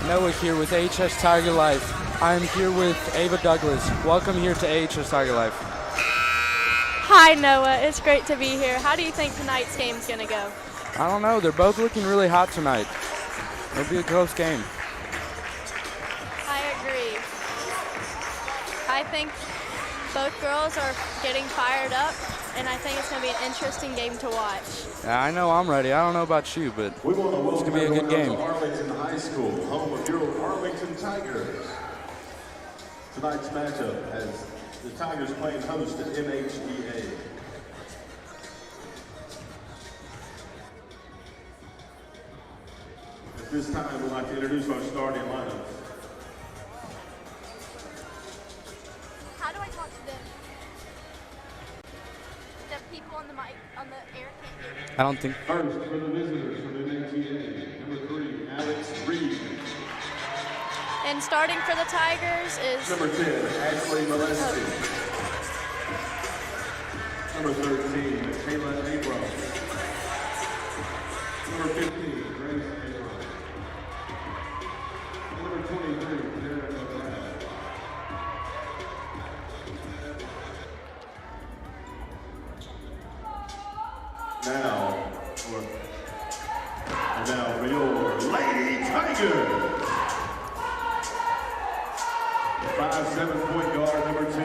Noah here with AHS Tiger Life. I'm here with Ava Douglas. Welcome here to AHS Tiger Life. Hi Noah, it's great to be here. How do you think tonight's game's going to go? I don't know, they're both looking really hot tonight. It'll be a close game. I agree. I think both girls are getting fired up, and I think it's going to be an interesting game to watch. Yeah, I know I'm ready. I don't know about you, but it's going to be a good game. Arlington High School, home of your Arlington Tigers. Tonight's matchup has the Tigers playing host to MHEA. At this time, we'd like to introduce our starting lineup. How do I talk to them? The people on the mic, on the air can't hear me. I don't think. First, for the visitors from MHEA, number 3, Alex Reed. And starting for the Tigers is Number 10, Ashley Molesky. Number 13, Kayla Abrams. Number 15, Grace Abrams. And number 23, Derek McGrath. Now for your Lady Tigers. 5'7" point guard, number 10,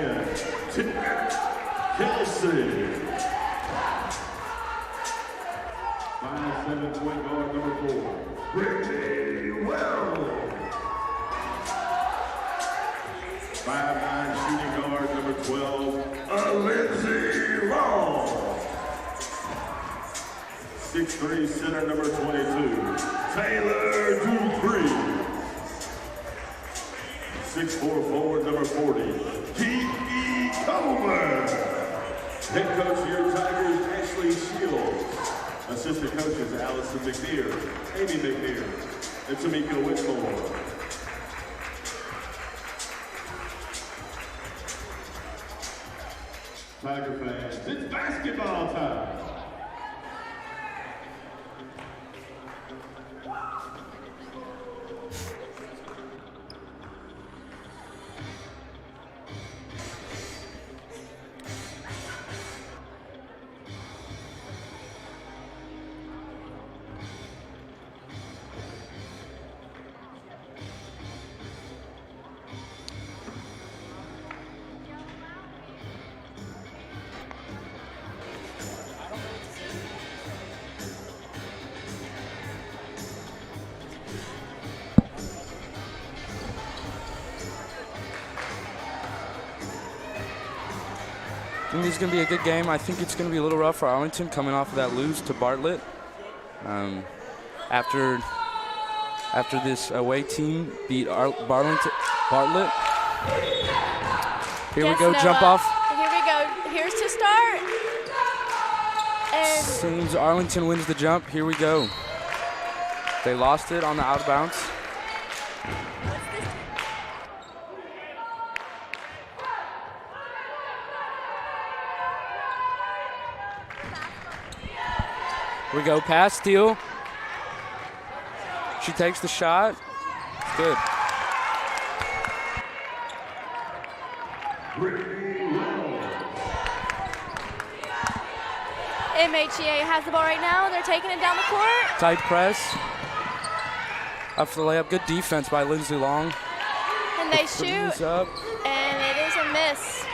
Kelsey. 5'7" point guard, number 4, Brittany Wells. 5'9" shooting guard, number 12, Lindsay Long. 6'3" center, number 22, Taylor Dupree. 6'4" forward, number 40, Kiki Coleman. Head coach of your Tigers, Ashley Shields. Assistant coaches, Allison McNear, Amy McNear, and Tamika Whitmore. Tiger fans, it's basketball time. I think this is going to be a good game. I think it's going to be a little rough for Arlington coming off of that lose to Bartlett. After this away team beat Bartlett. Here we go, Noah. jump off. Here we go. Here's to start. And Seems Arlington wins the jump. Here we go. They lost it on the out of bounds. Here we go, pass, steal. She takes the shot. It's good. MHEA has the ball right now. They're taking it down the court. Tight press. Up for the layup. Good defense by Lindsay Long. And they Three's shoot. up. And it is a miss.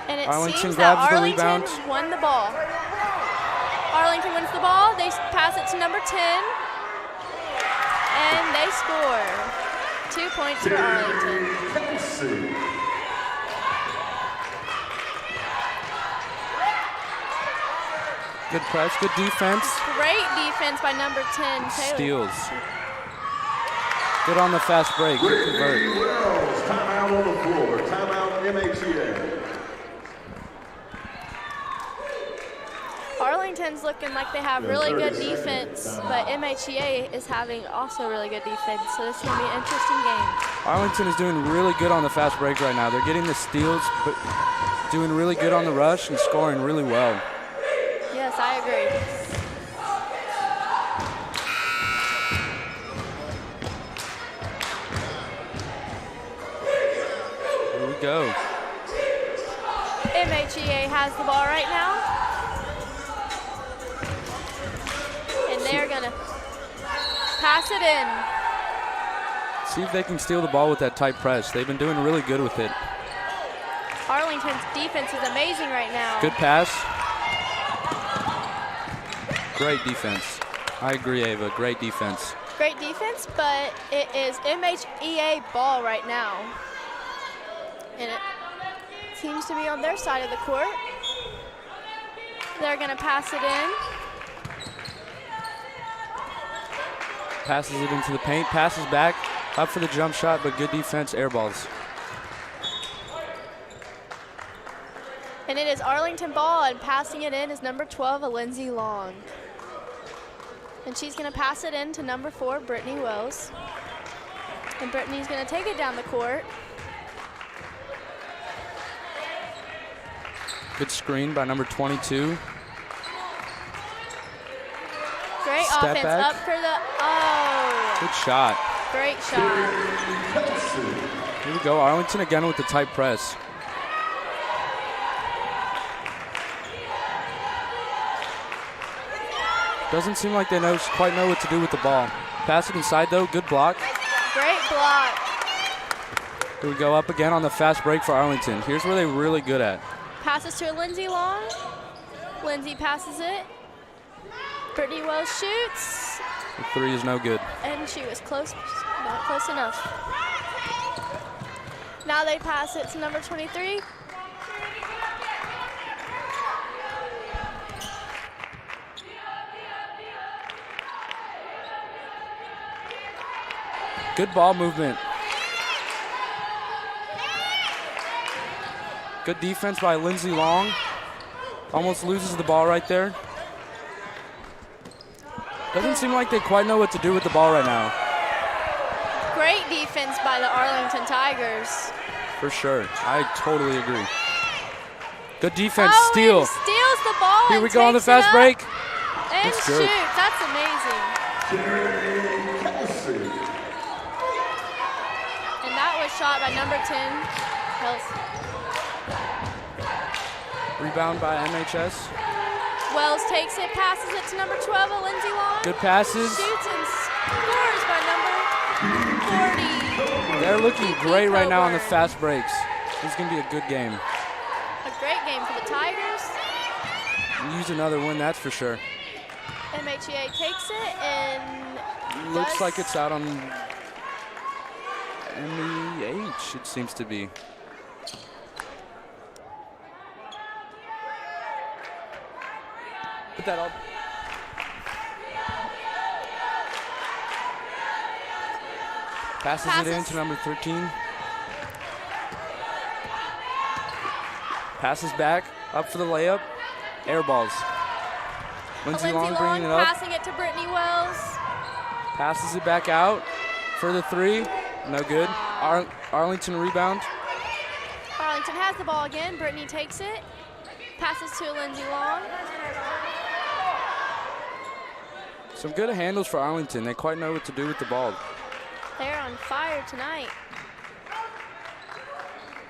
And it Arlington seems that grabs the Arlington rebound. won the ball. Arlington wins the ball. They pass it to number 10. And they score. 2 points for Arlington. Good press, good defense. Great defense by number 10, Taylor. Steals. Good on the fast break. Good convert. Wells, timeout on the floor. Timeout MHEA. Arlington's looking like they have really good defense, but MHEA is having also really good defense, so this is going to be an interesting game. Arlington is doing really good on the fast break right now. They're getting the steals, but doing really good on the rush and scoring really well. Yes, I agree. go. MHEA has the ball right now. And they're going to pass it in. See if they can steal the ball with that tight press. They've been doing really good with it. Arlington's defense is amazing right now. Good pass. Great defense. I agree, Ava. Great defense. Great defense, but it is MHEA ball right now. And it seems to be on their side of the court. They're going to pass it in. Passes it into the paint, passes back, up for the jump shot, but good defense, air balls. And it is Arlington ball, and passing it in is number 12, Lindsay Long. And she's going to pass it in to number 4, Brittany Wells. And Brittany's going to take it down the court. Good screen by number 22. Great Step offense back. up for the, oh. Good shot. Great shot. Here we go, Arlington again with the tight press. Doesn't seem like they quite know what to do with the ball. Pass it inside though, good block. Great block. Here we go up again on the fast break for Arlington. Here's where they're really good at. Passes to Lindsay Long. Lindsay passes it. Brittany Wells shoots. The three is no good. And she was close, not close enough. Now they pass it to number 23. Good ball movement. Good defense by Lindsay Long. Almost loses the ball right there. Doesn't seem like they quite know what to do with the ball right now. Great defense by the Arlington Tigers. For sure. I totally agree. Good defense, Oh, steal. and steals the ball. Here and we go on the takes it fast up break. And That's good. shoots. That's amazing. And that was shot by number 10, Kelsey. Rebound by MHS. Wells takes it, passes it to number 12, Lindsay Long. Good passes. Shoots and scores by number 40. They're looking Kiki great right now on the Coburn. fast breaks. This is going to be a good game. A great game for the Tigers. Use another win, that's for sure. MHEA takes it and Looks like it's out on MEH, it seems to be. Put that up. Passes it in to number 13. Passes back, up for the layup. Air balls. Lindsay Long bringing it up. passing it to Brittany Wells. Passes it back out for the three. No good. Arlington rebound. Arlington has the ball again. Brittany takes it. Passes to Lindsay Long. Some good handles for Arlington. They quite know what to do with the ball. They're on fire tonight.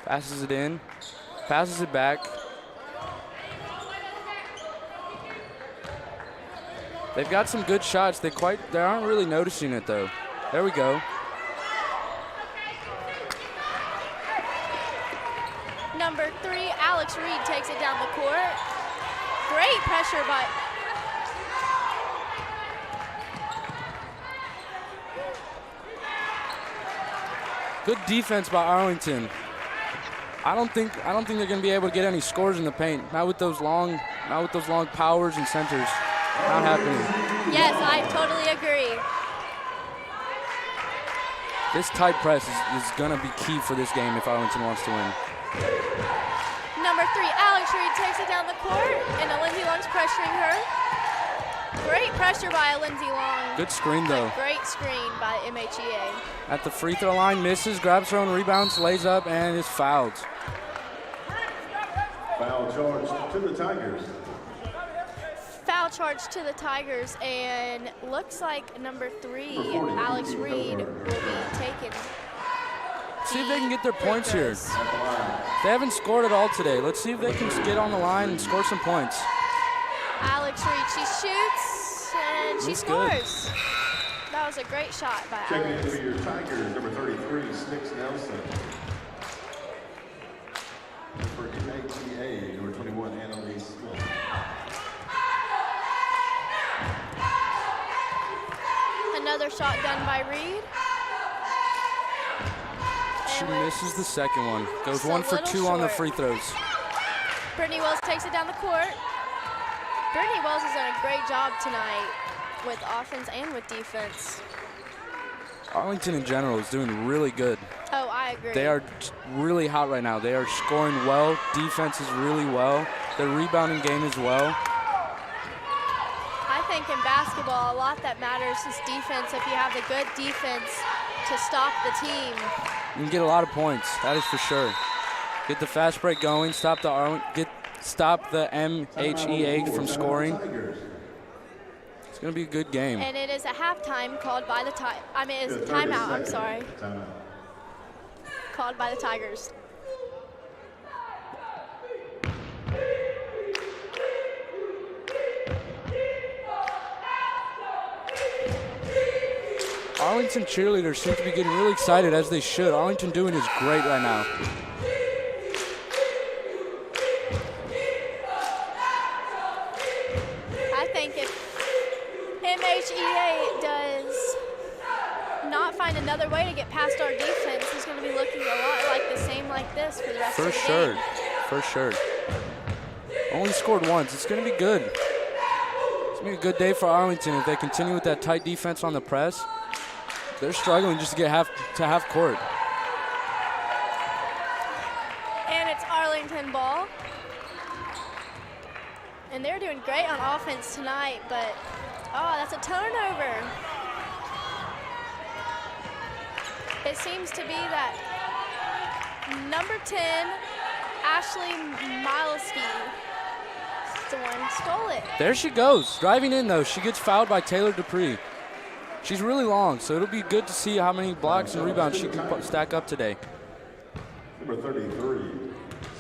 Passes it in. Passes it back. They've got some good shots. They aren't really noticing it though. There we go. Number 3, Alex Reed takes it down the court. Great pressure by Good defense by Arlington. I don't think they're going to be able to get any scores in the paint. Not with those long powers and centers. Not happening. Yes, I totally agree. This tight press is going to be key for this game if Arlington wants to win. Number 3, Alex Reed takes it down the court, and Lindsay Long's pressuring her. Great pressure by Lindsay Long. Good screen though. Great screen by MHEA. At the free throw line, misses, grabs her own rebounds, lays up, and is fouled. Foul charge to the Tigers. Foul charge to the Tigers, and looks like number 3, Alex Reed, will be taken. Let's see if they can get their points here. throws. They haven't scored at all today. Let's see if they can get on the line and score some points. Alex Reed, she shoots and she That's good. scores. That was a great shot by Checking in Alex. for your Tigers, number 33, Snicks Nelson. For MHEA, number 21, Annalise Smith. Another shot done by Reed. She And misses the second one. Goes Just a 1 for little 2 on the short. free throws. Brittany Wells takes it down the court. Brittany Wells has done a great job tonight with offense and with defense. Arlington in general is doing really good. Oh, I agree. They are really hot right now. They are scoring well. Defense is really well. Their rebounding game is well. I think in basketball, a lot that matters is defense. If you have the good defense to stop the team. You can get a lot of points. That is for sure. Get the fast break going. Stop the MHEA from scoring. It's going to be a good game. And it is a halftime called by the it's a timeout, I'm sorry. Timeout. Called by the Tigers. Arlington cheerleaders seem to be getting really excited, as they should. Arlington doing is great right now. I think if MHEA does not find another way to get past our defense, it's going to be looking a lot like the same like this for the rest of the game. For sure. Only scored once. It's going to be good. It's going to be a good day for Arlington if they continue with that tight defense on the press. They're struggling just to get half court. And it's Arlington ball. And they're doing great on offense tonight, but, that's a turnover. It seems to be that number 10, Ashley Milesky, is the one who stole it. There she goes. Driving in, though. She gets fouled by Taylor Dupree. She's really long, so it'll be good to see how many blocks and rebounds she can stack up today. Number 33,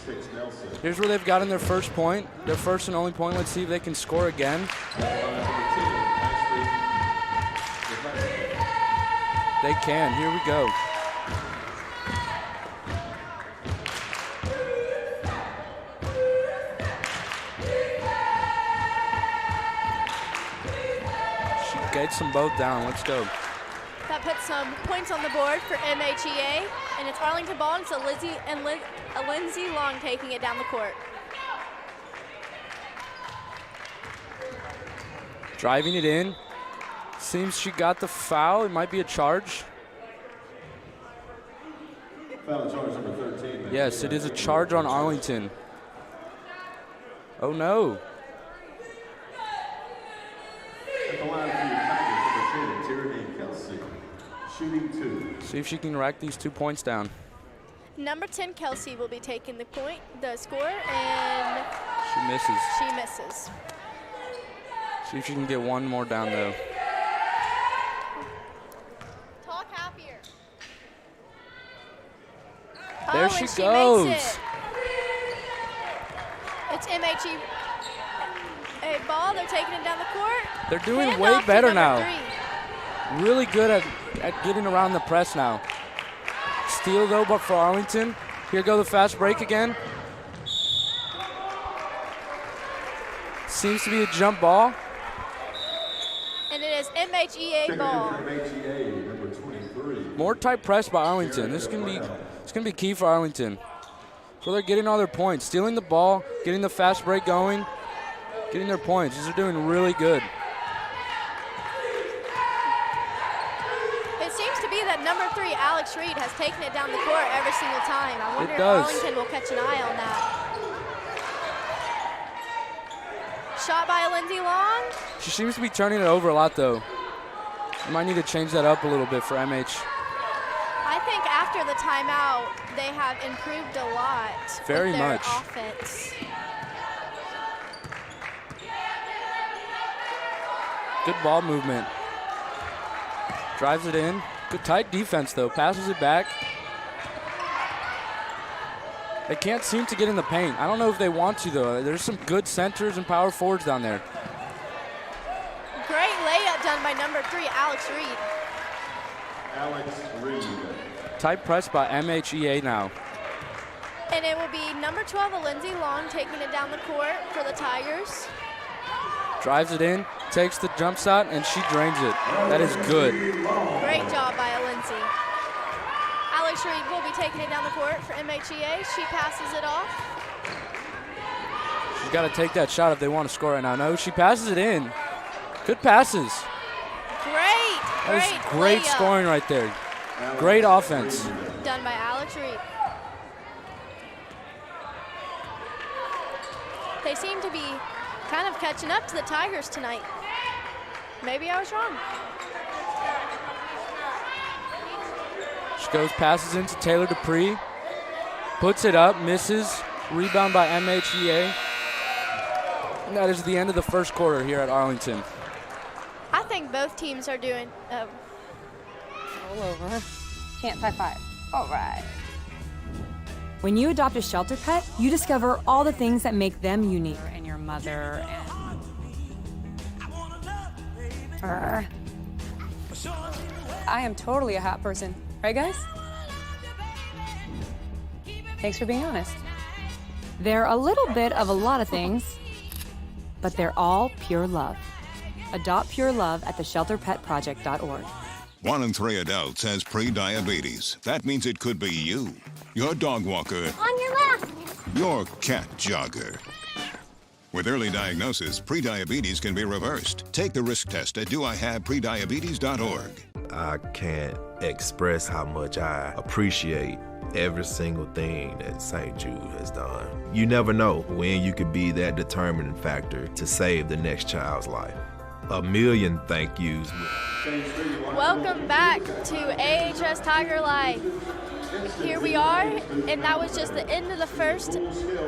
Sticks Nelson. Here's where they've gotten their first point, their first and only point. Let's see if they can score again. They can. Here we go. She gets them both down. Let's go. That puts some points on the board for MHEA, and it's Arlington ball, and it's Lindsay Long taking it down the court. Driving it in. Seems she got the foul. It might be a charge. Foul charge number 13. Yes, it is a charge on Arlington. Oh, no. At the line for your Tigers, number 10, Tierney Kelsey, shooting 2. See if she can rack these 2 points down. Number 10, Kelsey, will be taking the score, and She misses. she misses. See if she can get one more down, though. Talk happier. There Oh, she and goes. Makes it. It's MHEA ball. They're taking it down the court. They're doing Hand way off to better number now. 3. Really good at getting around the press now. Steal, though, but for Arlington. Here go the fast break again. Seems to be a jump ball. And it is MHEA Checking ball. in for MHEA, number 23. More tight press by Arlington. This is gonna be key for Arlington. So they're getting all their points, stealing the ball, getting the fast break going, getting their points. These are doing really good. It seems to be that number 3, Alex Reed, has taken it down the court every single time. I wonder It if does. Arlington will catch an eye on that. Shot by Lindsay Long. She seems to be turning it over a lot, though. You might need to change that up a little bit for MH. I think after the timeout, they have improved a lot Very with their much. offense. Good ball movement. Drives it in. Good tight defense, though. Passes it back. They can't seem to get in the paint. I don't know if they want to, though. There's some good centers and power forwards down there. Great layup done by number 3, Alex Reed. Alex Reed. Tight press by MHEA now. And it will be number 12, Lindsay Long, taking it down the court for the Tigers. Drives it in, takes the jump shot, and she drains it. That is good. Great job by Lindsay. Alex Reed will be taking it down the court for MHEA. She passes it off. She's got to take that shot if they want to score right now. No, she passes it in. Good passes. Great layup. Scoring right there. Great offense. Done by Alex Reed. They seem to be kind of catching up to the Tigers tonight. Maybe I was wrong. She goes, passes into Taylor Dupree. Puts it up, misses. Rebound by MHEA. And that is the end of the first quarter here at Arlington. I think both teams are doing. Roll over. Chant high five. All right. When you adopt a shelter pet, you discover all the things that make them unique. And your mother and... I am totally a hot person. Right, guys? Thanks for being honest. They're a little bit of a lot of things, but they're all pure love. Adopt pure love at theshelterpetproject.org. 1 in 3 adults has pre-diabetes. That means it could be you, your dog walker, On your left. your cat jogger. With early diagnosis, pre-diabetes can be reversed. Take the risk test at doihaveprediabetes.org. I can't express how much I appreciate every single thing that St. Jude has done. You never know when you could be that determining factor to save the next child's life. A million thank yous. Welcome back to AHS Tiger Life. Here we are, and that was just the end of the first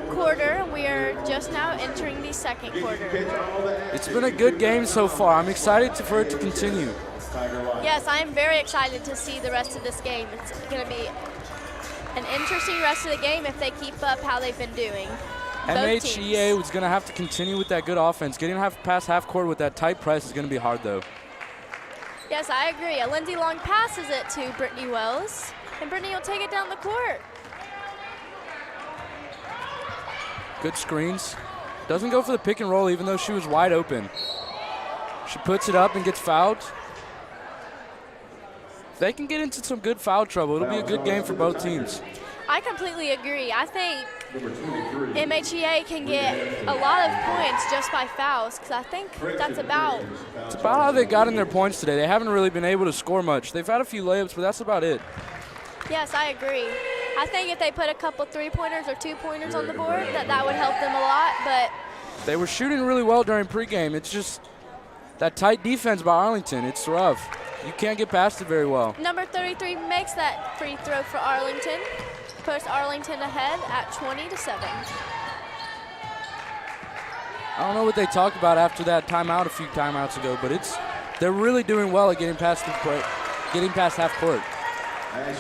quarter. We are just now entering the second quarter. It's been a good game so far. I'm excited for it to continue. Yes, I am very excited to see the rest of this game. It's going to be an interesting rest of the game if they keep up how they've been doing. Both teams. MHEA was going to have to continue with that good offense. Getting past half court with that tight press is going to be hard, though. Yes, I agree. Lindsay Long passes it to Brittany Wells, and Brittany will take it down the court. Good screens. Doesn't go for the pick and roll even though she was wide open. She puts it up and gets fouled. If they can get into some good foul trouble, it'll be a good game for both teams. I completely agree. I think MHEA can get a lot of points just by fouls, because I think that's about. It's about how they got in their points today. They haven't really been able to score much. They've had a few layups, but that's about it. Yes, I agree. I think if they put a couple 3-pointers or 2-pointers on the board, that would help them a lot. But they were shooting really well during pregame. It's just that tight defense by Arlington. It's rough. You can't get past it very well. Number 33 makes that free throw for Arlington. Puts Arlington ahead at 20-7. I don't know what they talked about after that timeout a few timeouts ago, but they're really doing well at getting past half court.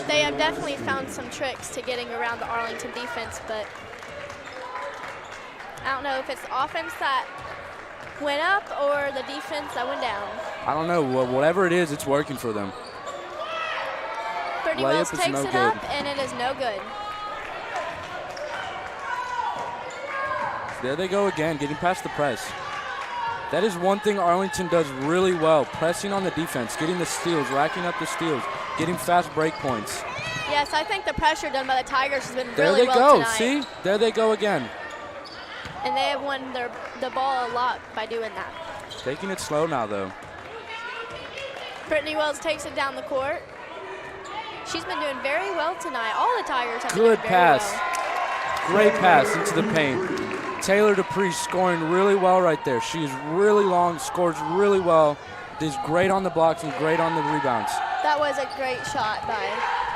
They have definitely found some tricks to getting around the Arlington defense, but I don't know if it's the offense that went up or the defense that went down. I don't know. Whatever it is, it's working for them. Brittany Wells takes it up, and it is no good. There they go again, getting past the press. That is one thing Arlington does really well, pressing on the defense, getting the steals, racking up the steals, getting fast break points. Yes, I think the pressure done by the Tigers has been there really well tonight. There they go. See? There they go again. And they have won the ball a lot by doing that. Taking it slow now, though. Brittany Wells takes it down the court. She's been doing very well tonight. All the Tigers have been Good doing pass. Very well. Great pass into the paint. Taylor Dupree scoring really well right there. She is really long, scores really well. Is great on the blocks and great on the rebounds. That was a great shot by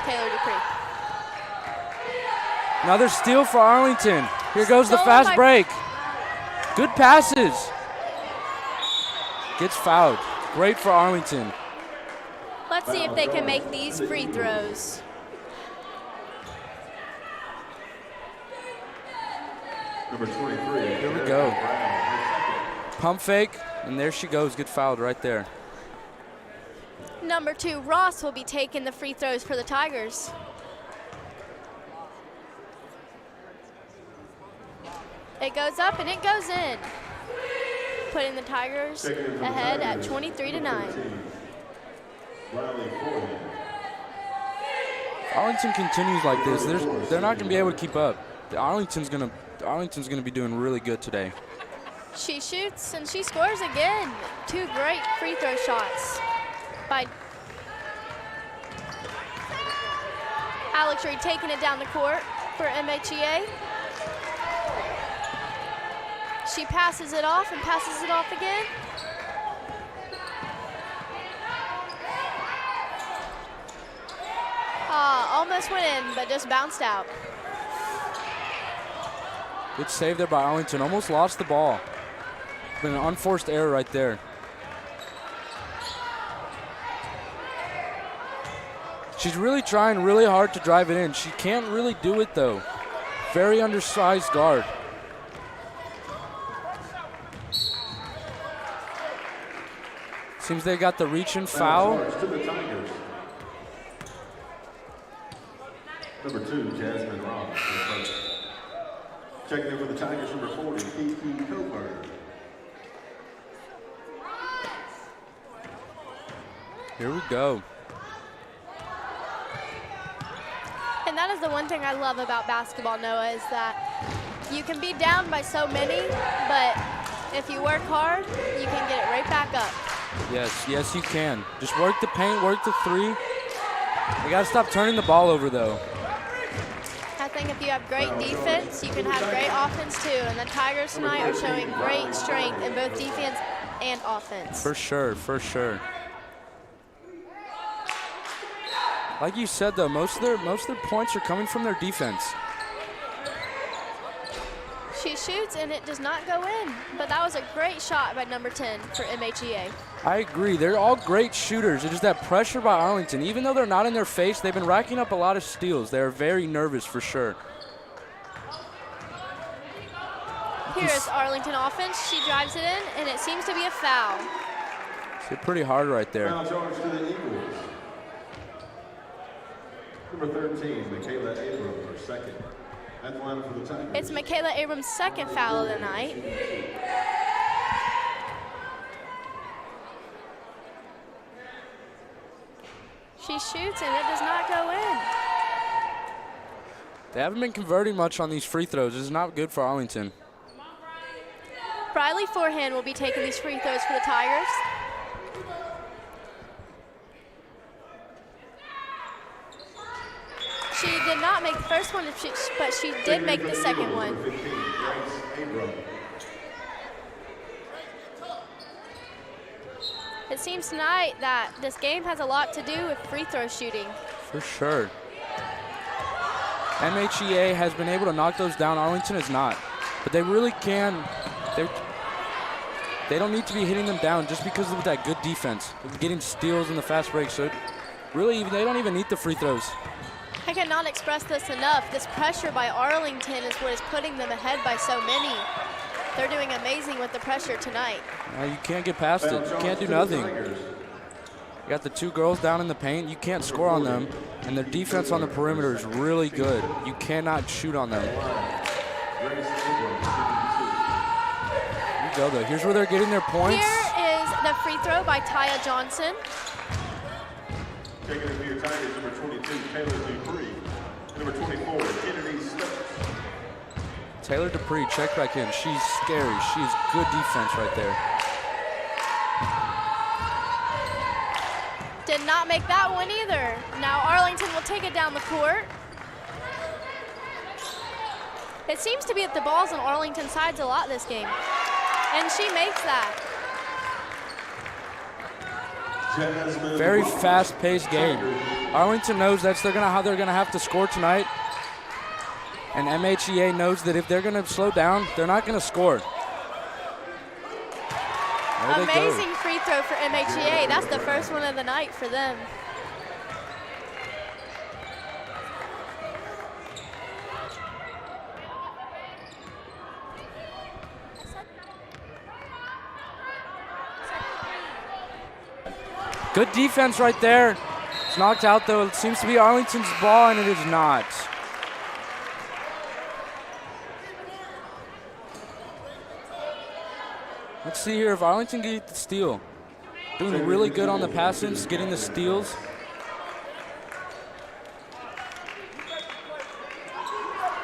Taylor Dupree. Another steal for Arlington. Here goes the fast break. Good passes. Gets fouled. Great for Arlington. Let's see if they can make these free throws. Number 23. Here we go. Pump fake, and there she goes. Get fouled right there. Number 2, Ross, will be taking the free throws for the Tigers. It goes up and it goes in, putting the Tigers ahead at 23-9. Arlington continues like this, they're not going to be able to keep up. Arlington's going to be doing really good today. She shoots and she scores again. 2 great free throw shots by Alex Reed, taking it down the court for MHEA. She passes it off and passes it off again. Almost went in, but just bounced out. Good save there by Arlington. Almost lost the ball. Been an unforced error right there. She's really trying really hard to drive it in. She can't really do it though. Very undersized guard. Seems they got the reach and foul. To the Tigers. Number 2, Jasmine Ross. Checking in for the Tigers, number 40, Kiki Coburn. Here we go. And that is the one thing I love about basketball, Noah, is that you can be down by so many, but if you work hard, you can get it right back up. Yes, you can. Just work the paint, work the 3. You got to stop turning the ball over, though. I think if you have great defense, you can have great offense, too. And the Tigers tonight are showing great strength in both defense and offense. For sure, for sure. Like you said, though, most of their points are coming from their defense. She shoots, and it does not go in. But that was a great shot by number 10 for MHEA. I agree. They're all great shooters. It's just that pressure by Arlington. Even though they're not in their face, they've been racking up a lot of steals. They're very nervous for sure. Here's Arlington offense. She drives it in, and it seems to be a foul. It's hit pretty hard right there. Foul charge to the Eagles. Number 13, Michaela Abrams, her second. At the line for the Tigers. It's Michaela Abrams' second foul of the night. She shoots, and it does not go in. They haven't been converting much on these free throws. This is not good for Arlington. Riley Forehand will be taking these free throws for the Tigers. She did not make the first one, but she did make the second one. It seems tonight that this game has a lot to do with free throw shooting. For sure. MHEA has been able to knock those down. Arlington is not. But they really can. They don't need to be hitting them down just because of that good defense. Getting steals in the fast break. So really, they don't even need the free throws. I cannot express this enough. This pressure by Arlington is what is putting them ahead by so many. They're doing amazing with the pressure tonight. You can't get past it. You can't do nothing. You got the 2 girls down in the paint. You can't score on them. And their defense on the perimeter is really good. You cannot shoot on them. Here you go, though. Here's where they're getting their points. Here is the free throw by Taya Johnson. Taking it for your Tigers, number 22, Taylor Dupree. Number 24, Kennedy Stokes. Taylor Dupree, check back in. She's scary. She's good defense right there. Did not make that one either. Now Arlington will take it down the court. It seems to be that the ball's on Arlington's sides a lot this game. And she makes that. Very fast-paced game. Arlington knows how they're gonna have to score tonight, and MHEA knows that if they're gonna slow down, they're not gonna score. Amazing free throw for MHEA. That's the first one of the night for them. Good defense right there. It's knocked out, though. It seems to be Arlington's ball, and it is not. Let's see here if Arlington can get the steal. Doing really good on the passes, getting the steals.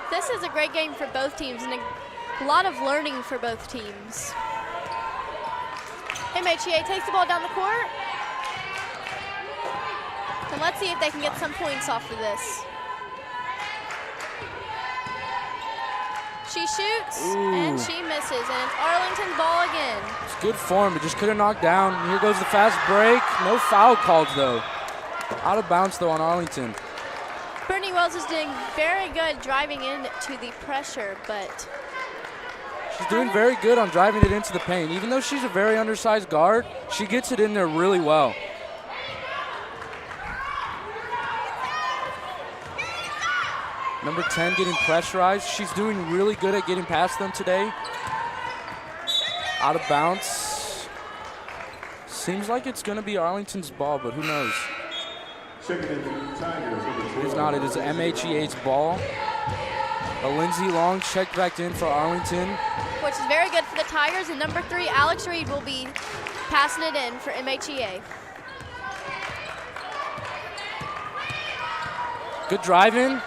This is a great game for both teams and a lot of learning for both teams. MHEA takes the ball down the court. And let's see if they can get some points off of this. She shoots, and she misses, and it's Arlington ball again. It's good form, but just couldn't knock down. Here goes the fast break. No foul called, though. Out of bounds, though, on Arlington. Brittany Wells is doing very good driving into the pressure, but she's doing very good on driving it into the paint. Even though she's a very undersized guard, she gets it in there really well. Number 10 getting pressurized. She's doing really good at getting past them today. Out of bounds. Seems like it's going to be Arlington's ball, but who knows? It is not. It is MHEA's ball. A Lindsay Long checked back in for Arlington. Which is very good for the Tigers. And number 3, Alex Reed, will be passing it in for MHEA. Good driving.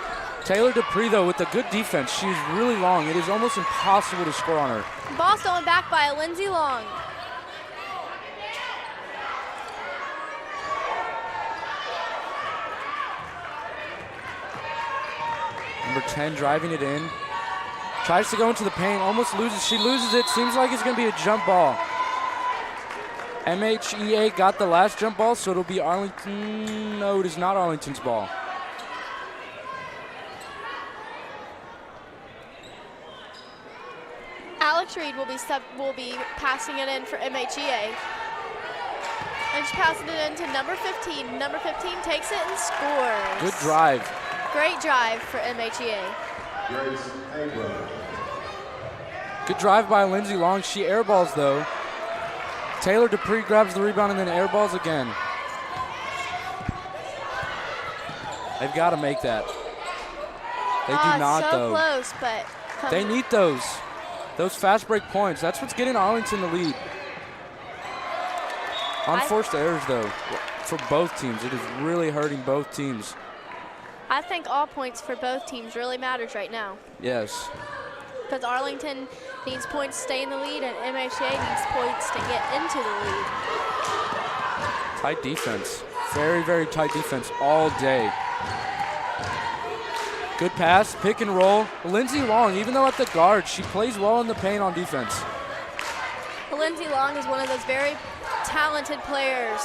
Taylor Dupree, though, with a good defense. She's really long. It is almost impossible to score on her. Ball stolen back by Lindsay Long. Number 10 driving it in. Tries to go into the paint, almost loses. She loses it. Seems like it's going to be a jump ball. MHEA got the last jump ball, so it'll be Arlington. No, it is not Arlington's ball. Alex Reed will be passing it in for MHEA. And she's passing it in to number 15. Number 15 takes it and scores. Good drive. Great drive for MHEA. Good drive by Lindsay Long. She airballs, though. Taylor Dupree grabs the rebound and then airballs again. They've got to make that. They do not, so though. Close, but they need those. Those fast break points. That's what's getting Arlington the lead. Unforced errors, though, for both teams. It is really hurting both teams. I think all points for both teams really matters right now. Yes. Because Arlington needs points to stay in the lead, and MHA needs points to get into the lead. Tight defense. Very, very tight defense all day. Good pass, pick and roll. Lindsay Long, even though at the guard, she plays well in the paint on defense. Lindsay Long is one of those very talented players.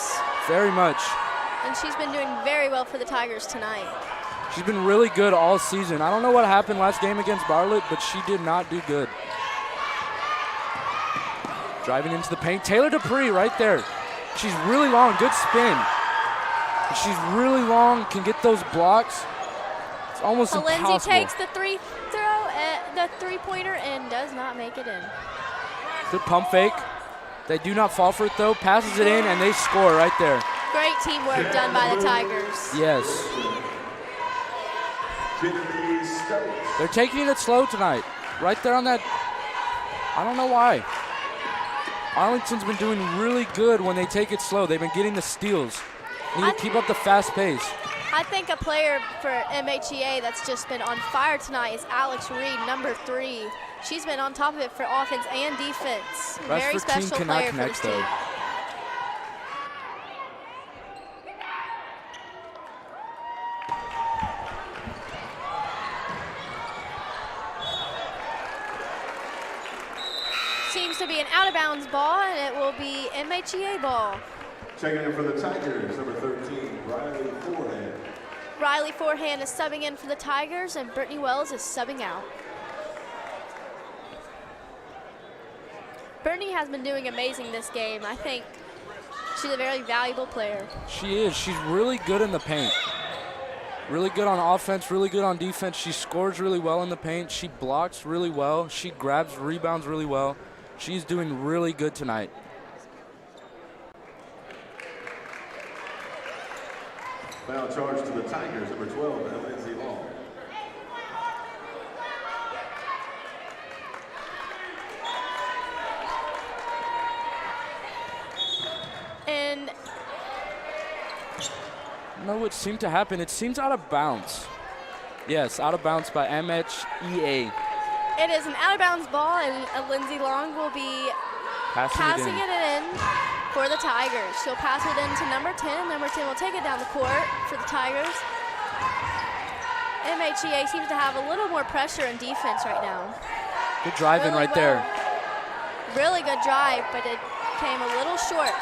Very much. And she's been doing very well for the Tigers tonight. She's been really good all season. I don't know what happened last game against Bartlett, but she did not do good. Driving into the paint. Taylor Dupree right there. She's really long, good spin. She's really long, can get those blocks. It's almost impossible. Lindsay takes the three-pointer and does not make it in. Good pump fake. They do not fall for it, though. Passes it in, and they score right there. Great teamwork done by the Tigers. Yes. They're taking it slow tonight. Right there on that. I don't know why. Arlington's been doing really good when they take it slow. They've been getting the steals. Need to keep up the fast pace. I think a player for MHEA that's just been on fire tonight is Alex Reed, number 3. She's been on top of it for offense and defense. Very special player for this team. Seems to be an out-of-bounds ball, and it will be MHEA ball. Checking in for the Tigers, number 13, Riley Forehand. Riley Forehand is subbing in for the Tigers, and Brittany Wells is subbing out. Brittany has been doing amazing this game. I think she's a very valuable player. She is. She's really good in the paint. Really good on offense, really good on defense. She scores really well in the paint. She blocks really well. She grabs rebounds really well. She's doing really good tonight. Foul charge to the Tigers, number 12, Lindsay Long. And know what seemed to happen. It seems out of bounds. Yes, out of bounds by MHEA. it is an out-of-bounds ball, and Lindsay Long will be passing it in for the Tigers. She'll pass it in to number 10. Number 10 will take it down the court for the Tigers. MHEA seems to have a little more pressure and defense right now. Good driving right there. Really good drive, but it came a little short.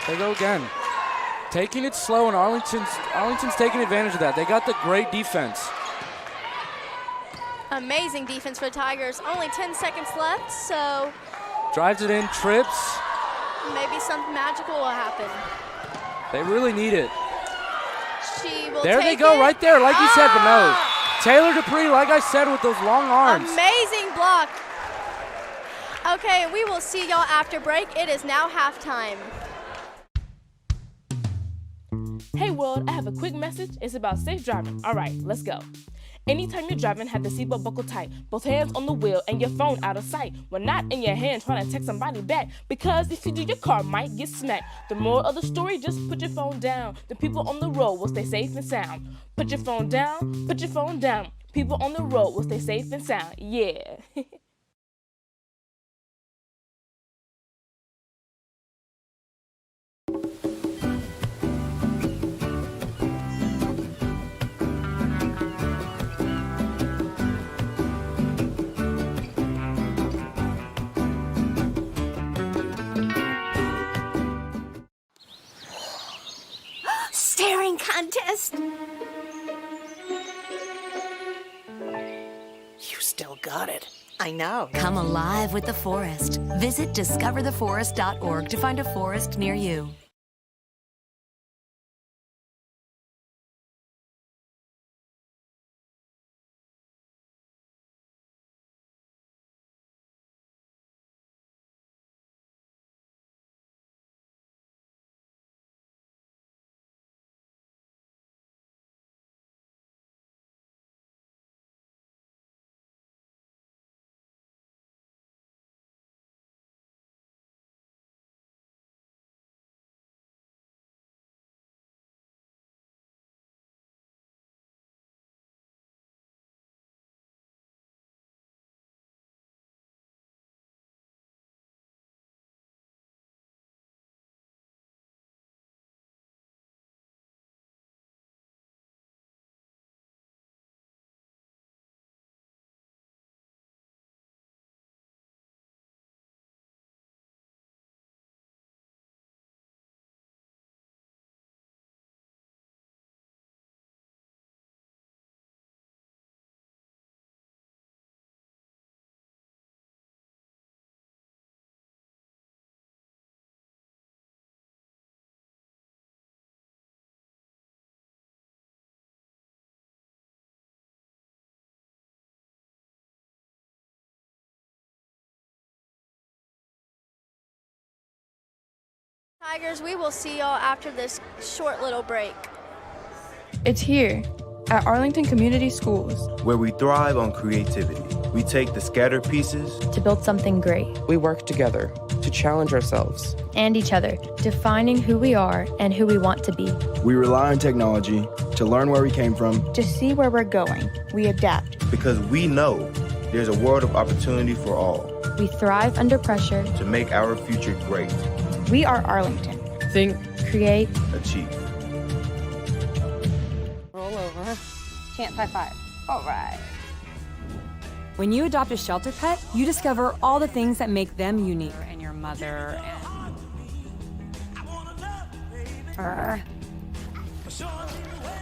They go again. Taking it slow, and Arlington's taking advantage of that. They got the great defense. Amazing defense for the Tigers. Only 10 seconds left, so Drives it in, trips. maybe something magical will happen. They really need it. She will There they take go, it. right there, like you said, but no. Taylor Dupree, like I said, with those long arms. Amazing block. Okay, we will see y'all after break. It is now halftime. Hey world, I have a quick message. It's about safe driving. All right, let's go. Anytime you're driving, have the seatbelt buckled tight. Both hands on the wheel and your phone out of sight. When not in your hand trying to text somebody back. Because if you do, your car might get smacked. The moral of the story, just put your phone down. The people on the road will stay safe and sound. Put your phone down, put your phone down. People on the road will stay safe and sound. Yeah. Staring contest. You still got it. I know. Come alive with the forest. Visit discovertheforest.org to find a forest near you. Tigers, we will see y'all after this short little break. It's here at Arlington Community Schools, where we thrive on creativity. We take the scattered pieces to build something great. We work together to challenge ourselves And each other, defining who we are and who we want to be. We rely on technology to learn where we came from. To see where we're going, we adapt. because we know there's a world of opportunity for all. We thrive under pressure to make our future great. We are Arlington. Think, create, achieve. Roll over. Chant high five. All right. When you adopt a shelter pet, you discover all the things that make them unique. And your mother and...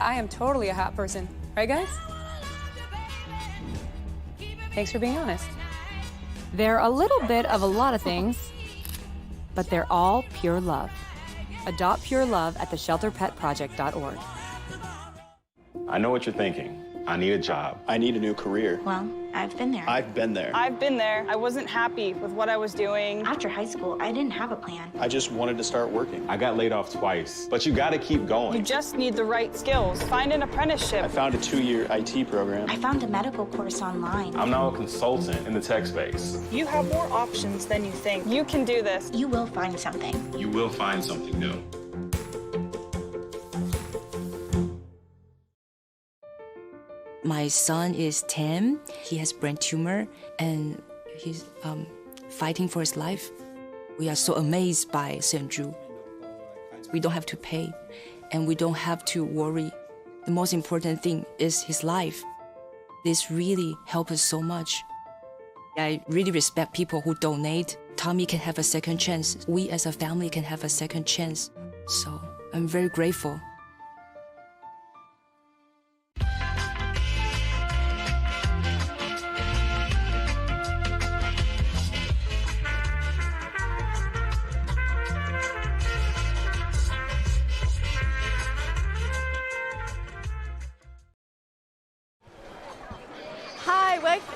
I am totally a hot person. Right, guys? Thanks for being honest. They're a little bit of a lot of things, but they're all pure love. Adopt pure love at theshelterpetproject.org. I know what you're thinking. I need a job. I need a new career. Well, I I've been there. I've been there. I've been there. I wasn't happy with what I was doing. After high school, I didn't have a plan. I just wanted to start working. I got laid off twice, but you gotta keep going. You just need the right skills. Find an apprenticeship. I found a 2-year IT program. I found a medical course online. I'm now a consultant in the tech space. You have more options than you think. You can do this. You will find something. You will find something new. My son is 10. He has brain tumor, and he's fighting for his life. We are so amazed by St. Jude. We don't have to pay, and we don't have to worry. The most important thing is his life. This really helps us so much. I really respect people who donate. Tommy can have a second chance. We as a family can have a second chance. So I'm very grateful.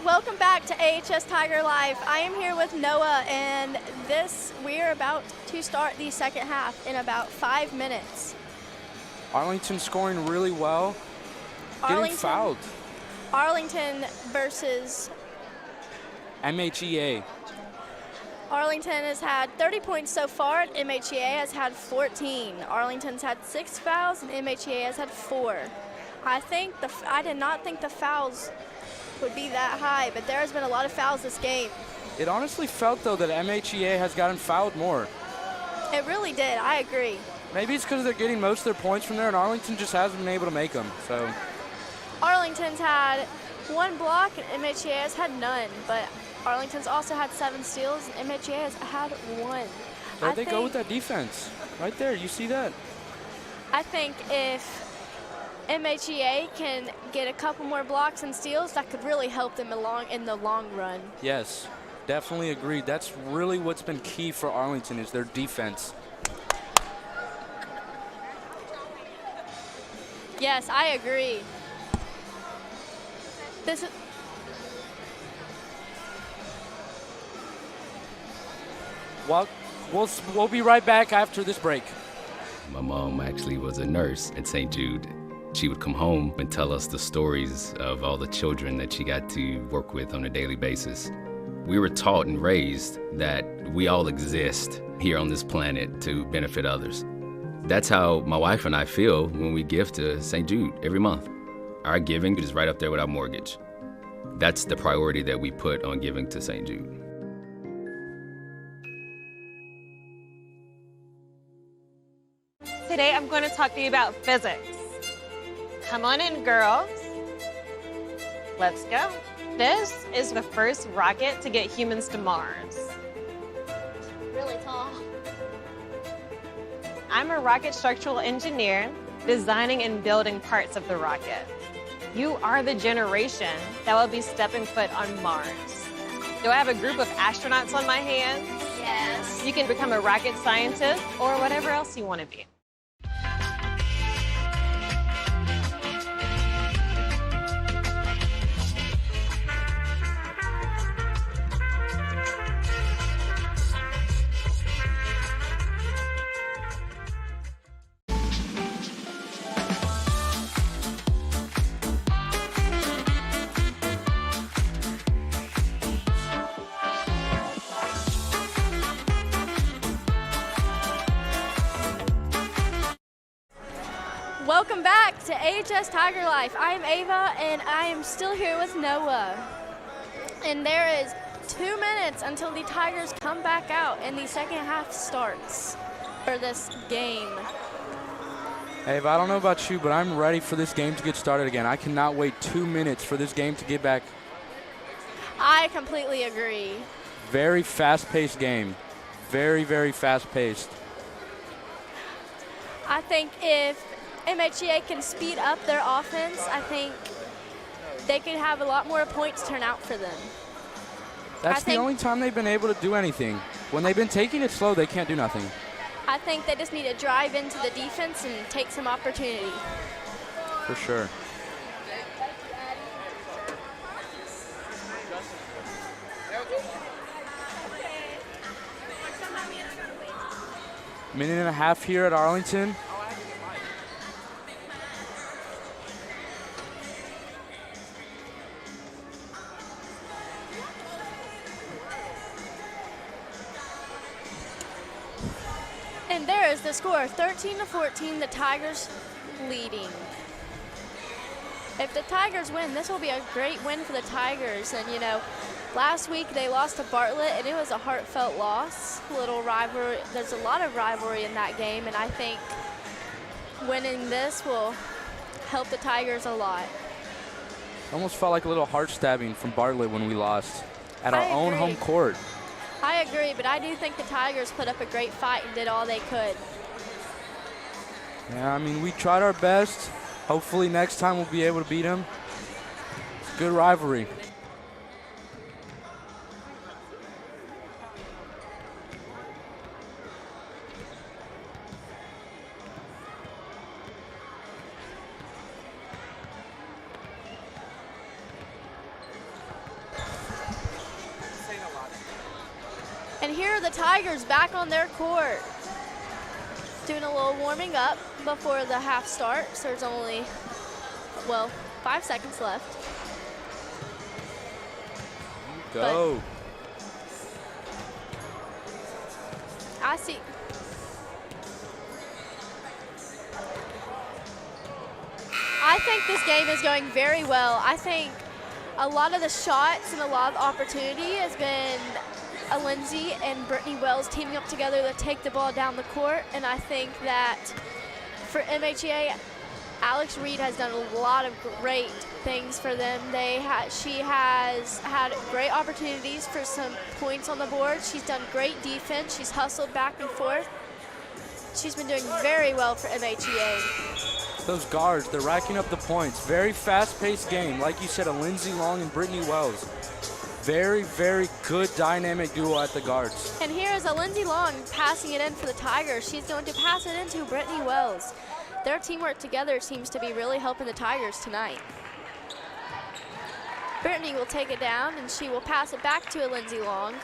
Welcome back to AHS Tiger Life. I am here with Noah, and we're about to start the second half in about 5 minutes. Arlington scoring really well. Getting fouled. Arlington versus MHEA. Arlington has had 30 points so far. MHEA has had 14. Arlington's had 6 fouls, and MHEA has had 4. I did not think the fouls would be that high, but there has been a lot of fouls this game. It honestly felt, though, that MHEA has gotten fouled more. It really did. I agree. Maybe it's because they're getting most of their points from there, and Arlington just hasn't been able to make them. So Arlington's had 1 block, and MHEA has had none, but Arlington's also had 7 steals, and MHEA has had 1. There they go with that defense. Right there, you see that? I think if MHEA can get a couple more blocks and steals, that could really help them along in the long run. Yes, definitely agreed. That's really what's been key for Arlington is their defense. Yes, I agree. Well, we'll be right back after this break. My mom actually was a nurse at St. Jude. She would come home and tell us the stories of all the children that she got to work with on a daily basis. We were taught and raised that we all exist here on this planet to benefit others. That's how my wife and I feel when we give to St. Jude every month. Our giving is right up there with our mortgage. That's the priority that we put on giving to St. Jude. Today I'm going to talk to you about physics. Come on in, girls. Let's go. This is the first rocket to get humans to Mars. Really tall. I'm a rocket structural engineer, designing and building parts of the rocket. You are the generation that will be stepping foot on Mars. Do I have a group of astronauts on my hands? Yes. You can become a rocket scientist or whatever else you want to be. Welcome back to AHS Tiger Life. I am Ava, and I am still here with Noah. And there is 2 minutes until the Tigers come back out and the second half starts for this game. Hey, I don't know about you, but I'm ready for this game to get started again. I cannot wait 2 minutes for this game to get back. I completely agree. Very fast-paced game. Very, very fast-paced. I think if MHEA can speed up their offense, I think they could have a lot more points turn out for them. That's the only time they've been able to do anything. When they've been taking it slow, they can't do nothing. I think they just need to drive into the defense and take some opportunity. For sure. Minute and a half here at Arlington. And there is the score, 13-14, the Tigers leading. If the Tigers win, this will be a great win for the Tigers. And, you know, last week they lost to Bartlett, and it was a heartfelt loss. Little rivalry. There's a lot of rivalry in that game, and I think winning this will help the Tigers a lot. Almost felt like a little heart stabbing from Bartlett when we lost at our own home court. I agree, but I do think the Tigers put up a great fight and did all they could. Yeah, I mean, we tried our best. Hopefully next time we'll be able to beat them. It's a good rivalry. And here are the Tigers back on their court, doing a little warming up before the half starts. There's only, well, 5 seconds left. Go. I see. I think this game is going very well. I think a lot of the shots and a lot of the opportunity has been Lindsay and Brittany Wells teaming up together to take the ball down the court, and I think that for MHEA, Alex Reed has done a lot of great things for them. She has had great opportunities for some points on the board. She's done great defense. She's hustled back and forth. She's been doing very well for MHEA. Those guards, they're racking up the points. Very fast-paced game. Like you said, a Lindsay Long and Brittany Wells. Very, very good dynamic duo at the guards. And here is a Lindsay Long passing it in for the Tigers. She's going to pass it into Brittany Wells. Their teamwork together seems to be really helping the Tigers tonight. Brittany will take it down, and she will pass it back to a Lindsay Long.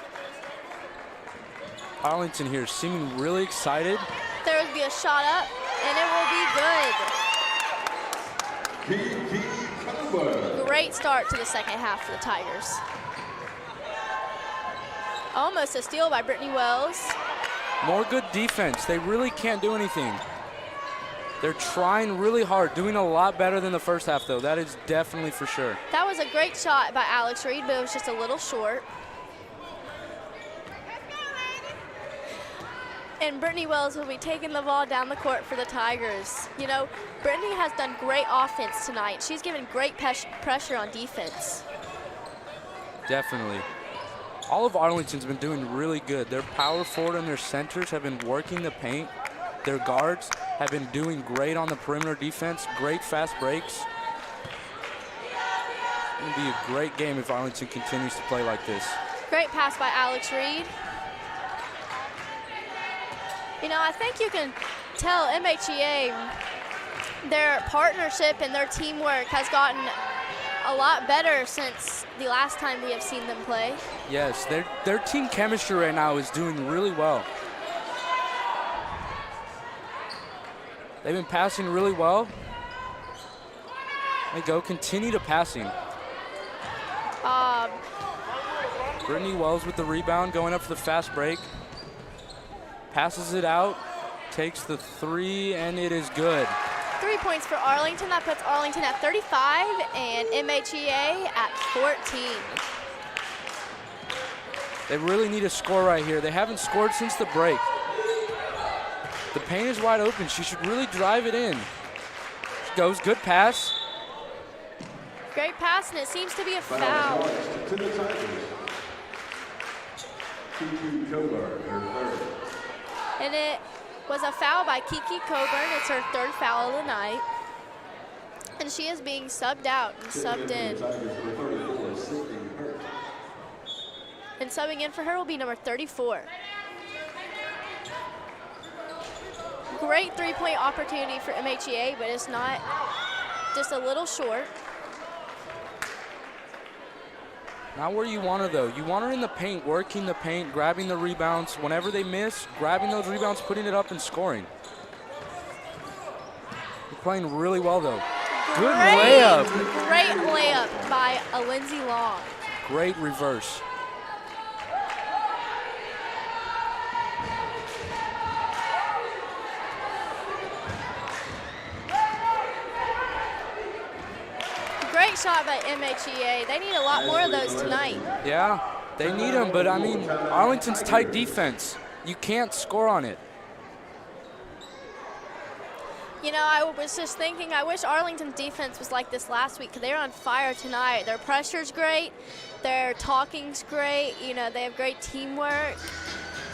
Arlington here seeming really excited. There will be a shot up, and it will be good. Great start to the second half for the Tigers. Almost a steal by Brittany Wells. More good defense. They really can't do anything. They're trying really hard, doing a lot better than the first half, though. That is definitely for sure. That was a great shot by Alex Reed, but it was just a little short. And Brittany Wells will be taking the ball down the court for the Tigers. You know, Brittany has done great offense tonight. She's given great pressure on defense. Definitely. All of Arlington's been doing really good. Their power forward and their centers have been working the paint. Their guards have been doing great on the perimeter defense, great fast breaks. It'll be a great game if Arlington continues to play like this. Great pass by Alex Reed. You know, I think you can tell MHEA, their partnership and their teamwork has gotten a lot better since the last time we have seen them play. Yes, their team chemistry right now is doing really well. They've been passing really well. They go, continue to passing. Brittany Wells with the rebound, going up for the fast break. Passes it out, takes the three, and it is good. 3 points for Arlington. That puts Arlington at 35 and MHEA at 14. They really need a score right here. They haven't scored since the break. The paint is wide open. She should really drive it in. She goes, good pass. Great pass, and it seems to be a foul. To the Tigers. Kiki Coburn, her third. And it was a foul by Kiki Coburn. It's her third foul of the night. And she is being subbed out and subbed in. And subbing in for her will be number 34. Great three-point opportunity for MHEA, but it's not, just a little short. Not where you want her, though. You want her in the paint, working the paint, grabbing the rebounds. Whenever they miss, grabbing those rebounds, putting it up, and scoring. You're playing really well, though. Good layup. Great layup by Lindsay Long. Great reverse. Great shot by MHEA. They need a lot more of those tonight. Yeah, they need them, but I mean, Arlington's tight defense. You can't score on it. You know, I was just thinking, I wish Arlington's defense was like this last week, because they're on fire tonight. Their pressure's great, their talking's great, you know, they have great teamwork.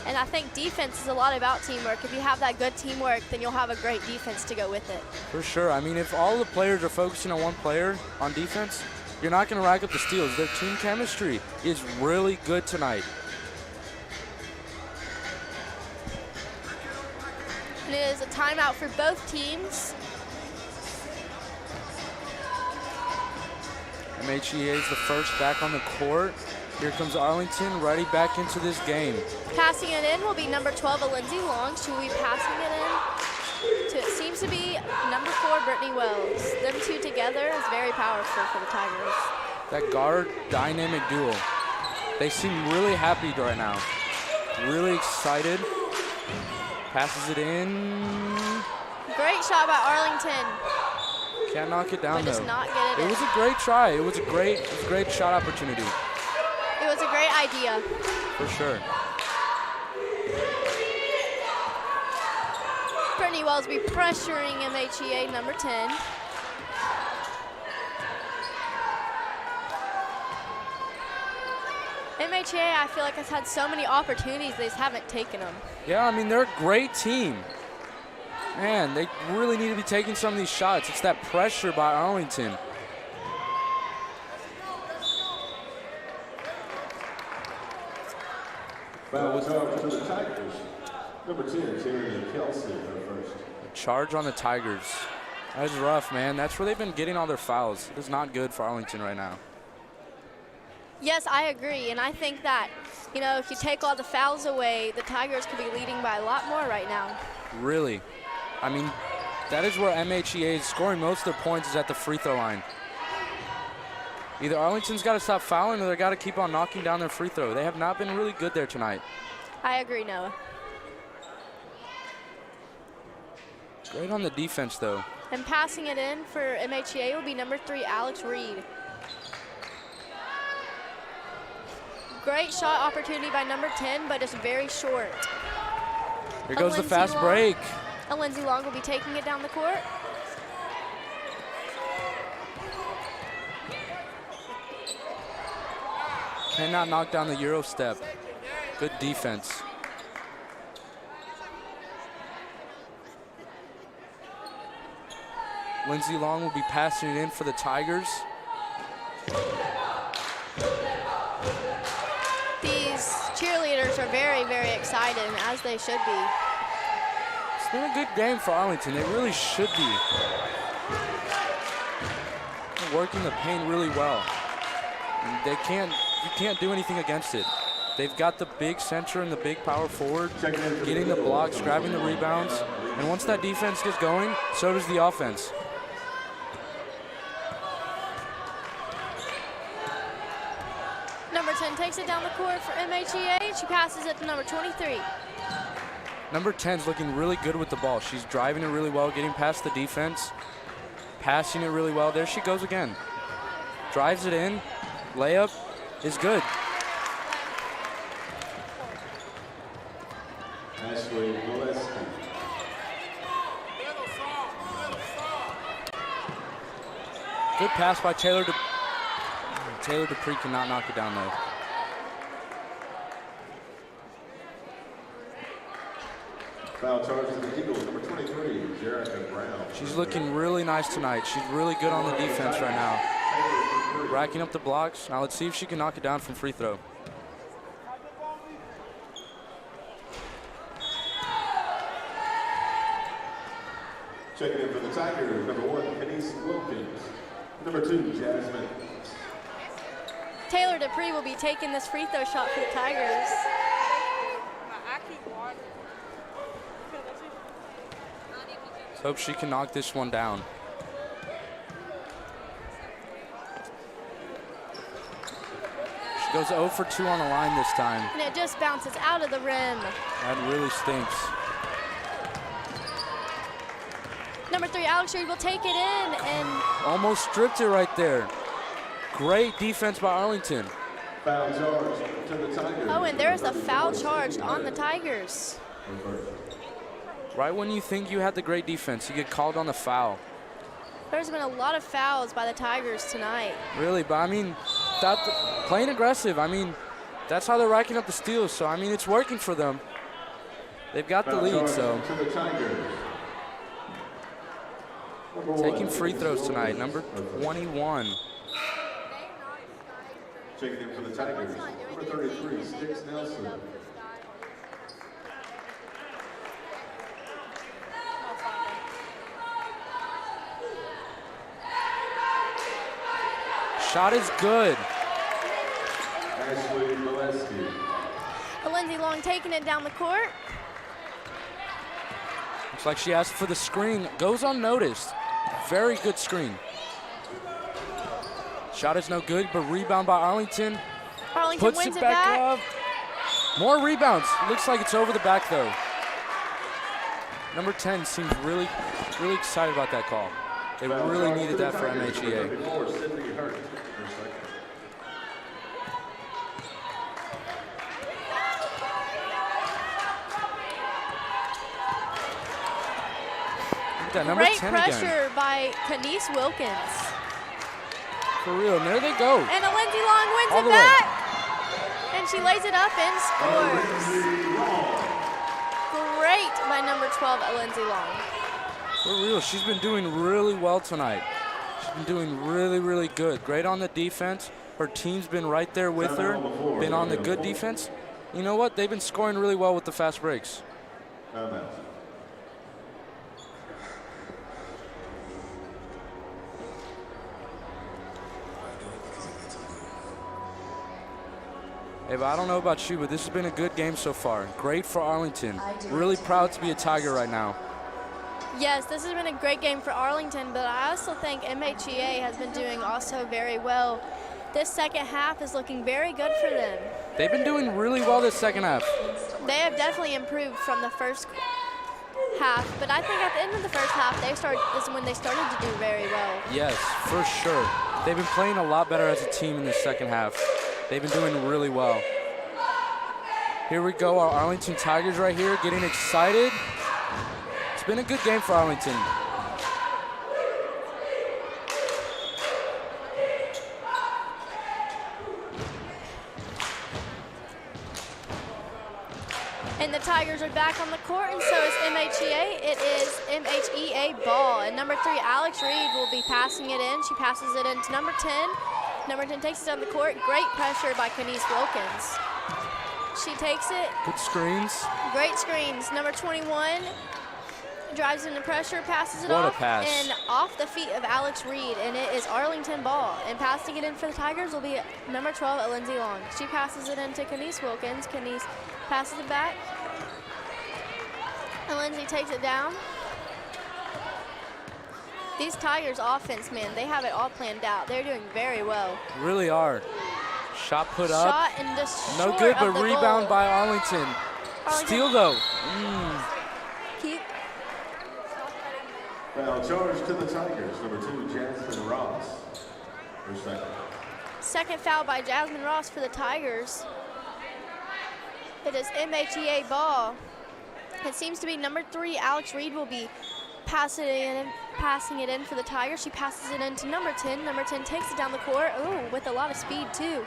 And I think defense is a lot about teamwork. If you have that good teamwork, then you'll have a great defense to go with it. For sure. I mean, if all the players are focusing on one player on defense, you're not going to rack up the steals. Their team chemistry is really good tonight. And it is a timeout for both teams. MHEA is the first back on the court. Here comes Arlington, ready back into this game. Passing it in will be number 12, Lindsay Long. She will be passing it in to, it seems to be number 4, Brittany Wells. Them two together is very powerful for the Tigers. That guard dynamic duo. They seem really happy right now. Really excited. Passes it in. Great shot by Arlington. Can't knock it down, but though. does not get it in. Was a great try. It was a great shot opportunity. It was a great idea. For sure. Brittany Wells will be pressuring MHEA number 10. MHEA, I feel like, has had so many opportunities, they just haven't taken them. Yeah, I mean, they're a great team. Man, they really need to be taking some of these shots. It's that pressure by Arlington. Foul charge to the Tigers. Number 10, Terry Kelsey, her first. A charge on the Tigers. That's rough, man. That's where they've been getting all their fouls. It's not good for Arlington right now. Yes, I agree, and I think that, you know, if you take all the fouls away, the Tigers could be leading by a lot more right now. Really. I mean, that is where MHEA is scoring most of their points, is at the free throw line. Either Arlington's got to stop fouling or they've got to keep on knocking down their free throw. They have not been really good there tonight. I agree, Noah. Great on the defense, though. And passing it in for MHEA will be number 3, Alex Reed. Great shot opportunity by number 10, but it's very short. Here goes the fast break. Lindsay Long will be taking it down the court. Cannot knock down the Euro step. Good defense. Lindsay Long will be passing it in for the Tigers. These cheerleaders are very, very excited, and as they should be. It's been a good game for Arlington. They really should be. They're working the paint really well. And you can't do anything against it. They've got the big center and the big power forward, getting the blocks, grabbing the rebounds. And once that defense gets going, so does the offense. Number 10 takes it down the court for MHEA. She passes it to number 23. Number 10's looking really good with the ball. She's driving it really well, getting past the defense, passing it really well. There she goes again. Drives it in. Layup is good. Good pass by Taylor. Taylor Dupree cannot knock it down, though. Foul charge to the Eagles, number 23, Jerica Brown. She's looking really nice tonight. She's really good on the defense right now. Racking up the blocks. Now let's see if she can knock it down from free throw. Checking in for the Tigers, number 1, Kenise Wilkins. Number 2, Jasmine Taylor Dupree will be taking this free throw shot for the Tigers. Let's hope she can knock this one down. She goes 0 for 2 on the line this time. And it just bounces out of the rim. That really stinks. Number 3, Alex Reed will take it in and Almost stripped it right there. Great defense by Arlington. Foul charge to the Tigers. oh, and there's a foul charged on the Tigers. Right when you think you had the great defense, you get called on the foul. There's been a lot of fouls by the Tigers tonight. Really, but I mean, playing aggressive, I mean, that's how they're racking up the steals. So, I mean, it's working for them. They've got the lead, so. To the Tigers. Taking free throws tonight, number 21. Checking in for the Tigers, number 33, Sticks Nelson. Shot is good. Ashley Molesky. Lindsay Long taking it down the court. Looks like she asked for the screen. Goes unnoticed. Very good screen. Shot is no good, but rebound by Arlington. Arlington Puts wins it it back up. More rebounds. Looks like it's over the back, though. Number 10 seems really excited about that call. They really needed that for MHEA. Number Great 10 pressure again. by Kenise Wilkins. For real, and there they go. And a Lindsay Long wins All it the back. way. And she lays it up and scores. Great by number 12, Lindsay Long. For real, she's been doing really well tonight. She's been doing really good. Great on the defense. Her team's been right there with her, been on the good defense. You know what? They've been scoring really well with the fast breaks. Hey, but I don't know about you, but this has been a good game so far. Great for Arlington. Really proud to be a Tiger right now. Yes, this has been a great game for Arlington, but I also think MHEA has been doing also very well. This second half is looking very good for them. They've been doing really well this second half. They have definitely improved from the first half, but I think at the end of the first half, is when they started to do very well. Yes, for sure. They've been playing a lot better as a team in the second half. They've been doing really well. Here we go, our Arlington Tigers right here getting excited. It's been a good game for Arlington. And the Tigers are back on the court, and so is MHEA. It is MHEA ball. And number 3, Alex Reed, will be passing it in. She passes it in to number 10. Number 10 takes it on the court. Great pressure by Kenise Wilkins. She takes it. Good screens. Great screens. Number 21 drives into pressure, passes it What a off. pass. And off the feet of Alex Reed, and it is Arlington ball. And passing it in for the Tigers will be number 12, Lindsay Long. She passes it into Kenise Wilkins. Kenise passes it back. And Lindsay takes it down. These Tigers offense, man, they have it all planned out. They're doing very well. Really are. Shot put up. Shot and just No short good, of but the rebound goal. by Arlington. Steal though. Keep. Foul charge to the Tigers, number 2, Jasmine Ross. First second. Second foul by Jasmine Ross for the Tigers. It is MHEA ball. It seems to be number 3, Alex Reed, will be passing it in for the Tigers. She passes it in to number 10. Number 10 takes it down the court. Ooh, with a lot of speed too.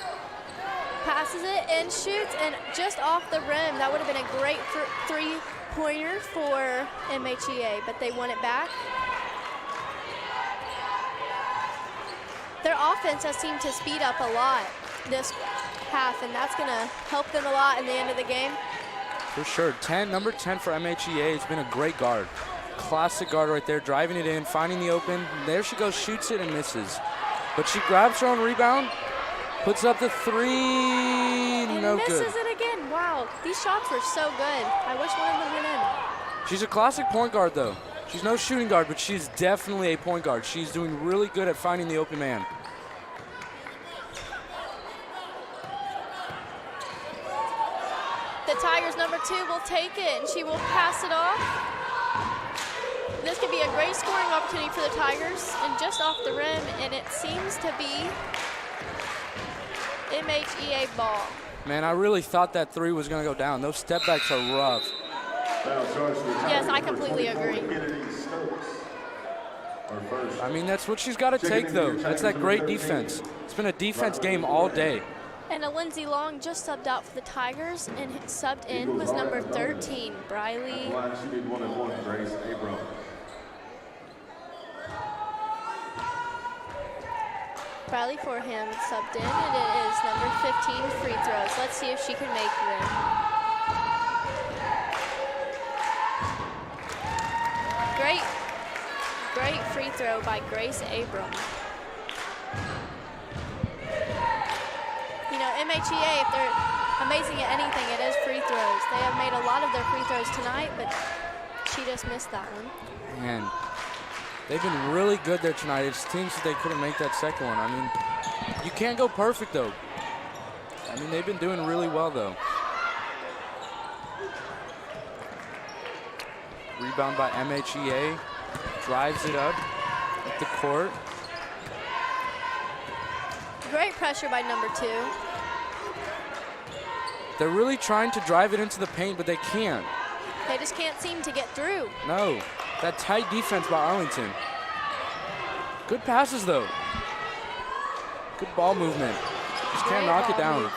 Passes it and shoots, and just off the rim. That would have been a great three-pointer for MHEA, but they won it back. Their offense has seemed to speed up a lot this half, and that's going to help them a lot in the end of the game. For sure. Number 10 for MHEA has been a great guard. Classic guard right there, driving it in, finding the open. There she goes, shoots it and misses. But she grabs her own rebound, Puts up the three, And no misses good. it again. Wow, these shots were so good. I wish one of them went in. She's a classic point guard, though. She's no shooting guard, but she's definitely a point guard. She's doing really good at finding the open man. The Tigers' number 2 will take it, and she will pass it off. This could be a great scoring opportunity for the Tigers, and just off the rim, and it seems to be MHEA ball. Man, I really thought that three was going to go down. Those step backs are rough. Yes, I completely agree. I mean, that's what she's got to take, though. That's that great defense. It's been a defense game all day. And Lindsay Long just subbed out for the Tigers, and subbed in was number 13, Briley. Briley Forehand subbed in, and it is number 15 free throws. Let's see if she can make them. Great free throw by Grace Abram. You know, MHEA, if they're amazing at anything, it is free throws. They have made a lot of their free throws tonight, but she just missed that one. Man, they've been really good there tonight. It seems that they couldn't make that second one. I mean, you can't go perfect, though. I mean, they've been doing really well, though. Rebound by MHEA. Drives it up at the court. Great pressure by number 2. They're really trying to drive it into the paint, but they can't. They just can't seem to get through. No, that tight defense by Arlington. Good passes, though. Good ball movement. Just can't knock it down.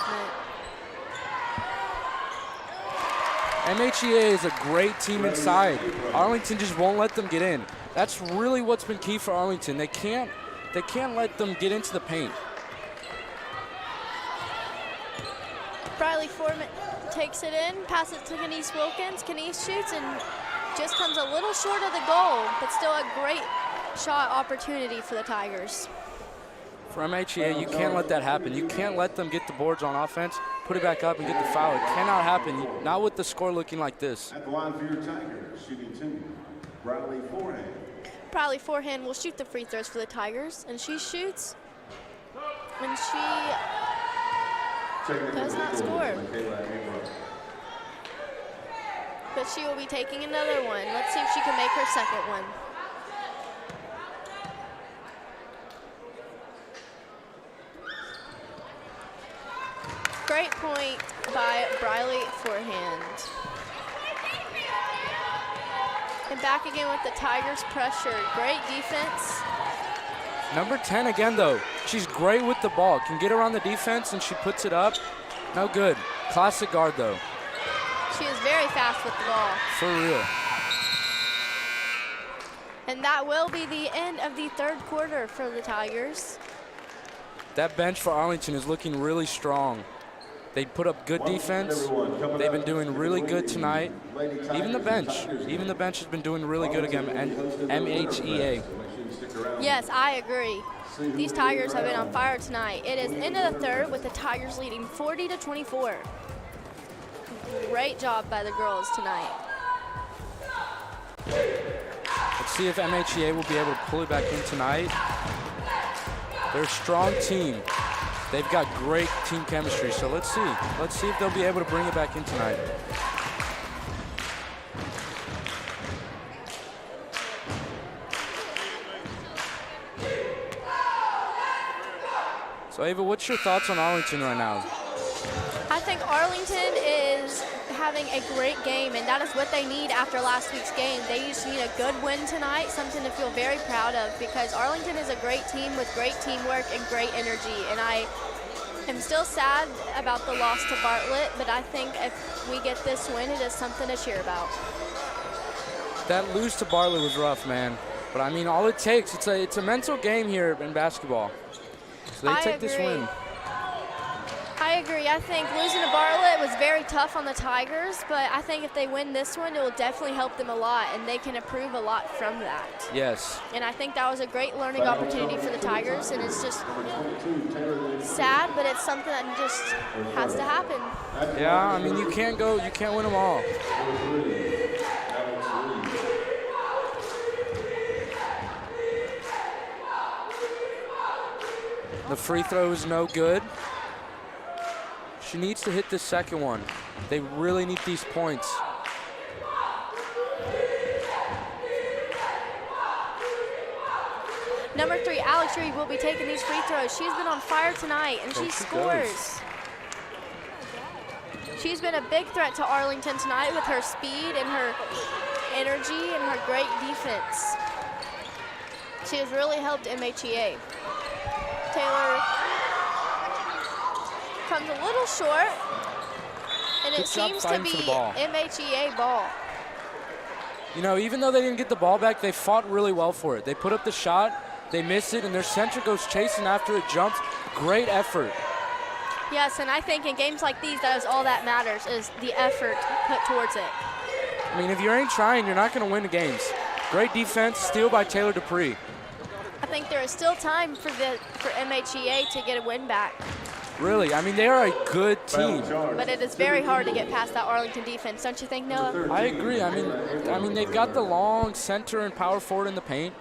MHEA is a great team inside. Arlington just won't let them get in. That's really what's been key for Arlington. They can't let them get into the paint. Briley Foreman takes it in, passes it to Kenise Wilkins. Kenise shoots and just comes a little short of the goal, but still a great shot opportunity for the Tigers. For MHEA, you can't let that happen. You can't let them get the boards on offense, put it back up, and get the foul. It cannot happen, not with the score looking like this. At the line for your Tigers, shooting 2, Briley Forehand. Briley Forehand will shoot the free throws for the Tigers, and she shoots, and she does not score. But she will be taking another one. Let's see if she can make her second one. Great point by Briley Forehand. And back again with the Tigers pressure. Great defense. Number 10 again, though. She's great with the ball. Can get around the defense, and she puts it up. No good. Classic guard, though. She is very fast with the ball. For real. And that will be the end of the third quarter for the Tigers. That bench for Arlington is looking really strong. They put up good defense. They've been doing really good tonight. Even the bench has been doing really good again. And MHEA. Yes, I agree. These Tigers have been on fire tonight. It is end of the third with the Tigers leading 40-24. Great job by the girls tonight. Let's see if MHEA will be able to pull it back in tonight. They're a strong team. They've got great team chemistry, so let's see. Let's see if they'll be able to bring it back in tonight. So, Ava, what's your thoughts on Arlington right now? I think Arlington is having a great game, and that is what they need after last week's game. They just need a good win tonight, something to feel very proud of, because Arlington is a great team with great teamwork and great energy. And I am still sad about the loss to Bartlett, but I think if we get this win, it is something to cheer about. That lose to Bartlett was rough, man. But I mean, all it takes, it's a mental game here in basketball. So they take this win. I I agree. I think losing to Bartlett was very tough on the Tigers, but I think if they win this one, it will definitely help them a lot, and they can improve a lot from that. Yes. And I think that was a great learning opportunity for the Tigers, and it's just sad, but it's something that just has to happen. Yeah, I mean, you can't win them all. The free throw is no good. She needs to hit the second one. They really need these points. Number 3, Alex Reed will be taking these free throws. She's been on fire tonight, and she scores. She's been a big threat to Arlington tonight with her speed and her energy and her great defense. She has really helped MHEA. Taylor comes a little short, and it seems to be MHEA ball. You know, even though they didn't get the ball back, they fought really well for it. They put up the shot, they miss it, and their center goes chasing after it, jumps. Great effort. Yes, and I think in games like these, that is all that matters, is the effort put towards it. I mean, if you ain't trying, you're not going to win the games. Great defense, steal by Taylor Dupree. I think there is still time for MHEA to get a win back. Really, I mean, they are a good team. But it is very hard to get past that Arlington defense, don't you think, Noah? I agree. I mean, they've got the long center and power forward in the paint.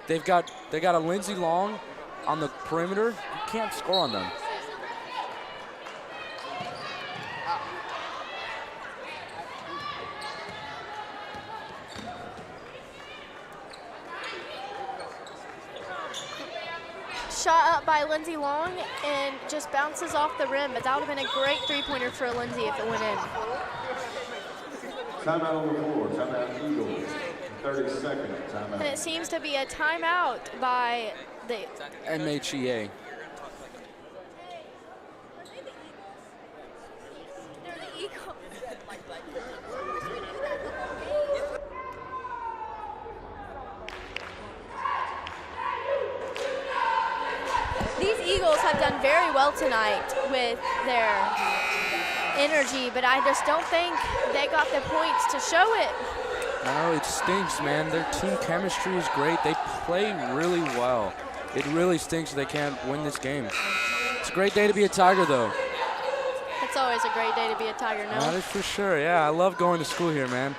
They got a Lindsey Long on the perimeter. You can't score on them. Shot up by Lindsey Long and just bounces off the rim, but that would have been a great three-pointer for Lindsey if it went in. Timeout on the floor. Timeout Eagles. 30 seconds. Timeout. And it seems to be a timeout by the MHEA. These Eagles have done very well tonight with their energy, but I just don't think they got the points to show it. No, it stinks, man. Their team chemistry is great. They play really well. It really stinks they can't win this game. It's a great day to be a Tiger, though. It's always a great day to be a Tiger, no? That is for sure. Yeah, I love going to school here, man.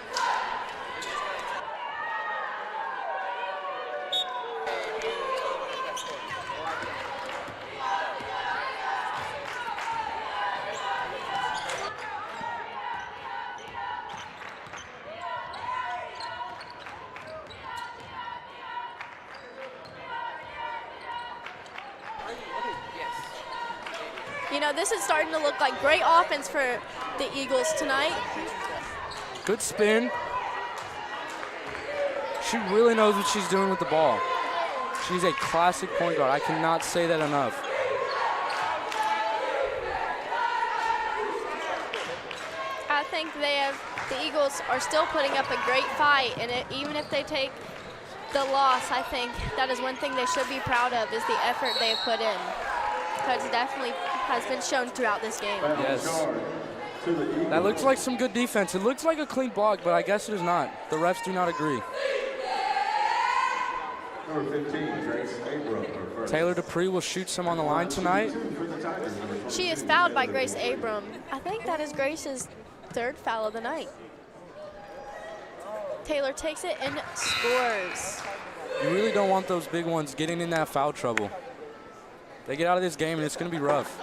You know, this is starting to look like great offense for the Eagles tonight. Good spin. She really knows what she's doing with the ball. She's a classic point guard. I cannot say that enough. I think the Eagles are still putting up a great fight, and even if they take the loss, I think that is one thing they should be proud of, is the effort they have put in. Because it definitely has been shown throughout this game. Yes. That looks like some good defense. It looks like a clean block, but I guess it is not. The refs do not agree. Number 15, Grace Abram. Taylor Dupree will shoot some on the line tonight. She is fouled by Grace Abram. I think that is Grace's third foul of the night. Taylor takes it and scores. You really don't want those big ones getting in that foul trouble. They get out of this game, and it's going to be rough.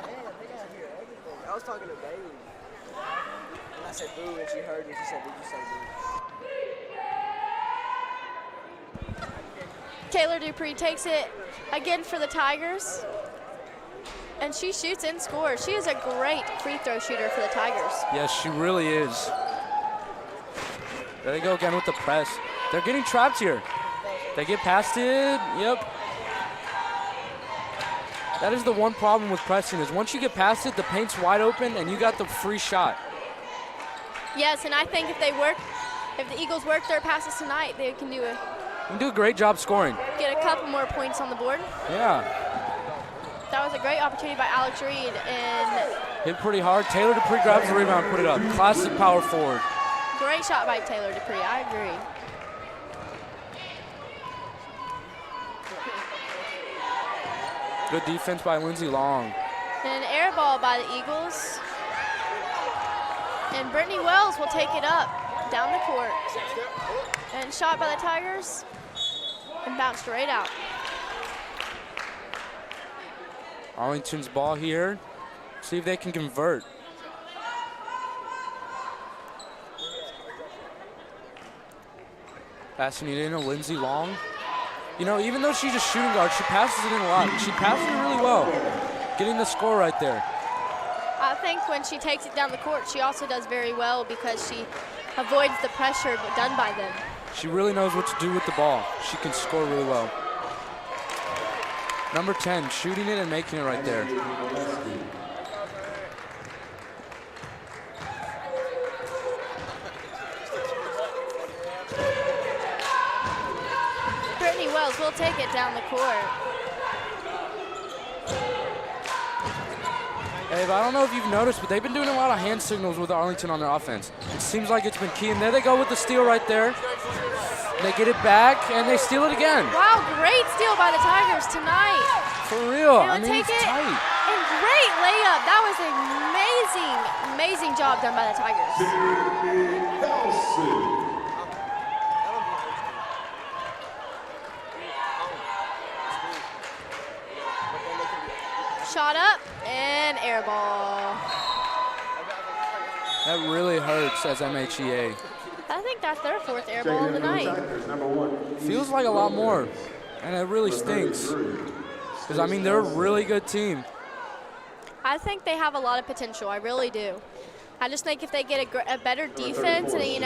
I was talking to Bailey. And I said boo, and she heard me. She said, did you say boo? Taylor Dupree takes it again for the Tigers. And she shoots and scores. She is a great free throw shooter for the Tigers. Yes, she really is. There they go again with the press. They're getting trapped here. They get past it. Yep. That is the one problem with pressing, is once you get past it, the paint's wide open and you got the free shot. Yes, and I think if the Eagles work their passes tonight, they can do a great job scoring. Get a couple more points on the board. Yeah. That was a great opportunity by Alex Reed, and Hit pretty hard. Taylor Dupree grabs the rebound, put it up. Classic power forward. Great shot by Taylor Dupree, I agree. Good defense by Lindsey Long. And an air ball by the Eagles. And Brittany Wells will take it up down the court. And shot by the Tigers and bounced right out. Arlington's ball here. See if they can convert. Passing it in to Lindsey Long. You know, even though she's a shooting guard, she passes it in a lot. She passes it really well, getting the score right there. I think when she takes it down the court, she also does very well because she avoids the pressure done by them. She really knows what to do with the ball. She can score really well. Number 10, shooting it and making it right there. Brittany Wells will take it down the court. Abe, I don't know if you've noticed, but they've been doing a lot of hand signals with Arlington on their offense. It seems like it's been key, and there they go with the steal right there. They get it back, and they steal it again. Wow, great steal by the Tigers tonight. For real, I mean, it's tight. And great layup. That was an amazing job done by the Tigers. Shot up and air ball. That really hurts as MHEA. I think that's their fourth air ball of the night. Feels like a lot more, and it really stinks. Because, I mean, they're a really good team. I think they have a lot of potential. I really do. I just think if they get a better defense and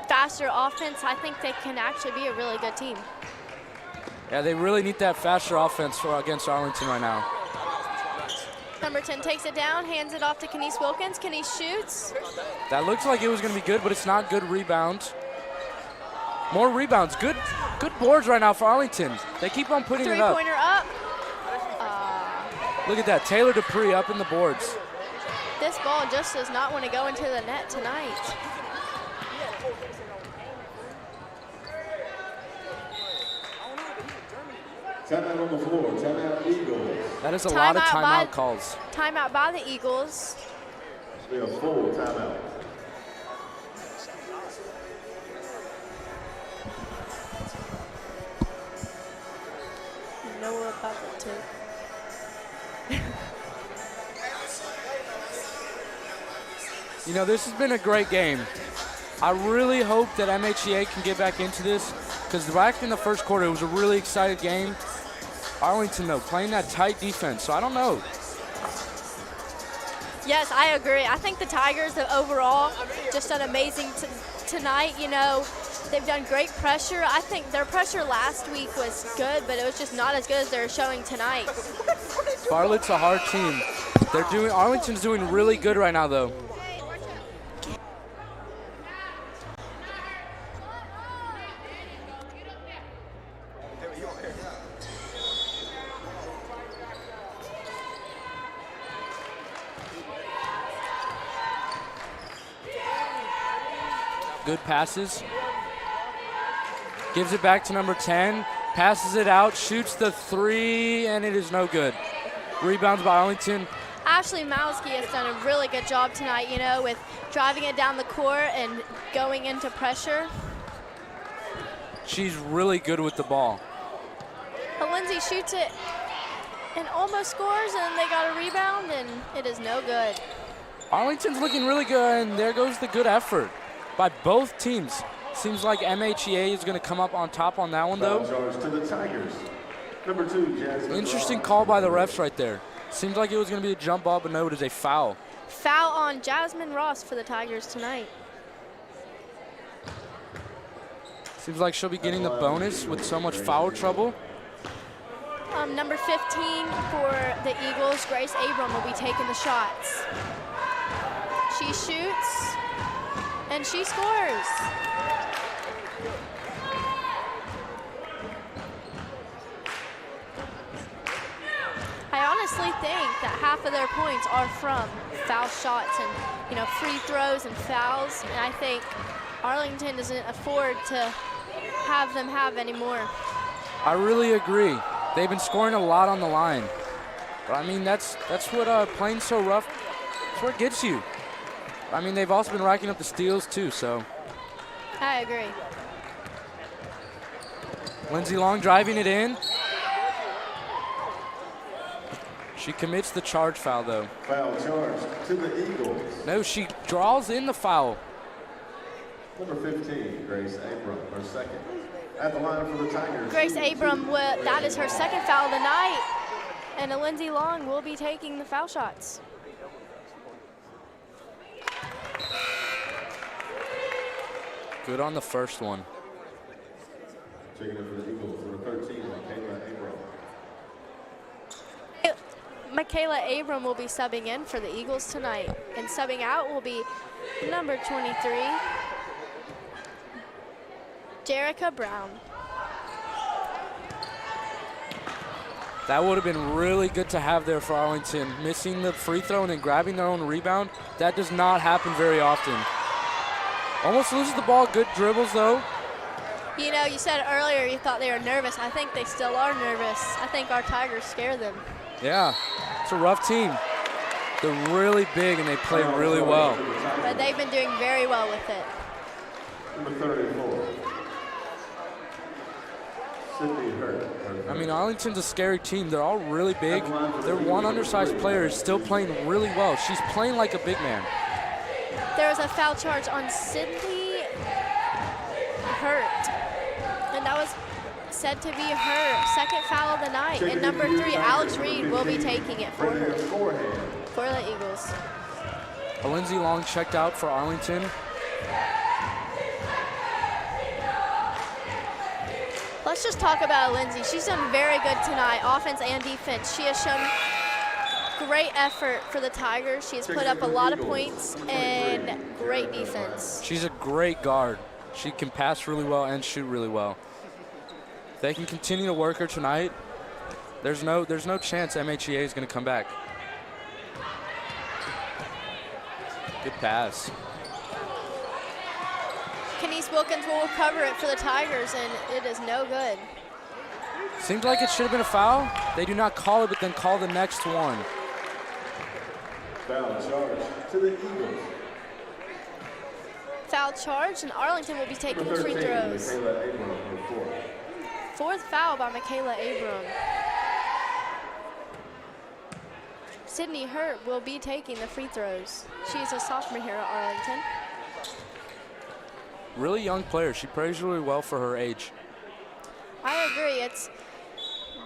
faster offense, I think they can actually be a really good team. Yeah, they really need that faster offense against Arlington right now. Number 10 takes it down, hands it off to Kenise Wilkins. Kenise shoots. That looks like it was going to be good, but it's not. Good rebound. More rebounds. Good boards right now for Arlington. They keep on putting it up. Three-pointer up. Look at that. Taylor Dupree up in the boards. This ball just does not want to go into the net tonight. Timeout on the floor. Timeout Eagles. That is a lot of timeout calls. Timeout by the Eagles. It's been a full timeout. You know we're about to. You know, this has been a great game. I really hope that MHEA can get back into this because back in the first quarter, it was a really excited game. Arlington, though, playing that tight defense, so I don't know. Yes, I agree. I think the Tigers have overall just done amazing tonight. You know, they've done great pressure. I think their pressure last week was good, but it was just not as good as they're showing tonight. Bartlett's a hard team. Arlington's doing really good right now, though. Good passes. Gives it back to number 10. Passes it out, shoots the three, and it is no good. Rebounds by Arlington. Ashley Mowski has done a really good job tonight, you know, with driving it down the court and going into pressure. She's really good with the ball. But Lindsay shoots it and almost scores, and they got a rebound, and it is no good. Arlington's looking really good, and there goes the good effort by both teams. Seems like MHEA is going to come up on top on that one, though. To the Tigers. Number 2, Jasmine. Interesting call by the refs right there. Seems like it was going to be a jump ball, but no, it is a foul. Foul on Jasmine Ross for the Tigers tonight. Seems like she'll be getting the bonus with so much foul trouble. Number 15 for the Eagles, Grace Abram, will be taking the shots. She shoots, and she scores. I honestly think that half of their points are from foul shots and, you know, free throws and fouls. And I think Arlington doesn't afford to have them have any more. I really agree. They've been scoring a lot on the line. But I mean, that's what playing so rough, that's what gets you. I mean, they've also been racking up the steals too, so. I agree. Lindsey Long driving it in. She commits the charge foul, though. Foul charge to the Eagles. No, she draws in the foul. Number 15, Grace Abram, her second. At the line for the Tigers. Grace Abram, that is her second foul of the night. And Lindsey Long will be taking the foul shots. Good on the first one. Checking in for the Eagles, number 13, Michaela Abram. Michaela Abram will be subbing in for the Eagles tonight. And subbing out will be number 23, Jerica Brown. That would have been really good to have there for Arlington. Missing the free throw and then grabbing their own rebound, that does not happen very often. Almost loses the ball, good dribbles though. You know, you said earlier you thought they were nervous. I think they still are nervous. I think our Tigers scare them. Yeah, it's a rough team. They're really big and they play really well. But they've been doing very well with it. Number 34. I mean, Arlington's a scary team. They're all really big. Their one undersized player is still playing really well. She's playing like a big man. There was a foul charge on Sydney Hurt. And that was said to be her second foul of the night. And number 3, Alex Reed, will be taking it for her, for the Eagles. Lindsey Long checked out for Arlington. Let's just talk about Lindsey. She's done very good tonight, offense and defense. She has shown great effort for the Tigers. She has put up a lot of points and great defense. She's a great guard. She can pass really well and shoot really well. If they can continue to work her tonight, there's no chance MHEA is going to come back. Good pass. Kenise Wilkins will cover it for the Tigers, and it is no good. Seems like it should have been a foul. They do not call it, but then call the next one. Foul charge to the Eagles. Foul charge, and Arlington will be taking the free throws. Fourth foul by Michaela Abram. Sydney Hurt will be taking the free throws. She is a sophomore here at Arlington. Really young player. She plays really well for her age. I agree. It's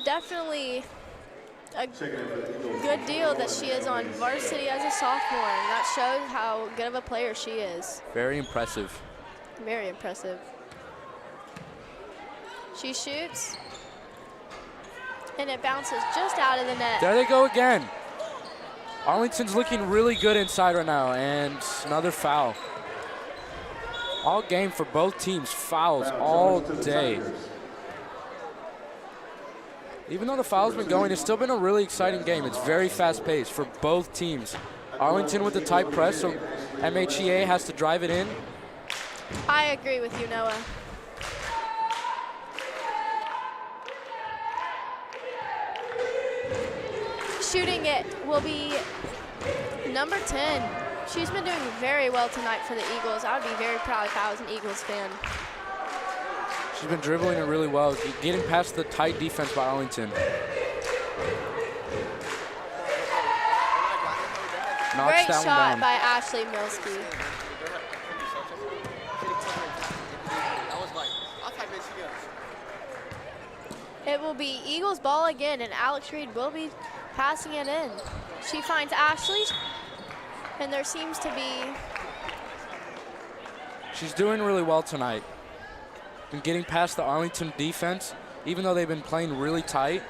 definitely a good deal that she is on varsity as a sophomore, and that shows how good of a player she is. Very impressive. Very impressive. She shoots, and it bounces just out of the net. There they go again. Arlington's looking really good inside right now, and another foul. All game for both teams, fouls all day. Even though the foul's been going, it's still been a really exciting game. It's very fast-paced for both teams. Arlington with the tight press, so MHEA has to drive it in. I agree with you, Noah. Shooting it will be number 10. She's been doing very well tonight for the Eagles. I would be very proud if I was an Eagles fan. She's been dribbling it really well, getting past the tight defense by Arlington. Great shot by Ashley Milski. It will be Eagles ball again, and Alex Reed will be passing it in. She finds Ashley, and there seems to be... She's doing really well tonight. And getting past the Arlington defense, even though they've been playing really tight.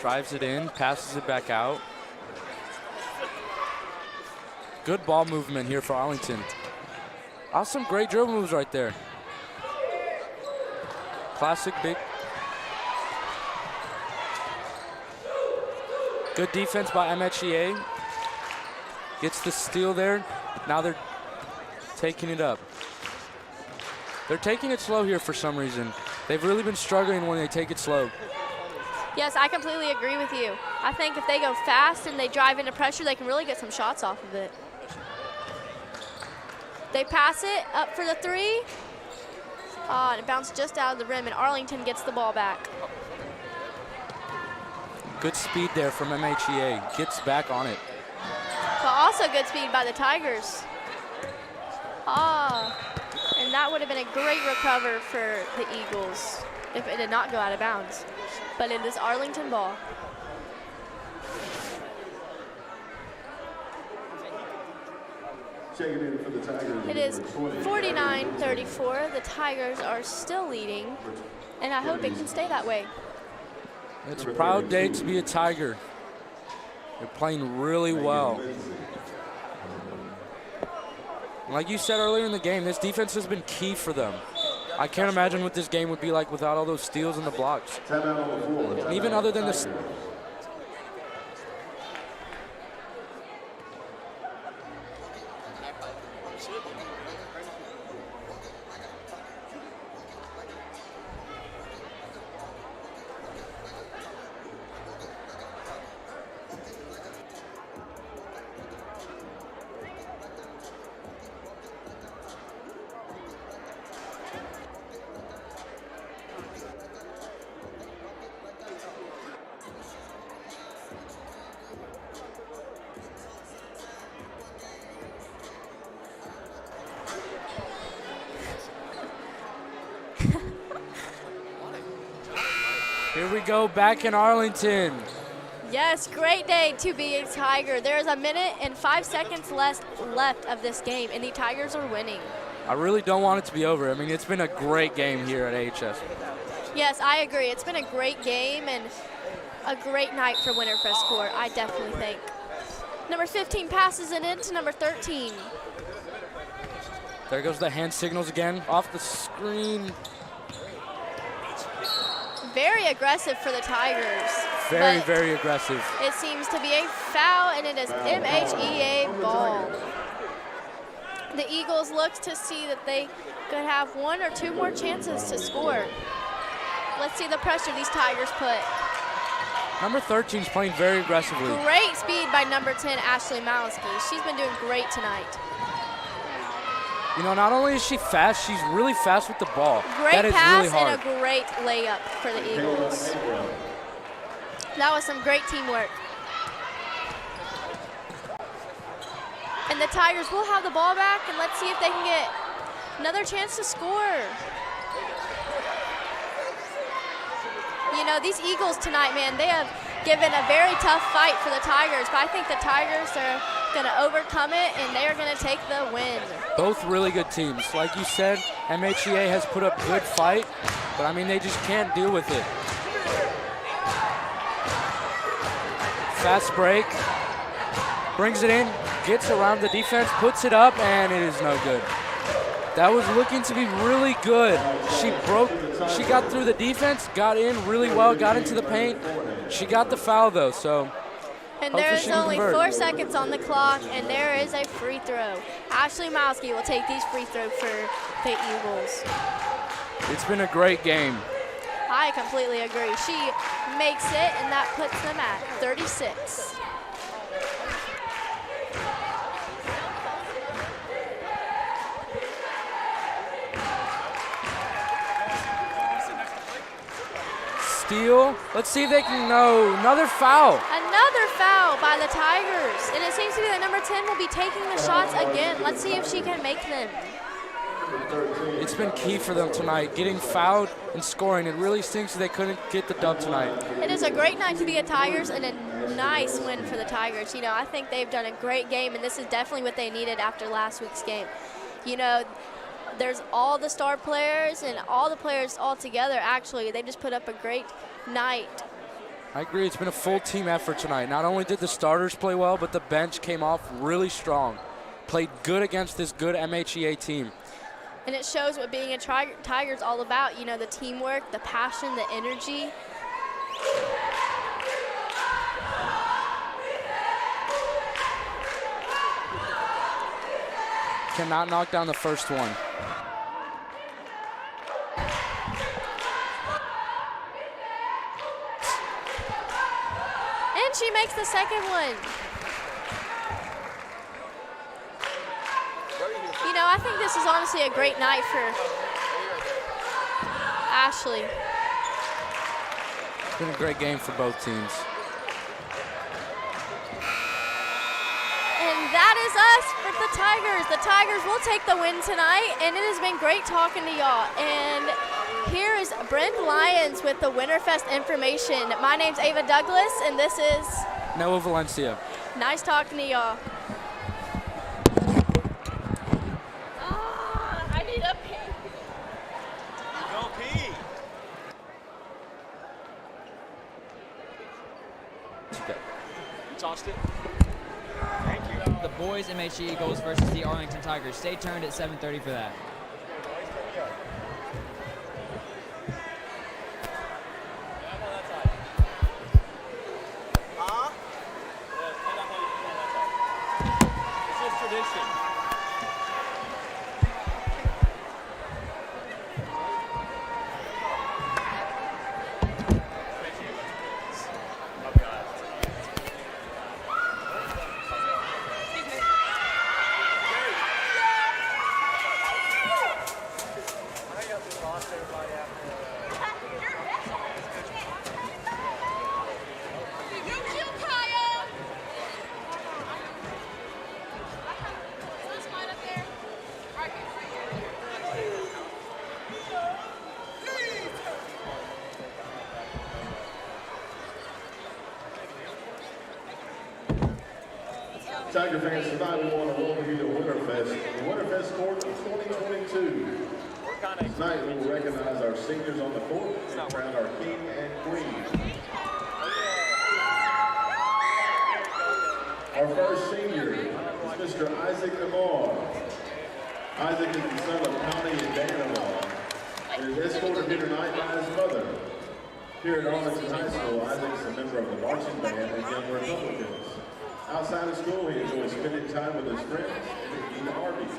Drives it in, passes it back out. Good ball movement here for Arlington. Awesome, great dribble moves right there. Classic big. Good defense by MHEA. Gets the steal there. Now they're taking it up. They're taking it slow here for some reason. They've really been struggling when they take it slow. Yes, I completely agree with you. I think if they go fast and they drive into pressure, they can really get some shots off of it. They pass it up for the three. And it bounced just out of the rim, and Arlington gets the ball back. Good speed there from MHEA. Gets back on it. But also good speed by the Tigers. And that would have been a great recover for the Eagles if it did not go out of bounds. But it is Arlington ball. It is 49-34. The Tigers are still leading, and I hope it can stay that way. It's a proud day to be a Tiger. They're playing really well. Like you said earlier in the game, this defense has been key for them. I can't imagine what this game would be like without all those steals and the blocks. And even other than the... Here we go, back in Arlington. Yes, great day to be a Tiger. There's a minute and 5 seconds left of this game, and the Tigers are winning. I really don't want it to be over. I mean, it's been a great game here at AHS. Yes, I agree. It's been a great game and a great night for Winterfest Court, I definitely think. Number 15 passes it into number 13. There goes the hand signals again, off the screen. Very aggressive for the Tigers. Very aggressive. It seems to be a foul, and it is MHEA ball. The Eagles look to see that they could have 1 or 2 more chances to score. Let's see the pressure these Tigers put. Number 13 is playing very aggressively. Great speed by number 10, Ashley Malski. She's been doing great tonight. You know, not only is she fast, she's really fast with the ball. Great that is pass really hard. and a great layup for the Eagles. That was some great teamwork. And the Tigers will have the ball back, and let's see if they can get another chance to score. You know, these Eagles tonight, man, they have given a very tough fight for the Tigers, but I think the Tigers are going to overcome it, and they are going to take the win. Both really good teams. Like you said, MHEA has put up good fight, but I mean, they just can't deal with it. Fast break, brings it in, gets around the defense, puts it up, and it is no good. That was looking to be really good. She got through the defense, got in really well, got into the paint. She got the foul though, so. And there is only 4 seconds on the clock, and there is a free throw. Ashley Malski will take these free throws for the Eagles. It's been a great game. I completely agree. She makes it, and that puts them at 36. Steal. Let's see if they can. No, another foul. Another foul by the Tigers. And it seems to be that number 10 will be taking the shots again. Let's see if she can make them. It's been key for them tonight, getting fouled and scoring. It really stinks that they couldn't get the dub tonight. It is a great night to be a Tigers and a nice win for the Tigers. You know, I think they've done a great game, and this is definitely what they needed after last week's game. You know, there's all the star players and all the players all together, actually. They just put up a great night I agree. It's been a full team effort tonight. Not only did the starters play well, but the bench came off really strong. Played good against this good MHEA team. And it shows what being a Tiger's all about. You know, the teamwork, the passion, the energy. Cannot knock down the first one. And she makes the second one. You know, I think this is honestly a great night for Ashley. It's been a great game for both teams. And that is us for the Tigers. The Tigers will take the win tonight, and it has been great talking to y'all. And here is Brent Lyons with the Winterfest information. My name's Ava Douglas, and this is Noah Valencia. Nice talking to y'all. I need a pee. Go pee. You tossed it. Thank you. The boys MHE Eagles versus the Arlington Tigers. Stay tuned at 7:30 for that. It's just tradition. Tiger fans, tonight we want to welcome you to Winterfest, the Winterfest Court of 2022. Tonight we will recognize our seniors on the court and crown our king and queen. Our first senior is Mr. Isaac Lamar. Isaac is the son of Connie and Dan Lamar and is escorted here tonight by his mother. Here at Arlington High School, Isaac is a member of the marching band and Young Republicans. Outside of school, he enjoys spending time with his friends and eating Arby's.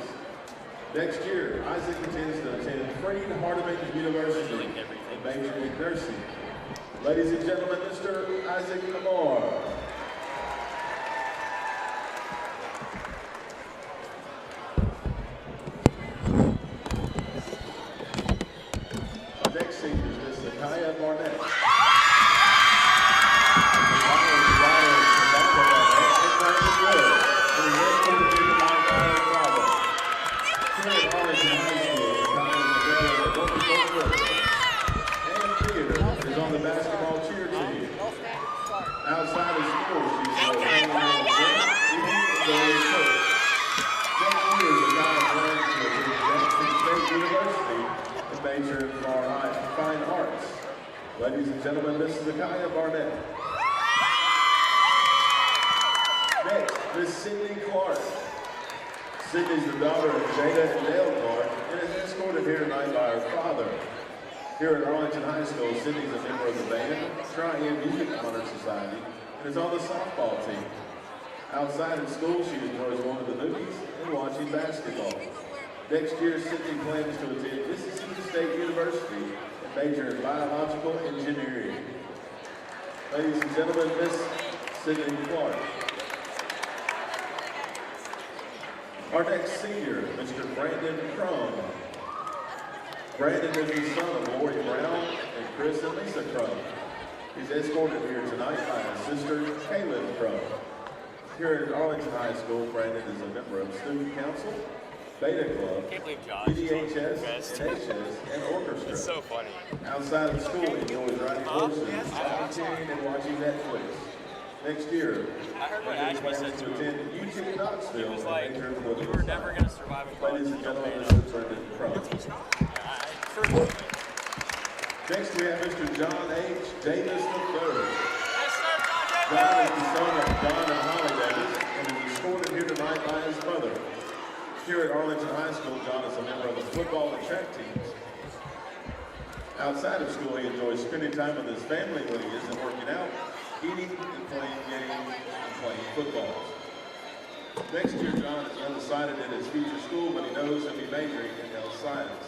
Next year, Isaac intends to attend Freed-Hardeman University and major in nursing. Ladies and gentlemen, Mr. Isaac Lamar. Our next senior is Ms. Zakaya Barnett. Is on the basketball cheer team. Outside of school, she's hanging out with friends, eating, and going to church. Next year is a guy planning to attend Jackson State University and major in fine arts. Ladies and gentlemen, Miss Zakaya Barnett. Next, Miss Sydney Clark. Sydney's the daughter of Jada and Dale Clark and is escorted here tonight by her father. Here at Arlington High School, Sydney's a member of the band, Tri-M Music Honor Society, and is on the softball team. Outside of school, she enjoys going to the movies and watching basketball. Next year, Sydney plans to attend Mississippi State University and major in biological engineering. Ladies and gentlemen, Miss Sydney Clark. Our next senior, Mr. Brandon Crum. Brandon is the son of Lori Brown and Chris and Lisa Crum. He's escorted here tonight by his sister, Kaylin Crum. Here at Arlington High School, Brandon is a member of Student Council, Beta Club, BDHS, NHS, and Orchestra. It's so funny. Outside of school, he enjoys riding horses, volunteering, and watching Netflix. Next year, I heard what Ashley said to him. UT Knoxville. He was like, we were never going to survive in college. Ladies and gentlemen, Mr. Brandon Crum. Next we have Mr. John H. Davis III. John is the son of Don and Holly Davis and is escorted here tonight by his mother. Here at Arlington High School, John is a member of the football and track teams. Outside of school, he enjoys spending time with his family when he isn't working out, eating and playing games and playing football. Next year, John is undecided in his future school, but he knows he'll be majoring in health science.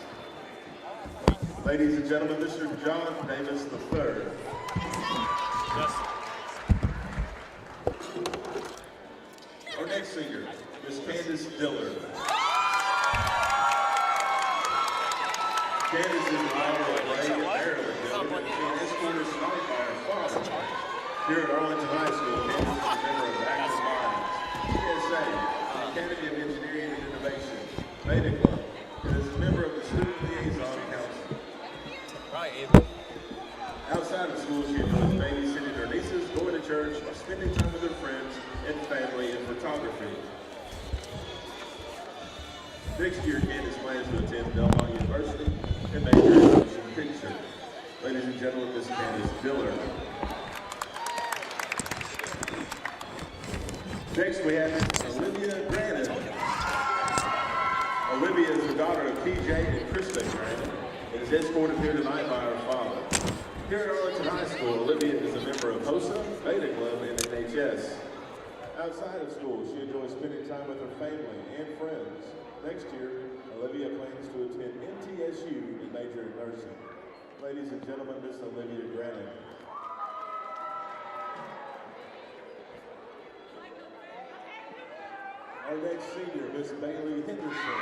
Ladies and gentlemen, Mr. John Davis III. Our next singer, Miss Candace Dillard. Candace is the daughter of Ray and Marilyn Dillard, and escorted tonight by her father. Here at Arlington High School, Candace is a member of Active Minds, TSA, Academy of Engineering and Innovation, Beta Club, and is a member of the Student Liaison Council. Outside of school, she enjoys babysitting her nieces, going to church, spending time with her friends and family, and photography. Next year, Candace plans to attend Belmont University and major in motion picture. Ladies and gentlemen, Miss Candace Dillard. Next, we have Olivia Grannon. Olivia is the daughter of TJ and Krista Grannon and is escorted here tonight by her father. Here at Arlington High School, Olivia is a member of HOSA, Beta Club, and NHS. Outside of school, she enjoys spending time with her family and friends. Next year, Olivia plans to attend MTSU and major in nursing. Ladies and gentlemen, Miss Olivia Grannon. Our next senior, Miss Bailey Henderson.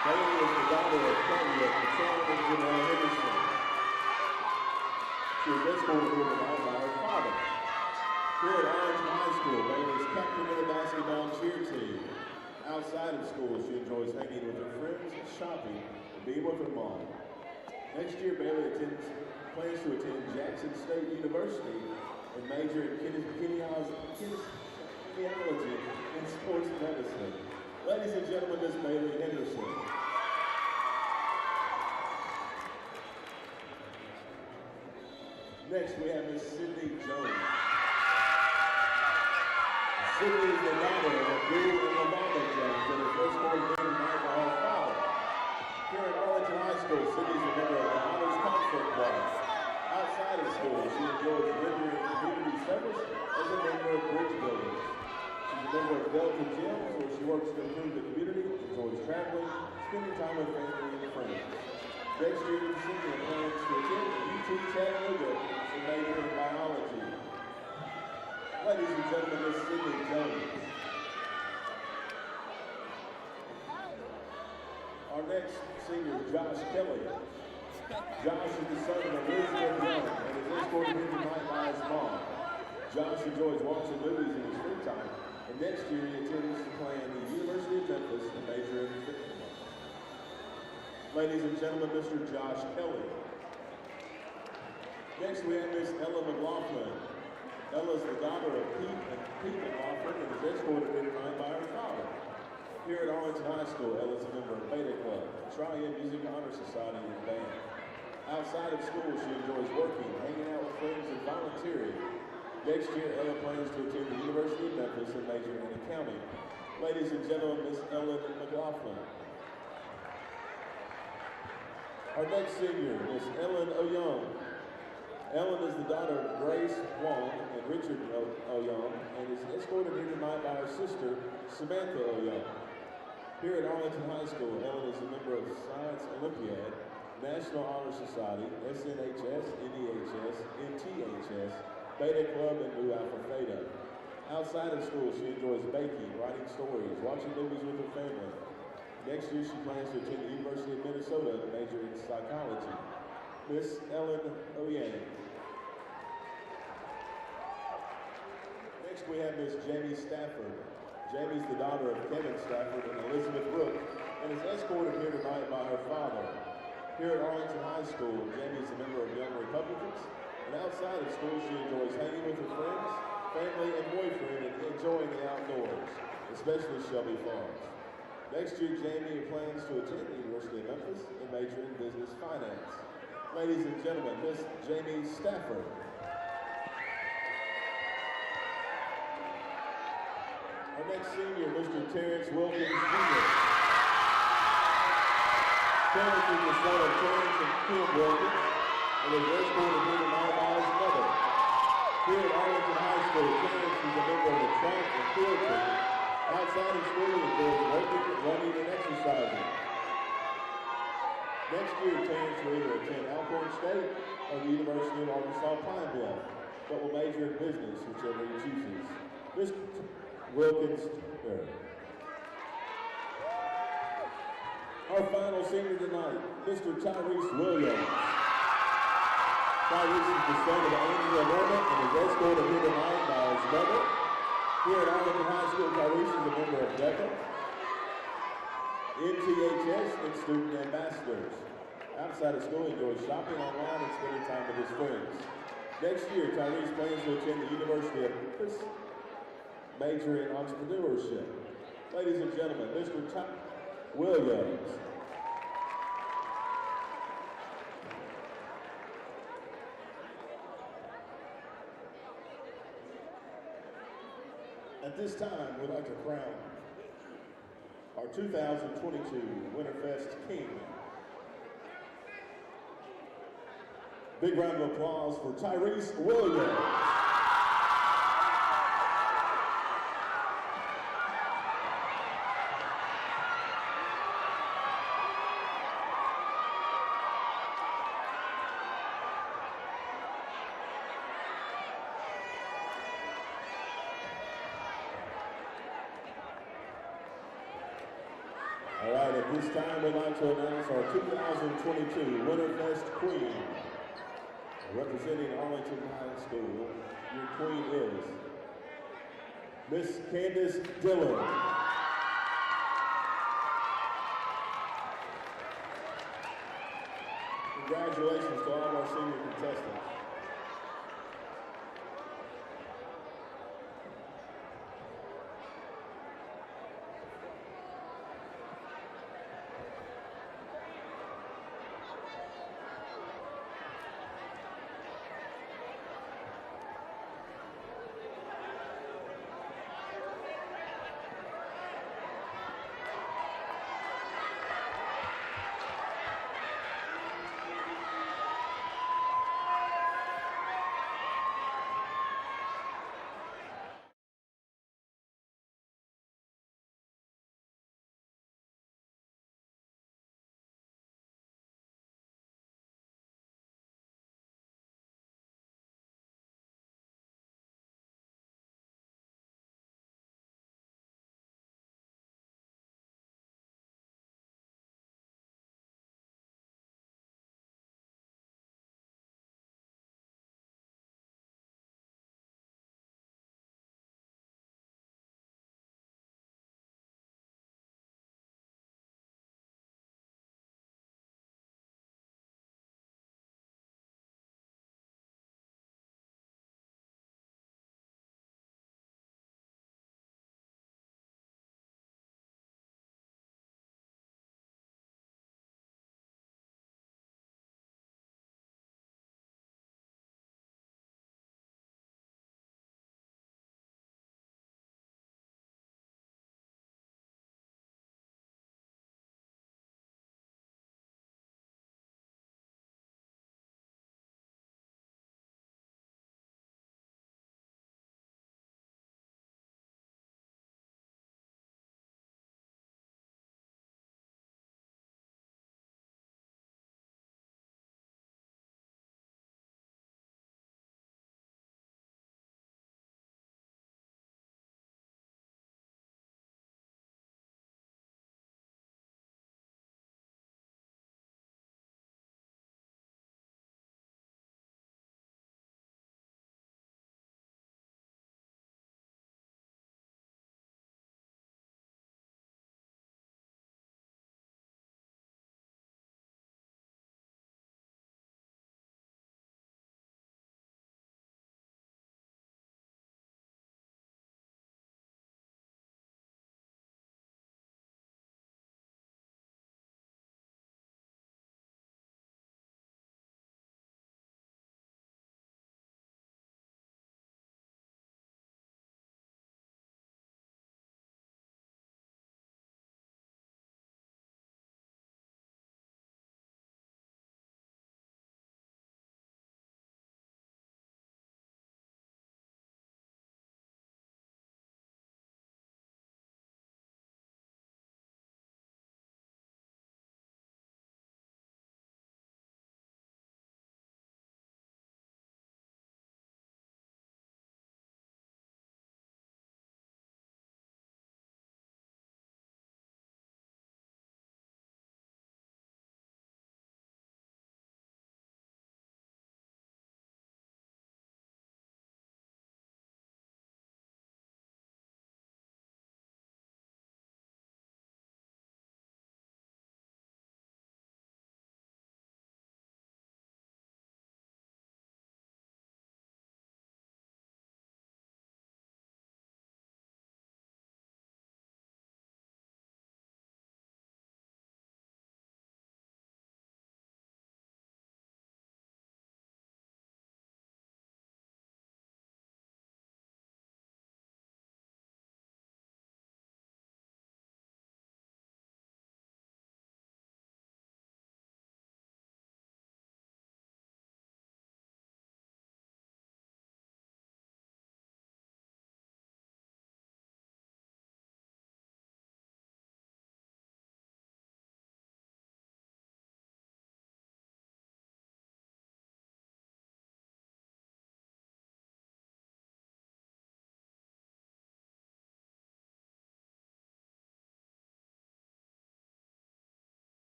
Bailey is the daughter of Kelly of Patrolman Janelle Henderson. She was escorted here tonight by her father. Here at Arlington High School, Bailey is captain of the basketball cheer team. Outside of school, she enjoys hanging with her friends, shopping, and being with her mom. Next year, Bailey plans to attend Jackson State University and major in kinesiology and sports medicine. Ladies and gentlemen, Miss Bailey Henderson. Next, we have Miss Sydney Jones. Sydney is the daughter of Bill and Lamont Jones and is escorted here tonight by her father. Here at Arlington High School, Sydney is a member of the Honors Concert Choir. Outside of school, she enjoys rendering community service as a member of Bridge Builders. She's a member of Delta Gyms, where she works to improve the community, enjoys traveling, spending time with family and friends. Next year, Sydney plans to attend UT Chattanooga and major in biology. Ladies and gentlemen, Miss Sydney Jones. Our next senior is Josh Kelly. Josh is the son of Elizabeth Young and is escorted here tonight by his mom. Josh enjoys watching movies in his free time, and next year he intends to play at the University of Memphis and major in football. Ladies and gentlemen, Mr. Josh Kelly. Next we have Miss Ella McLaughlin. Ella is the daughter of Pete McLaughlin and is escorted here tonight by her father. Here at Arlington High School, Ella is a member of Beta Club, Triad Music Honor Society, and band. Outside of school, she enjoys working, hanging out with friends, and volunteering. Next year, Ella plans to attend the University of Memphis and major in accounting. Ladies and gentlemen, Miss Ellen McLaughlin. Our next senior, Miss Ellen O'Young. Ellen is the daughter of Grace Wong and Richard O'Young and is escorted here tonight by her sister, Samantha O'Young. Here at Arlington High School, Ellen is a member of Science Olympiad, National Honor Society, SNHS, NEHS, NTHS, Beta Club, and Nu Alpha Theta. Outside of school, she enjoys baking, writing stories, watching movies with her family. Next year, she plans to attend the University of Minnesota and major in psychology. Miss Ellen O'Yang. Next, we have Miss Jamie Stafford. Jamie's the daughter of Kevin Stafford and Elizabeth Rook and is escorted here tonight by her father. Here at Arlington High School, Jamie is a member of Young Republicans, and outside of school, she enjoys hanging with her friends, family, and boyfriend, and enjoying the outdoors, especially Shelby Farms. Next year, Jamie plans to attend the University of Memphis and major in business finance. Ladies and gentlemen, Miss Jamie Stafford. Our next senior, Mr. Terrence Wilkins Jr. Terrence is the son of Terrence and Kim Wilkins and was escorted here tonight by his mother. Here at Arlington High School, Terrence is a member of the track and field team. Outside of school, he enjoys working, running, and exercising. Next year, Terrence will either attend Alcorn State or the University of Arkansas Pine Bluff, but will major in business, whichever he chooses. Mr. Wilkins III. Our final senior tonight, Mr. Tyrese Williams. Tyrese is the son of Angela Norman and is escorted here tonight by his mother. Here at Arlington High School, Tyrese is a member of DECA, NTHS, and student ambassadors. Outside of school, he enjoys shopping online and spending time with his friends. Next year, Tyrese plans to attend the University of Memphis, major in entrepreneurship. Ladies and gentlemen, Mr. Williams. At this time, we'd like to crown our 2022 Winterfest King. Big round of applause for Tyrese Williams. All right, at this time, we'd like to announce our 2022 Winterfest Queen. Representing Arlington High School, your queen is Miss Candace Dillon. Congratulations to all of our senior contestants.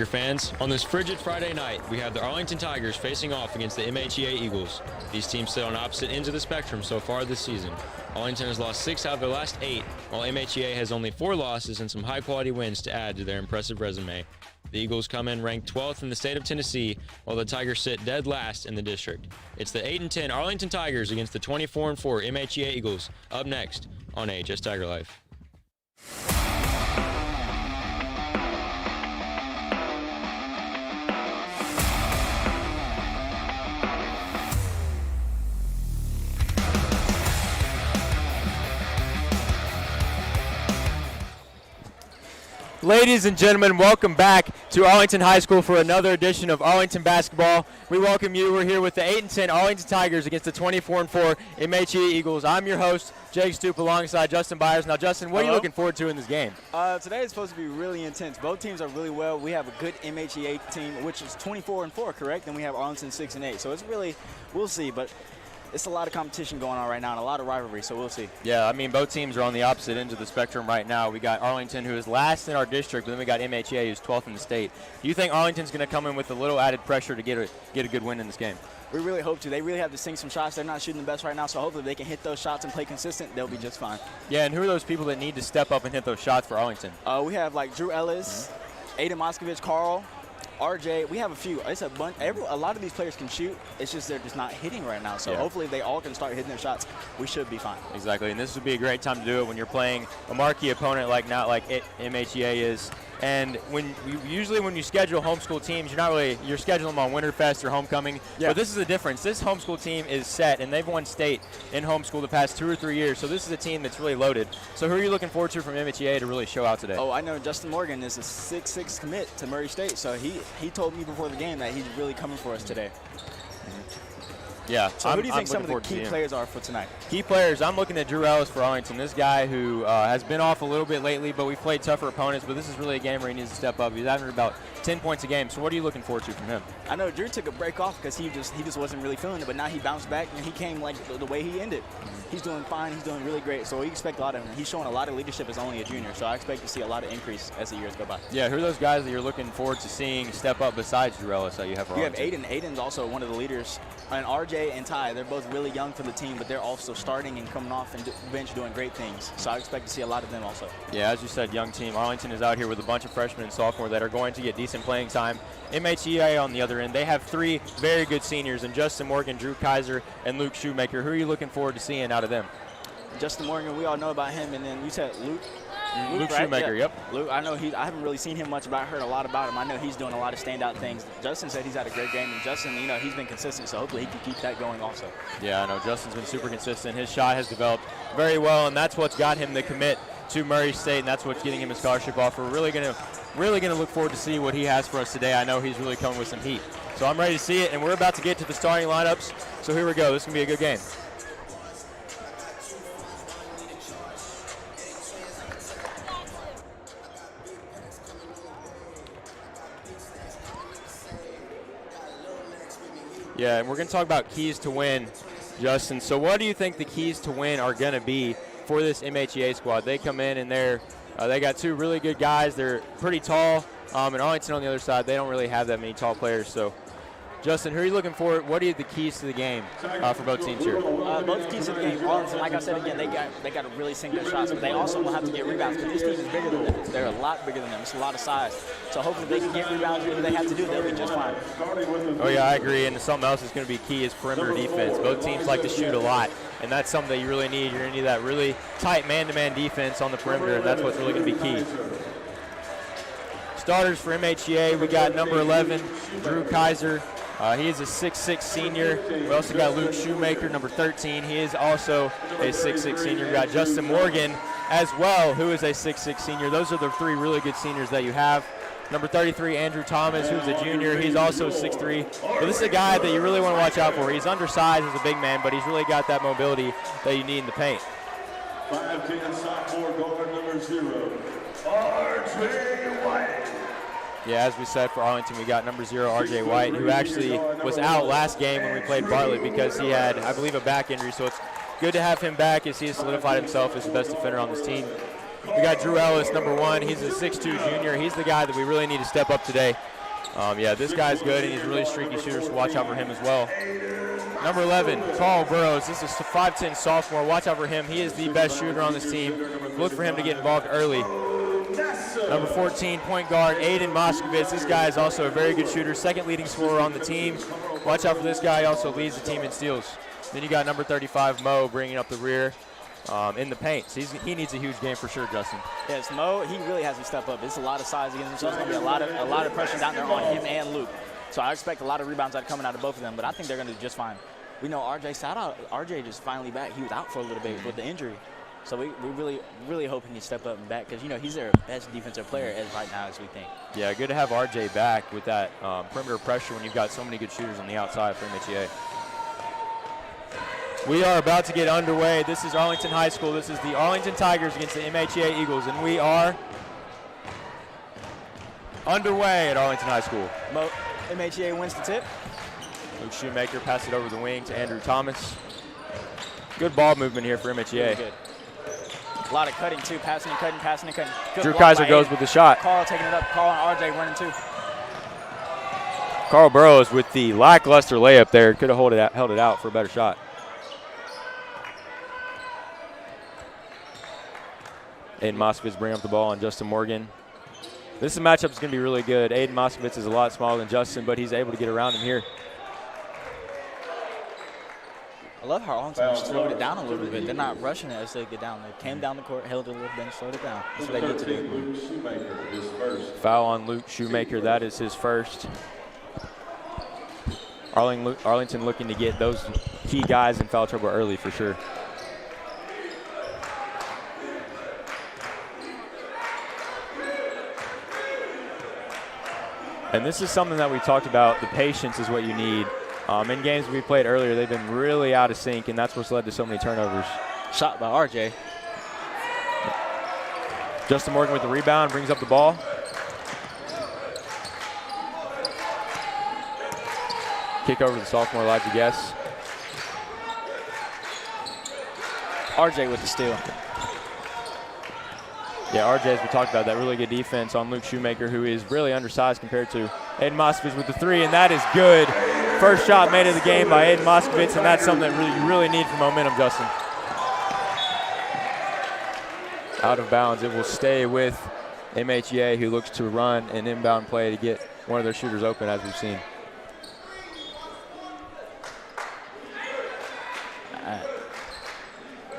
Tiger fans. On this frigid Friday night, we have the Arlington Tigers facing off against the MHEA Eagles. These teams sit on opposite ends of the spectrum so far this season. Arlington has lost 6 out of their last 8, while MHEA has only 4 losses and some high-quality wins to add to their impressive resume. The Eagles come in ranked 12th in the state of Tennessee, while the Tigers sit dead last in the district. It's the 8-10 Arlington Tigers against the 24-4 MHEA Eagles, up next on AHS Tiger Life. Ladies and gentlemen, welcome back to Arlington High School for another edition of Arlington Basketball. We welcome you. We're here with the 8-10 Arlington Tigers against the 24-4 MHEA Eagles. I'm your host, Jake Stoop, alongside Justin Byers. Now, Justin, what are you looking forward to in this game? Today is supposed to be really intense. Both teams are really well. We have a good MHEA team, which is 24-4, correct? And we have Arlington 6-8. So it's really, we'll see, but it's a lot of competition going on right now and a lot of rivalry, so we'll see. Yeah, I mean, both teams are on the opposite ends of the spectrum right now. We got Arlington, who is last in our district, but then we got MHEA, who's 12th in the state. Do you think Arlington's going to come in with a little added pressure to get a good win in this game? We really hope to. They really have to sink some shots. They're not shooting the best right now, so hopefully they can hit those shots and play consistent. They'll be just fine. Yeah, and who are those people that need to step up and hit those shots for Arlington? We have, like, Drew Ellis, Aiden Moskovich, Carl, RJ, we have a few. It's a bunch. A lot of these players can shoot. It's just they're just not hitting right now. So hopefully they all can start hitting their shots. We should be fine. Exactly, and this would be a great time to do it when you're playing a marquee opponent like MHEA is. And usually when you schedule homeschool teams, you're scheduling them on Winterfest or Homecoming. Yeah. But this is the difference. This homeschool team is set, and they've won state in homeschool the past 2 or 3 years. So this is a team that's really loaded. So who are you looking forward to from MHEA to really show out today? Oh, I know Justin Morgan is a 6'6" commit to Murray State. So he told me before the game that he's really coming for us today. Yeah. So who do you think some of the key players are for tonight? Key players, I'm looking at Drew Ellis for Arlington. This guy who has been off a little bit lately, but we've played tougher opponents. But this is really a game where he needs to step up. He's averaging about 10 points a game. So what are you looking forward to from him? I know Drew took a break off because he just wasn't really feeling it, but now he bounced back and he came like the way he ended. He's doing fine. He's doing really great. So we expect a lot of him. He's showing a lot of leadership as only a junior. So I expect to see a lot of increase as the years go by. Yeah, who are those guys that you're looking forward to seeing step up besides Drew Ellis that you have for Arlington? You have Aiden. Aiden's also one of the leaders. And RJ and Ty, they're both really young for the team, but they're also starting and coming off and bench doing great things. So I expect to see a lot of them also. Yeah, as you said, young team. Arlington is out here with a bunch of freshmen and sophomore that are going to get decent playing time. MHEA on the other end, they have 3 very good seniors in Justin Morgan, Drew Kaiser, and Luke Shoemaker. Who are you looking forward to seeing out of them? Justin Morgan, we all know about him, and then you said Luke. Luke right? Shoemaker, yeah. Yep. Luke, I know I haven't really seen him much, but I heard a lot about him. I know he's doing a lot of standout things. Justin said he's had a great game, and Justin, he's been consistent, so hopefully he can keep that going also. Yeah, I know Justin's been super consistent. His shot has developed very well, and that's what's got him to commit to Murray State, and that's what's getting him a scholarship offer. We're really gonna look forward to see what he has for us today. I know he's really coming with some heat. So I'm ready to see it, and we're about to get to the starting lineups. So here we go. This is gonna be a good game. Yeah, and we're going to talk about keys to win, Justin. So what do you think the keys to win are going to be for this MHEA squad? They come in and they got 2 really good guys. They're pretty tall. And Arlington on the other side, they don't really have that many tall players. So, Justin, who are you looking for? What are the keys to the game for both teams here? Both keys to the game. Arlington, like I said again, they got to really sink their shots, but they also will have to get rebounds because this team is bigger than them. They're a lot bigger than them. It's a lot of size. So hopefully they can get rebounds. Whatever they have to do, they'll be just fine. Oh yeah, I agree. And something else that's going to be key is perimeter defense. Both teams like to shoot a lot, and that's something that you really need. You're going to need that really tight man-to-man defense on the perimeter, and that's what's really going to be key. Starters for MHEA, we got number 11, Drew Kaiser. He is a 6'6" senior. We also got Luke Shoemaker, number 13. He is also a 6'6" senior. We got Justin Morgan as well, who is a 6'6" senior. Those are the 3 really good seniors that you have. Number 33, Andrew Thomas, who's a junior. He's also 6'3". But this is a guy that you really want to watch out for. He's undersized as a big man, but he's really got that mobility that you need in the paint. 5'10" sophomore guard number 0, RJ White. Yeah, as we said, for Arlington, we got number 0, RJ White, who actually was out last game when we played Bartlett because he had, I believe, a back injury. So it's good to have him back as he has solidified himself as the best defender on this team. We got Drew Ellis, number 1. He's a 6'2 junior. He's the guy that we really need to step up today. Yeah, this guy's good, and he's a really streaky shooter, so watch out for him as well. Number 11, Carl Burrows. This is a 5'10 sophomore. Watch out for him. He is the best shooter on this team. Look for him to get involved early. Number 14, point guard, Aiden Moskowitz. This guy is also a very good shooter, second leading scorer on the team. Watch out for this guy. He also leads the team in steals. Then you got number 35, Mo, bringing up the rear in the paint. So he needs a huge game for sure, Justin. Yes, Mo, he really has to step up. It's a lot of size against him, so it's going to be a lot of pressure down there on him and Luke. So I expect a lot of rebounds coming out of both of them, but I think they're going to do just fine. We know RJ just finally back. He was out for a little bit with the injury. So we really hope he can step up and back because, he's their best defensive player as right now as we think. Yeah, good to have RJ back with that perimeter pressure when you've got so many good shooters on the outside for MHEA. We are about to get underway. This is Arlington High School. This is the Arlington Tigers against the MHEA Eagles, and we are underway at Arlington High School. MHEA wins the tip. Luke Shoemaker passed it over the wing to Andrew Thomas. Good ball movement here for MHEA. Really good. A lot of cutting, too. Passing and cutting. Good Drew Kaiser goes with the shot. Carl taking it up. Carl and RJ running, too. Carl Burrows with the lackluster layup there. Could have held it out for a better shot. Aiden Moskowitz bringing up the ball on Justin Morgan. This matchup is going to be really good. Aiden Moskowitz is a lot smaller than Justin, but he's able to get around him here. I love how Arlington slowed it down a little bit. They're not rushing it as they get down. They came down the court, held it a little bit, and slowed it down. That's what they need to do. Foul on Luke Shoemaker. That is his first. Arlington looking to get those key guys in foul trouble early for sure. And this is something that we talked about. The patience is what you need. In games we played earlier, they've been really out of sync, and that's what's led to so many turnovers. Shot by RJ. Justin Morgan with the rebound, brings up the ball. Kick over to the sophomore, Elijah Guess. RJ with the steal. Yeah, RJ, as we talked about, that really good defense on Luke Shoemaker, who is really undersized compared to Aiden Moskowitz with the 3, and that is good. First shot made of the game by Aiden Moskowitz, and that's something that you really need for momentum, Justin. Out of bounds. It will stay with MHEA, who looks to run an inbound play to get one of their shooters open, as we've seen.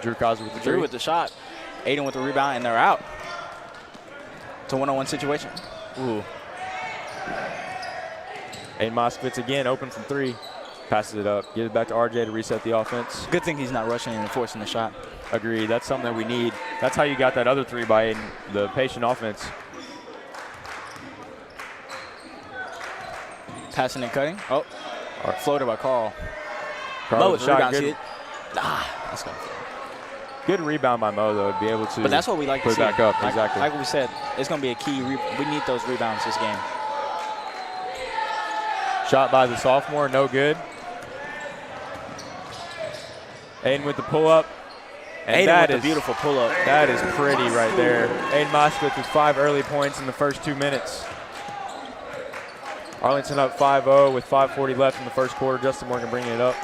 Drew Kaiser with the Drew with the shot. Aiden with the rebound, and they're out. It's a one-on-one situation. Ooh. Aiden Moskowitz again, open from 3. Passes it up. Gives it back to RJ to reset the offense. Good thing he's not rushing and forcing the shot. Agreed. That's something that we need. That's how you got that other 3 by Aiden, the patient offense. Passing and cutting. Oh, floater by Carl. Mo with the shot. Good. That's good. Good rebound by Mo, though, to be able to but that's what we like put to see. it back up. Exactly. Like we said, it's going to be a key. We need those rebounds this game. Shot by the sophomore, no good. Aiden with the pull-up. And Aiden with the beautiful pull-up. That is pretty right there. Aiden Moskowitz with 5 early points in the first 2 minutes. Arlington up 5-0 with 5:40 left in the first quarter. Justin Morgan bringing it up.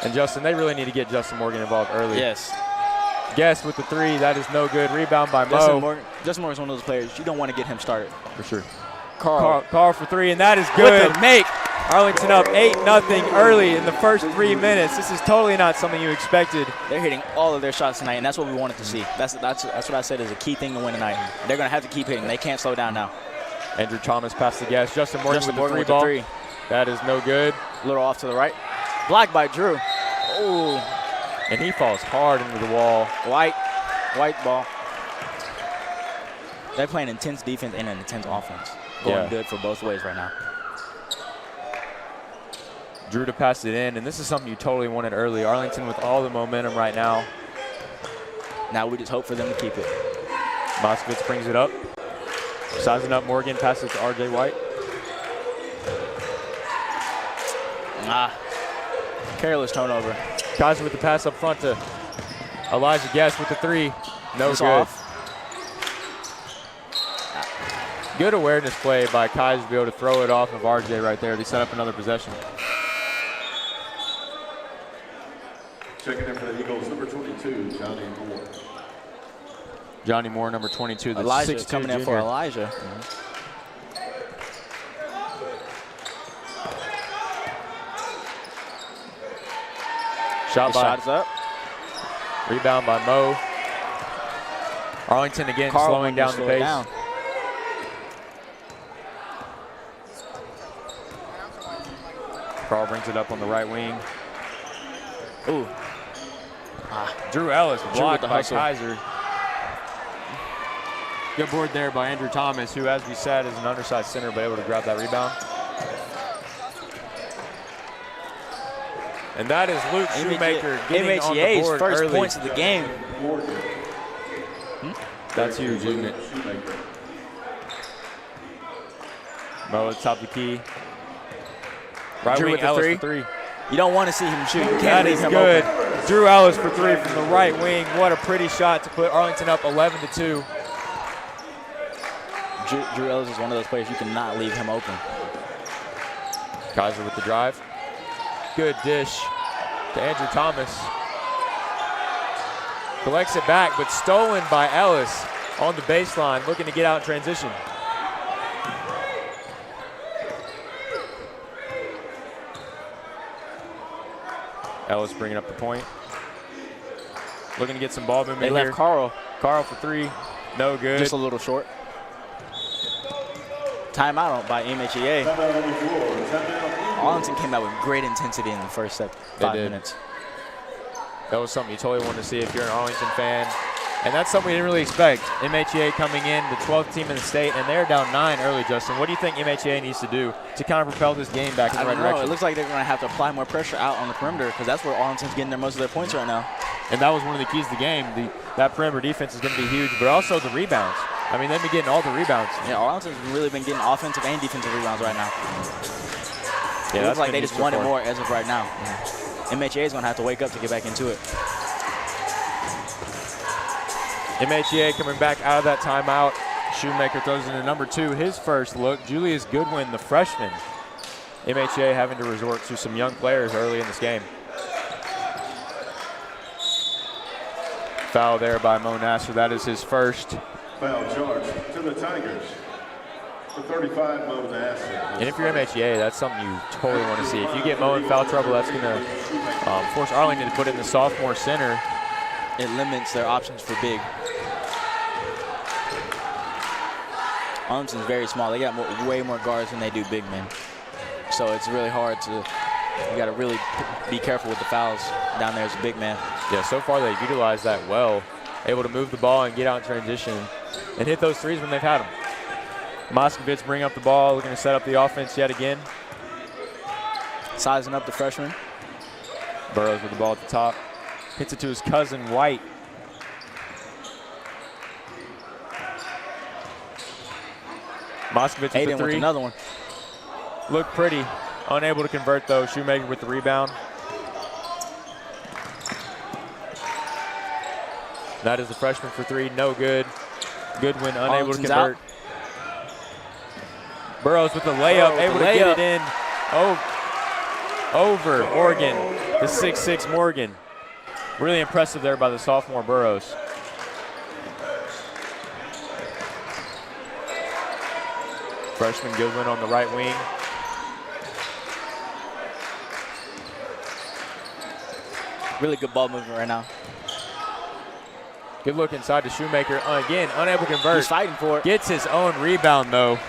And Justin, they really need to get Justin Morgan involved early. Yes. Guess with the 3, that is no good. Rebound by Mo. Justin Morgan's one of those players, you don't want to get him started. For sure. Carl for 3, and that is good. With the make. Arlington up 8-0 early in the first 3 minutes. This is totally not something you expected. They're hitting all of their shots tonight, and that's what we wanted to see. That's what I said is a key thing to win tonight. They're going to have to keep hitting. They can't slow down now. Andrew Thomas passed the gas. Justin Morgan with the 3 ball. That is no good. A little off to the right. Blocked by Drew. Oh. And he falls hard into the wall. White ball. They're playing intense defense and an intense offense. Going good for both ways right now. Drew to pass it in, and this is something you totally wanted early. Arlington with all the momentum right now. Now we just hope for them to keep it. Moskowitz brings it up. Sizing up Morgan, passes it to RJ White. Careless turnover. Kaiser with the pass up front to Elijah Guest with the 3. No It's good. off. Good awareness play by Kaiser to be able to throw it off of RJ right there. They set up another possession. Checking in for the Eagles, number 22, Johnny Moore. Johnny Moore, number 22. The Elijah 6'2" coming in for junior. Elijah. Shot by. Shot is up. Rebound by Mo. Arlington again Carl slowing down the slow it pace. down. Carl brings it up on the right wing. Ooh. Drew Ellis Drew blocked with the by hustle. Kaiser. Good board there by Andrew Thomas, who, as we said, is an undersized center, but able to grab that rebound. And that is Luke Shoemaker getting on the MHEA's board first early. points of the game. That's huge, isn't it? Mo at the top of the key. Right Drew wing with the Ellis three. for 3. You don't want to see him shoot. You can't That leave is him good. open. Drew Ellis for 3 from the right wing. What a pretty shot to put Arlington up 11-2. Drew Ellis is one of those players you cannot leave him open. Kaiser with the drive. Good dish to Andrew Thomas. Collects it back, but stolen by Ellis on the baseline, looking to get out in transition. Ellis bringing up the point. Looking to get some ball movement They here. left Carl. Carl for 3. No good. Just a little short. Timeout by MHEA. Arlington came out with great intensity in the first 5 minutes. That was something you totally wanted to see if you're an Arlington fan. And that's something we didn't really expect. MHEA coming in, the 12th team in the state, and they're down 9 early, Justin. What do you think MHEA needs to do to kind of propel this game back in the right direction? It looks like they're going to have to apply more pressure out on the perimeter because that's where Arlington's getting most of their points right now. And that was one of the keys to the game. That perimeter defense is going to be huge, but also the rebounds. I mean, they've been getting all the rebounds. Yeah, Arlington's really been getting offensive and defensive rebounds right now. Yeah, it looks like they huge just so want it far. more as of right now. MHA is going to have to wake up to get back into it. MHEA coming back out of that timeout. Shoemaker throws into number 2, his first look. Julius Goodwin, the freshman. MHEA having to resort to some young players early in this game. Foul there by Mo Nasser. That is his first. Foul charge to the Tigers. For 35, Mo Nasser. And if you're MHEA, that's something you totally want to see. If you get Mo in foul trouble, that's going to force Arlington to put in the sophomore center. It limits their options for big. Arlington's very small. They got way more guards than they do big men. So it's really hard to, you got to really be careful with the fouls down there as a big man. Yeah, so far they've utilized that well. Able to move the ball and get out in transition and hit those threes when they've had them. Moskovitz bring up the ball, looking to set up the offense yet again. Sizing up the freshman. Burrows with the ball at the top. Hits it to his cousin, White. Moskovitz with the 3. With another one. Looked pretty. Unable to convert, though. Shoemaker with the rebound. That is the freshman for 3. No good. Goodwin unable to convert. Out. Burrows with the layup. Able to get it in. Over Morgan. The 6'6" Morgan. Really impressive there by the sophomore Burrows. Freshman Goodwin on the right wing. Really good ball movement right now. Good look inside to Shoemaker. Again, unable to convert. He's fighting for it. Gets his own rebound, though.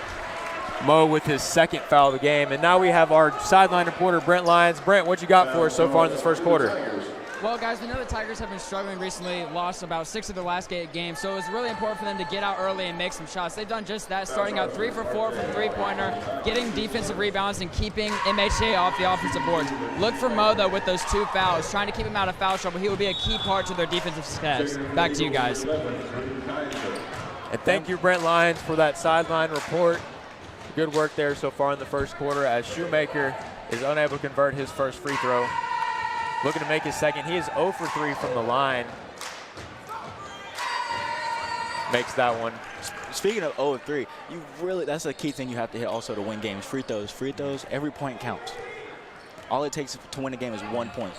Mo with his second foul of the game. And now we have our sideline reporter, Brent Lyons. Brent, what you got for us so far in this first quarter? Well, guys, we know the Tigers have been struggling recently, lost about 6 of their last 8 games, so it was really important for them to get out early and make some shots. They've done just that, starting out 3 for 4 from three-pointer, getting defensive rebounds and keeping MHA off the offensive boards. Look for Mo, though, with those 2 fouls, trying to keep him out of foul trouble. He will be a key part to their defensive success. Back to you guys. And thank you, Brent Lyons, for that sideline report. Good work there so far in the first quarter as Shoemaker is unable to convert his first free throw. Looking to make his second. He is 0 for 3 from the line. makes that one. Speaking of 0-3, that's a key thing you have to hit also to win games. Free throws. Free throws, every point counts. All it takes to win a game is 1 point.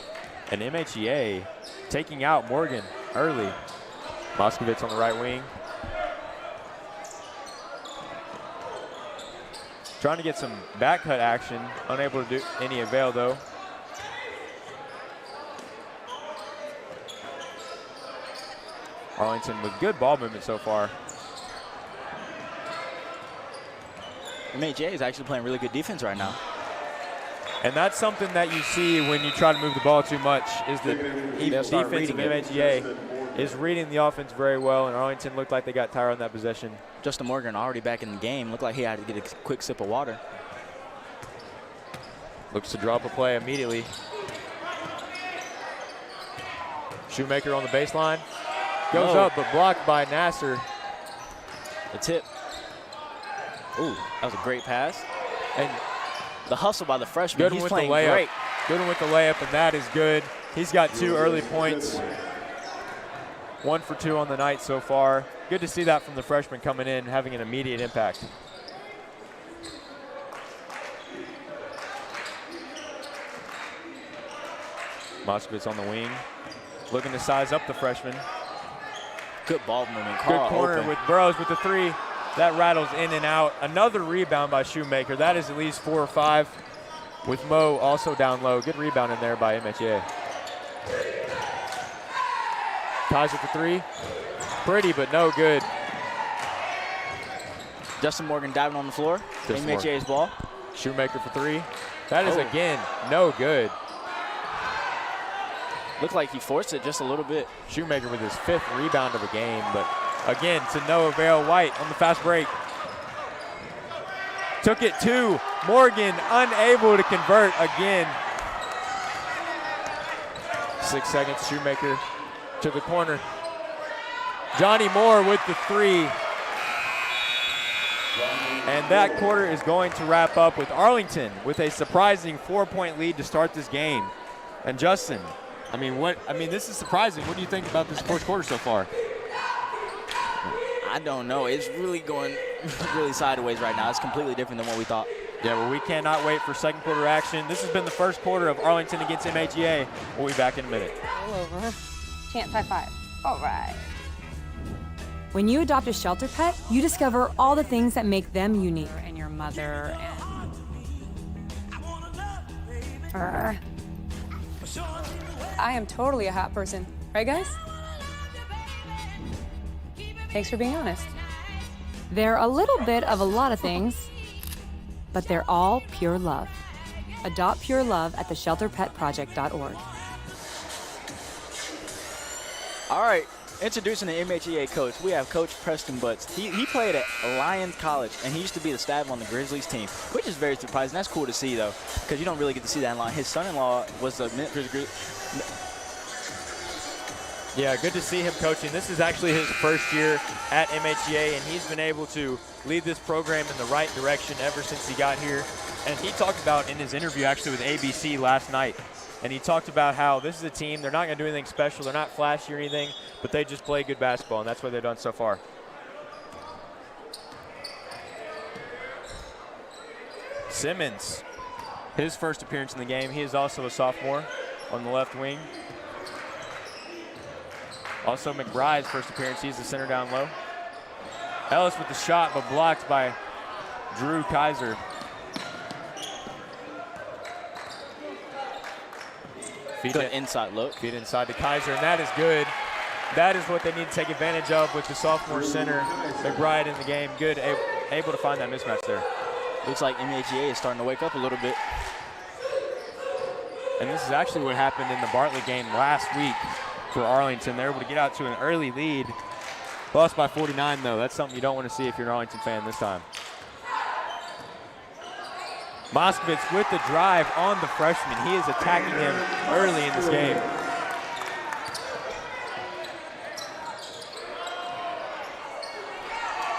And MHEA taking out Morgan early. Moskovitz on the right wing. Trying to get some back cut action. Unable to do any avail though. Arlington with good ball movement so far. MHEA is actually playing really good defense right now. And that's something that you see when you try to move the ball too much, is the defense of MHEA is reading the offense very well, and Arlington looked like they got tired on that possession. Justin Morgan already back in the game. Looked like he had to get a quick sip of water. Looks to draw up a play immediately. Shoemaker on the baseline. Goes up, but blocked by Nasser. The tip. Ooh, that was a great pass. And the hustle by the freshman. He's playing great. Good one with the layup, and that is good. He's got 2 early points. 1 for 2 on the night so far. Good to see that from the freshman coming in, having an immediate impact. Moskowitz on the wing, looking to size up the freshman. Good ball movement. Good corner open. with Burrows with the 3. That rattles in and out. Another rebound by Shoemaker. That is at least 4 or 5. With Mo also down low. Good rebound in there by MHEA. Kaiser for 3. Pretty, but no good. Justin Morgan diving on the floor. MHEA's ball. Shoemaker for 3. That is, again, no good. Looked like he forced it just a little bit. Shoemaker with his 5th rebound of the game, but again, to no avail. White on the fast break. Took it 2. Morgan unable to convert again. 6 seconds, Shoemaker to the corner. Johnny Moore with the 3. And that quarter is going to wrap up with Arlington with a surprising 4-point lead to start this game. And Justin, this is surprising. What do you think about this fourth quarter so far? I don't know. It's really going really sideways right now. It's completely different than what we thought. Yeah, well, we cannot wait for second quarter action. This has been the first quarter of Arlington against MHEA. We'll be back in a minute. All over. Chant high five. All right. When you adopt a shelter pet, you discover all the things that make them unique. And your mother and... I am totally a hot person. Right, guys? Thanks for being honest. They're a little bit of a lot of things, but they're all pure love. Adopt pure love at theshelterpetproject.org. All right, introducing the MHEA coach. We have Coach Preston Butts. He played at Lions College, and he used to be the stab on the Grizzlies team, which is very surprising. That's cool to see, though, because you don't really get to see that in line. His son-in-law was the Yeah, good to see him coaching. This is actually his first year at MHEA, and he's been able to lead this program in the right direction ever since he got here. And he talked about in his interview actually with ABC last night, and he talked about how this is a team, they're not going to do anything special, they're not flashy or anything, but they just play good basketball, and that's what they've done so far. Simmons, his first appearance in the game. He is also a sophomore on the left wing. Also McBride's first appearance. He's the center down low. Ellis with the shot, but blocked by Drew Kaiser. Good inside look. Feed inside to Kaiser, and that is good. That is what they need to take advantage of with the sophomore center, McBride, in the game. Good, able to find that mismatch there. Looks like MHEA is starting to wake up a little bit. And this is actually what happened in the Bartlett game last week for Arlington. They're able to get out to an early lead. Lost by 49, though. That's something you don't want to see if you're an Arlington fan this time. Moskowitz with the drive on the freshman. He is attacking him early in this game.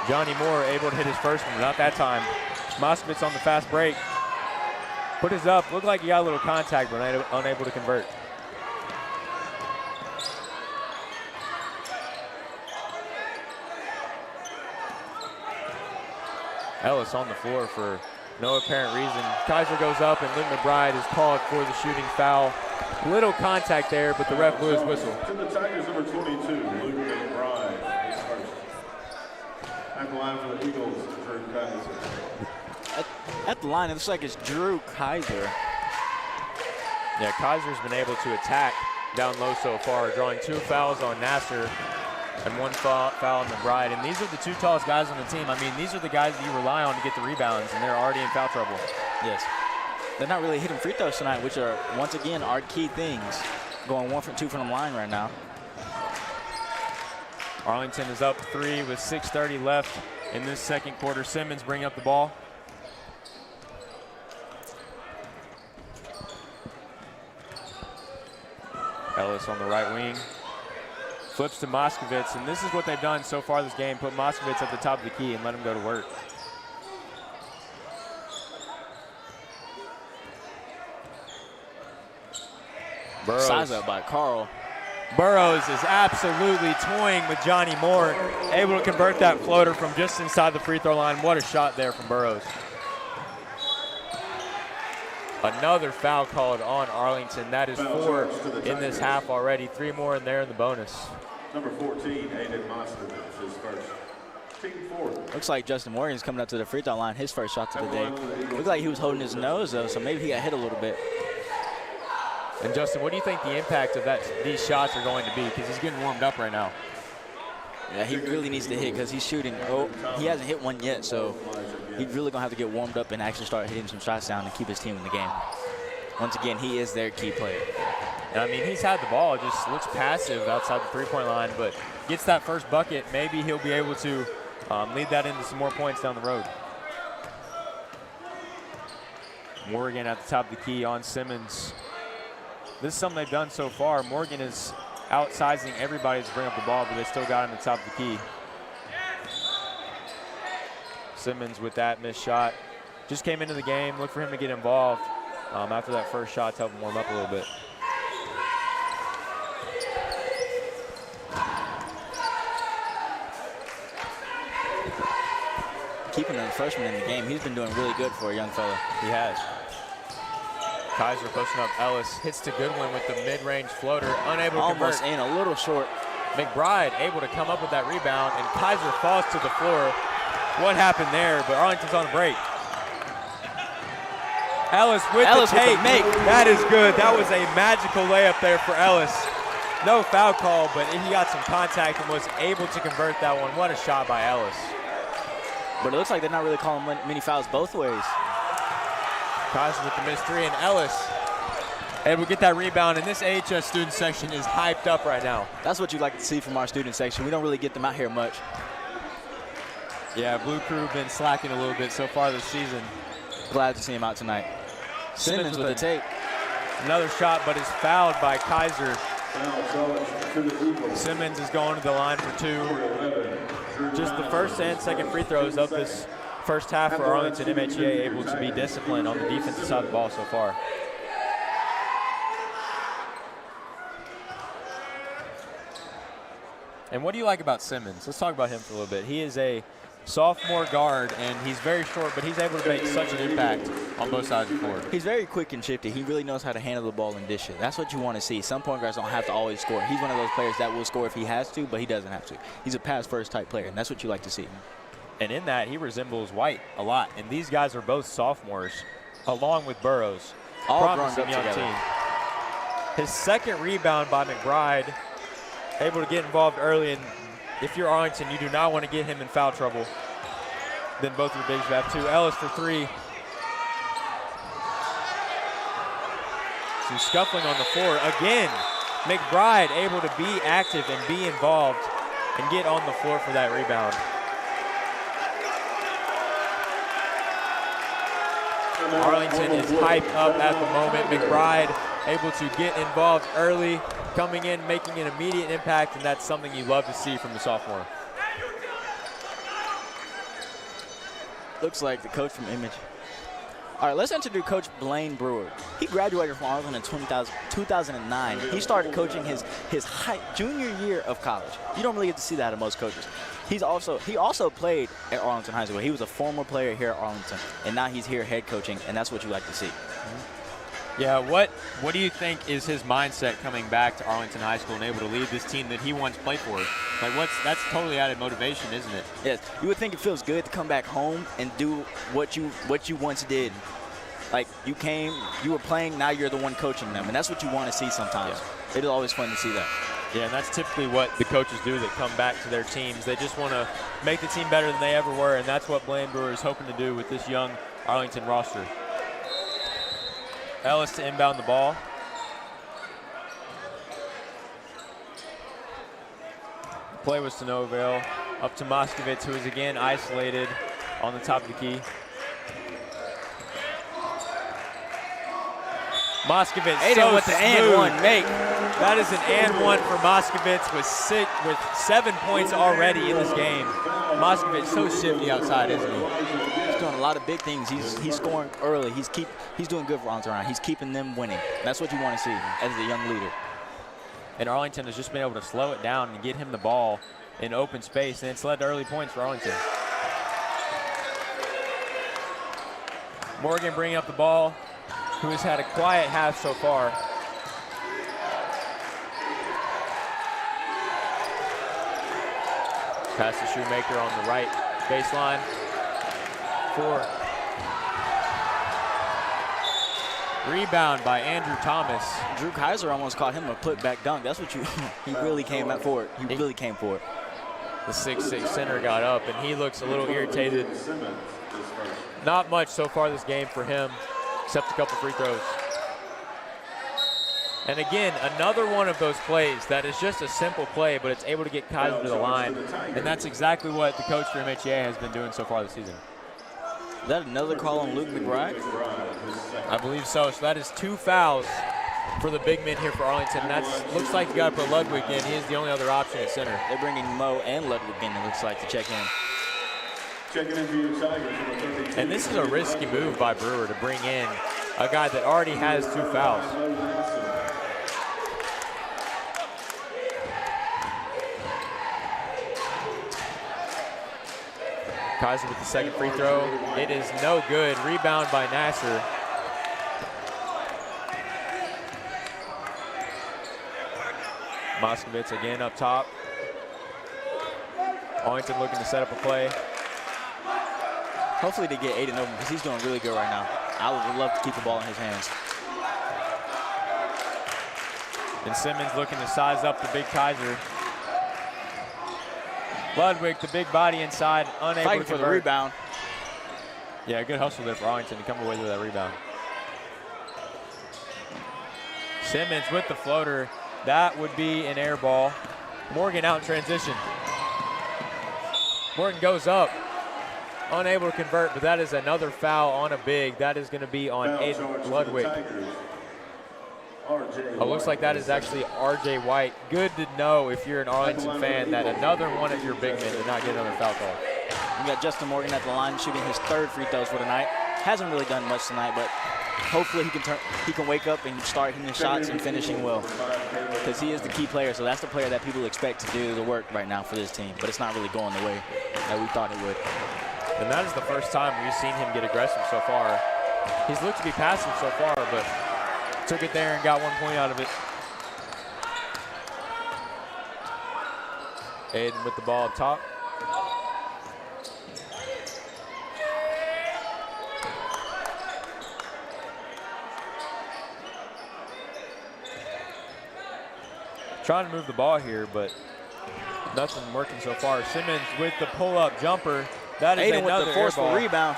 Johnny Moore able to hit his first one, not that time. Moskowitz on the fast break. Put his up, looked like he got a little contact, but unable to convert. Ellis on the floor for no apparent reason. Kaiser goes up, and Luke McBride is called for the shooting foul. Little contact there, but the ref blew his whistle. To the Tigers, number 22, Luke McBride. At the line for the Eagles, Drew Kaiser. At the line, it looks like it's Drew Kaiser. Yeah, Kaiser's been able to attack down low so far, drawing 2 fouls on Nasser and 1 foul on McBride. And these are the 2 tallest guys on the team. I mean, these are the guys that you rely on to get the rebounds, and they're already in foul trouble. Yes. They're not really hitting free throws tonight, which are, once again, our key things. Going 1 for 2 from the line right now. Arlington is up 3 with 6:30 left in this second quarter. Simmons bringing up the ball. Ellis on the right wing. Flips to Moskovitz, and this is what they've done so far this game. Put Moskovitz at the top of the key and let him go to work. Burrows. Size up by Carl. Burrows is absolutely toying with Johnny Moore, able to convert that floater from just inside the free throw line. What a shot there from Burrows. Another foul called on Arlington. That is 4 in this half already. 3 more in there in the bonus. Number 14, Aiden Moskovitz, his first. Team 4. Looks like Justin Morgan's coming up to the free throw line, his first shot of the day. Looked like he was holding his nose, though, so maybe he got hit a little bit. And Justin, what do you think the impact of these shots are going to be? Because he's getting warmed up right now. Yeah, he really needs to hit because he's shooting. Oh, he hasn't hit one yet, so he's really going to have to get warmed up and actually start hitting some shots down to keep his team in the game. Once again, he is their key player. And I mean, he's had the ball, just looks passive outside the three-point line, but gets that first bucket, maybe he'll be able to lead that into some more points down the road. Morgan at the top of the key on Simmons. This is something they've done so far. Morgan is outsizing everybody to bring up the ball, but they still got him at the top of the key. Simmons with that missed shot. Just came into the game, look for him to get involved after that first shot to help him warm up a little bit. Keeping the freshman in the game, he's been doing really good for a young fella. He has. Kaiser posting up Ellis, hits to Goodwin with the mid-range floater, unable to convert. Almost in, a little short. McBride able to come up with that rebound, and Kaiser falls to the floor. What happened there? But Arlington's on a break. Ellis with the take. That is good. That was a magical layup there for Ellis. No foul call, but he got some contact and was able to convert that one. What a shot by Ellis. But it looks like they're not really calling many fouls both ways. Kaiser with the missed 3, and Ellis able to get that rebound, and this AHS student section is hyped up right now. That's what you'd like to see from our student section. We don't really get them out here much. Yeah, Blue Crew been slacking a little bit so far this season. Glad to see him out tonight. Simmons with the take. Another shot, but is fouled by Kaiser. Simmons is going to the line for 2. Just the first and second free throws of this first half for Arlington MHEA, able to be disciplined on the defensive side of the ball so far. And what do you like about Simmons? Let's talk about him for a little bit. He is a sophomore guard, and he's very short, but he's able to make such an impact on both sides of the court. He's very quick and shifty. He really knows how to handle the ball and dish it. That's what you want to see. Some point guards don't have to always score. He's one of those players that will score if he has to, but he doesn't have to. He's a pass-first type player, and that's what you like to see. And in that, he resembles White a lot. And these guys are both sophomores, along with Burrows. All promising grown up young together. team. His second rebound by McBride, able to get involved early. And if you're Arlington, you do not want to get him in foul trouble. Then both your bigs have 2. Ellis for 3. Some scuffling on the floor. Again, McBride able to be active and be involved and get on the floor for that rebound. Arlington is hyped up at the moment. McBride able to get involved early, coming in, making an immediate impact, and that's something you love to see from the sophomore. Looks like the coach from Image. All right, let's introduce Coach Blaine Brewer. He graduated from Arlington in 2009. He started coaching his junior year of college. You don't really get to see that in most coaches. he also played at Arlington High School. He was a former player here at Arlington, and now he's here head coaching, and that's what you like to see. Yeah, what do you think is his mindset coming back to Arlington High School and able to lead this team that he once played for? Like, that's totally added motivation, isn't it? Yes, you would think it feels good to come back home and do what you once did. Like, you were playing, now you're the one coaching them, and that's what you want to see sometimes. Yeah. It is always fun to see that. Yeah, and that's typically what the coaches do that come back to their teams. They just want to make the team better than they ever were, and that's what Blaine Brewer is hoping to do with this young Arlington roster. Ellis to inbound the ball. Play was to no avail. Up to Moskovitz, who is again isolated on the top of the key. Moskovitz so with the smooth. and one make. That is an and one for Moskovitz with 7 points already in this game. Moskovitz so shifty outside, isn't he? He's doing a lot of big things. He's scoring early. He's doing good for Arlington. He's keeping them winning. That's what you want to see as a young leader. And Arlington has just been able to slow it down and get him the ball in open space, and it's led to early points for Arlington. Morgan bringing up the ball, who has had a quiet half so far. Pass to Shoemaker on the right baseline. 4. Rebound by Andrew Thomas. Drew Kaiser almost caught him a putback dunk. That's what he really came for it. He really came for it. The 6'6" center got up, and he looks a little irritated. Not much so far this game for him, except a couple free throws. And again, another one of those plays that is just a simple play, but it's able to get Kaiser to the line. And that's exactly what the coach for MHEA has been doing so far this season. Is that another call on Luke McBride? I believe so. So that is 2 fouls for the big men here for Arlington. That looks like you got to put Ludwig in. He is the only other option at center. They're bringing Mo and Ludwig in, it looks like, to check in. Checking in for your Tigers. And this is a risky move by Brewer to bring in a guy that already has 2 fouls. Kaiser with the second free throw. It is no good. Rebound by Nasser. Moskovitz again up top. Arlington looking to set up a play. Hopefully they get Aiden open because he's doing really good right now. I would love to keep the ball in his hands. And Simmons looking to size up the big Kaiser. Ludwig, the big body inside, unable Fighting to for convert. the rebound. Yeah, good hustle there for Arlington to come away with that rebound. Simmons with the floater. That would be an air ball. Morgan out in transition. Morgan goes up, unable to convert, but that is another foul on a big. That is going to be on Aiden Ludwig. Oh, looks like that is actually R.J. White. Good to know if you're an Arlington fan that another one of your big men did not get another foul call. We got Justin Morgan at the line shooting his 3rd free throws for tonight. Hasn't really done much tonight, but hopefully he can wake up and start hitting shots and finishing well. Because he is the key player, so that's the player that people expect to do the work right now for this team. But it's not really going the way that we thought it would. And that is the first time we've seen him get aggressive so far. He's looked to be passive so far, but took it there and got 1 point out of it. Aiden with the ball up top. Trying to move the ball here, but nothing working so far. Simmons with the pull-up jumper. That is Aiden another with the forceful air ball. rebound.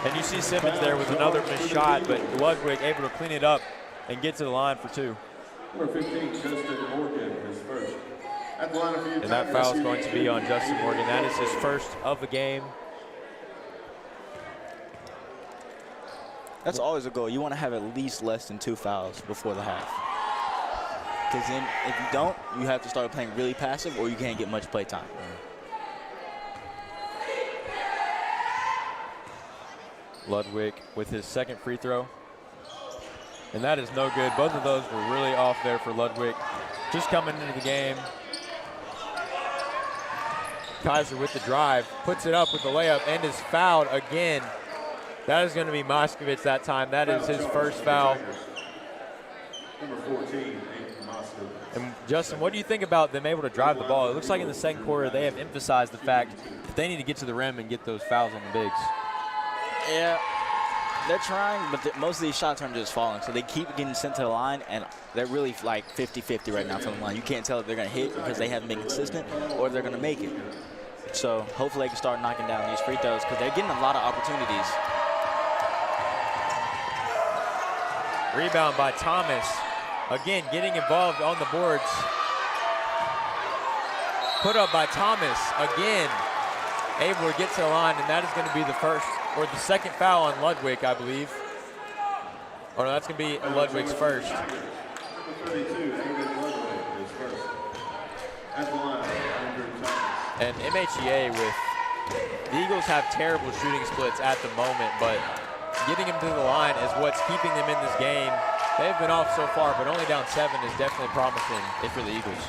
And you see Simmons there with another missed shot, but Ludwig able to clean it up and get to the line for 2. Number 15, Justin Morgan, his first. At the line for you, And that foul is going to be on Justin Morgan. That is his first of the game. That's always a goal. You want to have at least less than 2 fouls before the half. Because then if you don't, you have to start playing really passive or you can't get much play time. Ludwig with his 2nd free throw. And that is no good. Both of those were really off there for Ludwig. Just coming into the game. Kaiser with the drive, puts it up with the layup, and is fouled again. That is going to be Moskovitz that time. That is his first foul. Number 14, And Justin, what do you think about them able to drive the ball? It looks like in the second quarter they have emphasized the fact that they need to get to the rim and get those fouls on the bigs. Yeah, they're trying, but most of these shots aren't just falling. So they keep getting sent to the line, and they're really like 50-50 right now from the line. You can't tell if they're going to hit because they haven't been consistent or if they're going to make it. So hopefully they can start knocking down these free throws because they're getting a lot of opportunities. Rebound by Thomas. Again, getting involved on the boards. Put up by Thomas again. Able to get to the line, and that is going to be the first or the second foul on Ludwig, I believe. Oh no, that's going to be Ludwig's first. And MHEA with the Eagles have terrible shooting splits at the moment, but getting them to the line is what's keeping them in this game. They've been off so far, but only down 7 is definitely promising if you're the Eagles.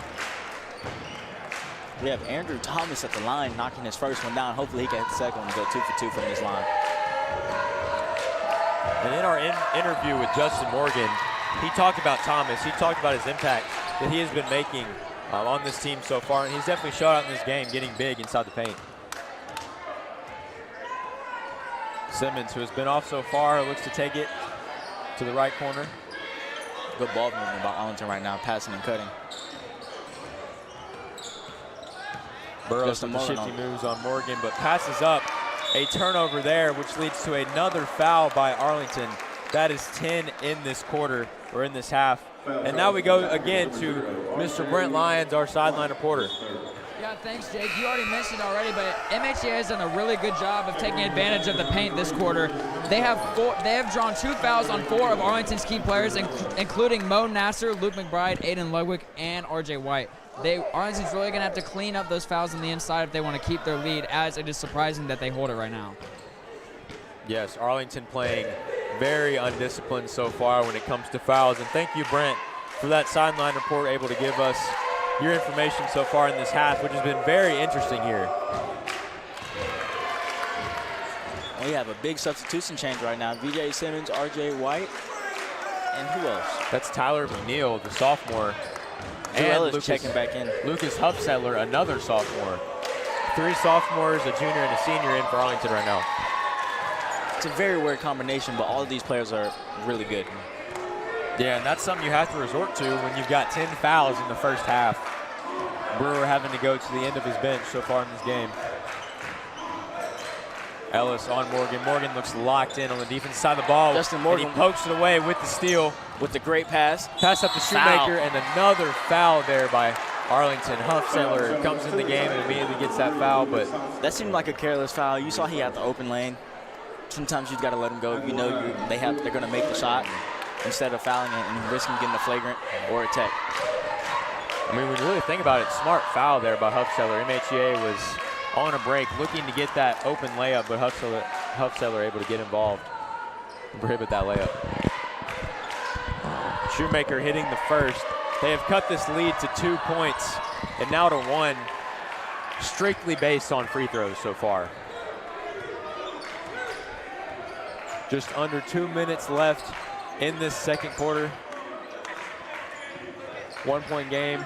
We have Andrew Thomas at the line knocking his first one down. Hopefully he can hit the second one and go 2 for 2 from this line. And in our interview with Justin Morgan, he talked about Thomas. He talked about his impact that he has been making on this team so far, and he's definitely showed out in this game, getting big inside the paint. Simmons, who has been off so far, looks to take it to the right corner. Good ball movement by Arlington right now, passing and cutting. Burrows with the shifty moves on Morgan, but passes up. A turnover there, which leads to another foul by Arlington. That is 10 in this quarter, or in this half. And now we go again to Mr. Brent Lyons, our sideline reporter. Yeah, thanks, Jake. You already mentioned it already, but MHEA has done a really good job of taking advantage of the paint this quarter. They have drawn 2 fouls on 4 of Arlington's key players, including Mo Nasser, Luke McBride, Aiden Ludwig, and RJ White. Arlington's really going to have to clean up those fouls on the inside if they want to keep their lead, as it is surprising that they hold it right now. Yes, Arlington playing very undisciplined so far when it comes to fouls. And thank you, Brent, for that sideline report, able to give us your information so far in this half, which has been very interesting here. We have a big substitution change right now. VJ Simmons, RJ White, and who else? That's Tyler McNeil, the sophomore. And Lucas checking back in. Lucas Huffsettler, another sophomore. 3 sophomores, a junior, and a senior in for Arlington right now. It's a very weird combination, but all of these players are really good. Yeah, and that's something you have to resort to when you've got 10 fouls in the first half. Brewer having to go to the end of his bench so far in this game. Ellis on Morgan. Morgan looks locked in on the defense side of the ball. Justin Morgan. And he pokes it away with the steal. With the great pass. Pass up to Shoemaker, and another foul there by Arlington. Huffsettler comes in the game and immediately gets that foul, but that seemed like a careless foul. You saw he had the open lane. Sometimes you've got to let them go. You know they're going to make the shot instead of fouling it and risking getting a flagrant or a tech. I mean, when you really think about it, smart foul there by Huffsettler. MHEA was on a break looking to get that open layup, but Huffsettler able to get involved and prohibit that layup. Shoemaker hitting the first. They have cut this lead to 2 points and now to 1, strictly based on free throws so far. Just under 2 minutes left in this second quarter. 1-point game.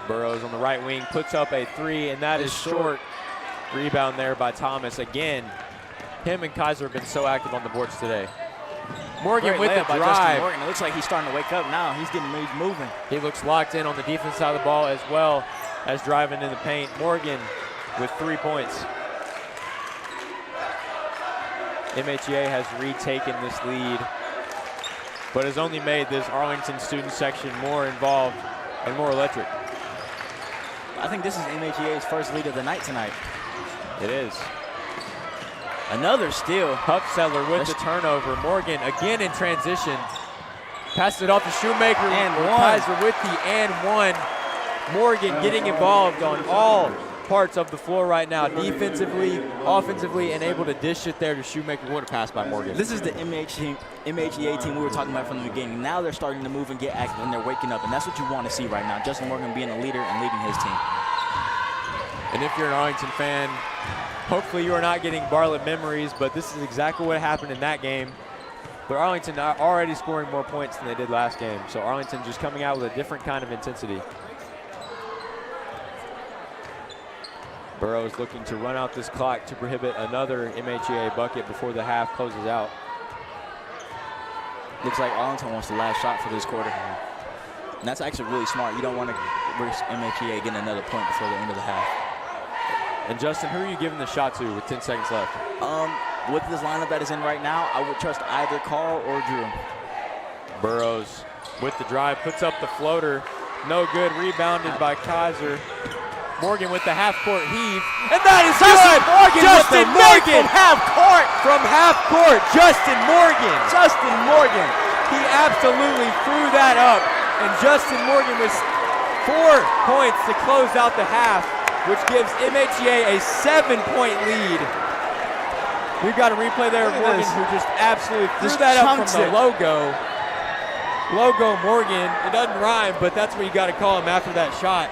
Burrows on the right wing puts up a 3, and that is short. Rebound there by Thomas again. Him and Kaiser have been so active on the boards today. Morgan with the drive. Morgan. It looks like he's starting to wake up now. He's moving. He looks locked in on the defense side of the ball as well as driving in the paint. Morgan with 3 points. MHEA has retaken this lead, but has only made this Arlington student section more involved and more electric. I think this is MHEA's first lead of the night tonight. It is. Another steal. Huffsettler with the turnover. Morgan again in transition. Passes it off to Shoemaker. And Kaiser with the and one. Morgan getting involved on all parts of the floor right now, defensively, offensively, and able to dish it there to Shoemaker. What a pass by Morgan. This is the MHEA team we were talking about from the beginning. Now they're starting to move and get active, and they're waking up, and that's what you want to see right now. Justin Morgan being a leader and leading his team. And if you're an Arlington fan, hopefully you are not getting Bartlett memories, but this is exactly what happened in that game. But Arlington are already scoring more points than they did last game. So Arlington just coming out with a different kind of intensity. Burrows looking to run out this clock to prohibit another MHEA bucket before the half closes out. Looks like Arlington wants the last shot for this quarter. And that's actually really smart. You don't want to risk MHEA getting another point before the end of the half. And Justin, who are you giving the shot to with 10 seconds left? With this lineup that is in right now, I would trust either Carl or Drew. Burrows with the drive, puts up the floater. No good, rebounded by Kaiser. Morgan with the half-court heave, and that is good! Justin Morgan from half court. Justin Morgan. He absolutely threw that up, and Justin Morgan with 4 points to close out the half, which gives MHEA a 7-point lead. We've got a replay there of Morgan who just absolutely threw that up from the logo. Logo Morgan. It doesn't rhyme, but that's what you got to call him after that shot.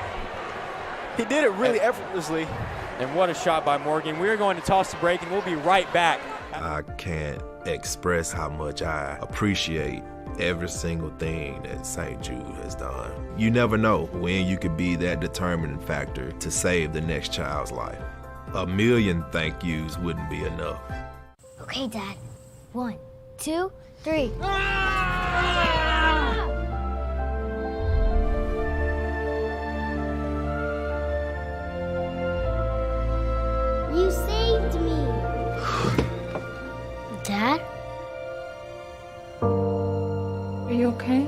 He did it really effortlessly. And what a shot by Morgan. We're going to toss the break, and we'll be right back. I can't express how much I appreciate every single thing that St. Jude has done. You never know when you could be that determining factor to save the next child's life. 1,000,000 thank yous wouldn't be enough. Okay, Dad. 1, 2, 3. You saved me. Dad? Are you okay?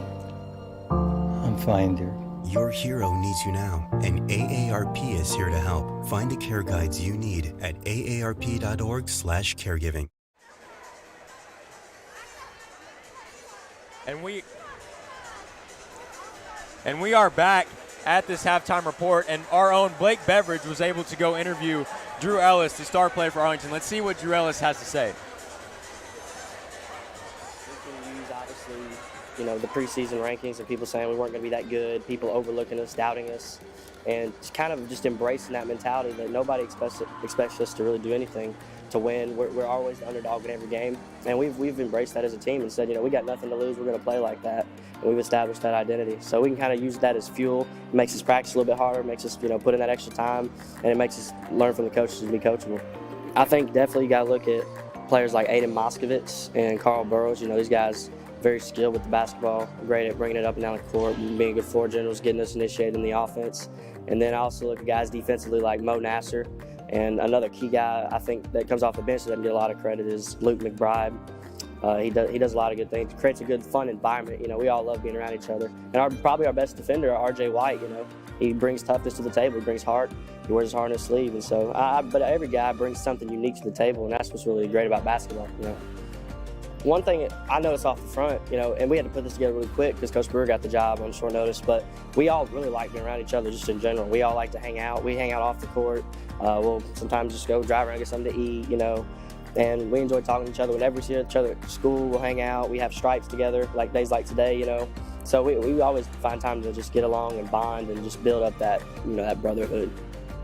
I'm fine, dear. Your hero needs you now, and AARP is here to help. Find the care guides you need at aarp.org/caregiving. And we are back at this halftime report, and our own Blake Beveridge was able to go interview Drew Ellis, the star player for Arlington. Let's see what Drew Ellis has to say. We can use, obviously, the preseason rankings and people saying we weren't going to be that good, people overlooking us, doubting us, and kind of just embracing that mentality that nobody expects us to really do anything to win. We're always the underdog in every game, and we've embraced that as a team and said, we got nothing to lose, we're going to play like that, and we've established that identity. So we can kind of use that as fuel. It makes us practice a little bit harder, makes us put in that extra time, and it makes us learn from the coaches and be coachable. I think definitely you got to look at players like Aiden Moskovitz and Carl Burrows. These guys very skilled with the basketball, great at bringing it up and down the court, being good floor generals, getting us initiated in the offense. And then I also look at guys defensively like Mo Nasser. And another key guy I think that comes off the bench that doesn't get a lot of credit is Luke McBride. He does a lot of good things. Creates a good, fun environment. We all love being around each other. And probably our best defender, R.J. White. He brings toughness to the table. He brings heart. He wears his heart on his sleeve. And so, but every guy brings something unique to the table, and that's what's really great about basketball. One thing I noticed off the front, and we had to put this together really quick because Coach Brewer got the job on short notice, but we all really like being around each other just in general. We all like to hang out. We hang out off the court. We'll sometimes just go drive around, get something to eat, and we enjoy talking to each other. Whenever we see each other at school, we'll hang out. We have stripes together, like days like today, So we always find time to just get along and bond and just build up that, that brotherhood.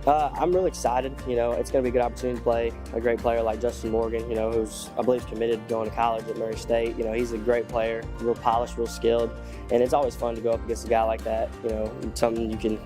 I'm really excited. It's going to be a good opportunity to play a great player like Justin Morgan, who's, I believe, committed to going to college at Murray State. He's a great player, real polished, real skilled, and it's always fun to go up against a guy like that, something you can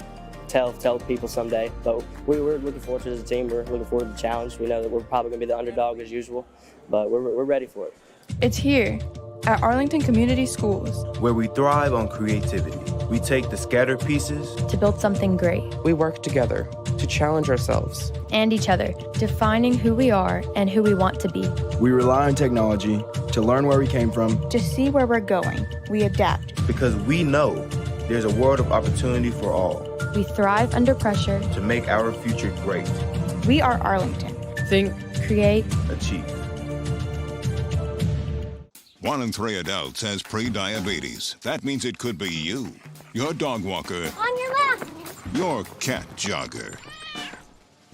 tell people someday. But we're looking forward to it as a team. We're looking forward to the challenge. We know that we're probably going to be the underdog as usual, but we're ready for it. It's here at Arlington Community Schools, where we thrive on creativity. We take the scattered pieces to build something great. We work together to challenge ourselves and each other, defining who we are and who we want to be. We rely on technology to learn where we came from, to see where we're going. We adapt because we know there's a world of opportunity for all. We thrive under pressure to make our future great. We are Arlington. Think, create, achieve. 1 in 3 adults has pre-diabetes. That means it could be you, your dog walker, On your left. your cat jogger.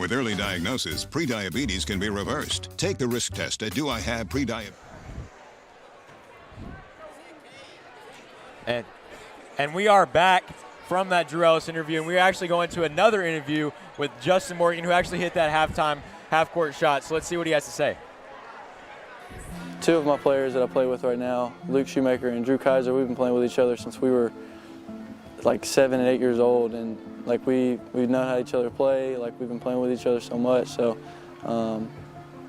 With early diagnosis, prediabetes can be reversed. Take the risk test at Do I Have Prediabetes? And we are back from that Drew Ellis interview, and we're actually going to another interview with Justin Morgan, who actually hit that halftime half-court shot. So let's see what he has to say. Two of my players that I play with right now, Luke Shoemaker and Drew Kaiser, we've been playing with each other since we were like 7 and 8 years old, and like we've known how each other play, like we've been playing with each other so much. So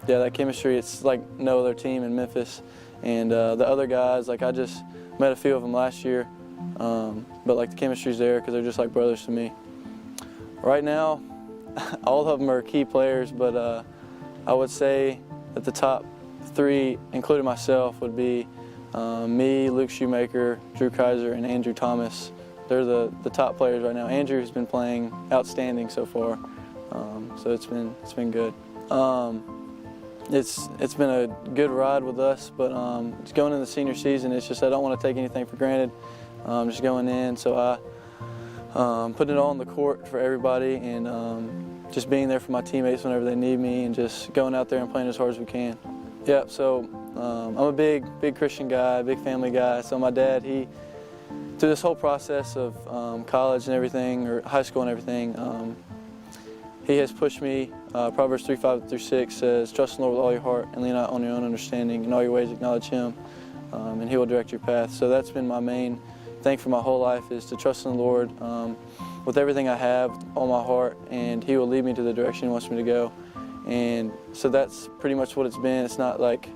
yeah, that chemistry, it's like no other team in Memphis. And the other guys, like I just met a few of them last year, but like the chemistry's there because they're just like brothers to me. Right now, all of them are key players, but I would say that the top 3, including myself, would be me, Luke Shoemaker, Drew Kaiser, and Andrew Thomas. They're the top players right now. Andrew's been playing outstanding so far, so it's been good. It's been a good ride with us, but it's going into the senior season. It's just I don't want to take anything for granted. Just going in, so I put it all on the court for everybody, and just being there for my teammates whenever they need me, and just going out there and playing as hard as we can. Yeah, so I'm a big Christian guy, big family guy. So my dad, through this whole process of college and everything, or high school and everything, he has pushed me. Proverbs 3:5-6 says, "Trust in the Lord with all your heart and lean not on your own understanding. In all your ways acknowledge Him, and He will direct your path." So that's been my main thing for my whole life, is to trust in the Lord with everything I have, all my heart, and He will lead me to the direction He wants me to go. And so that's pretty much what it's been. It's not like,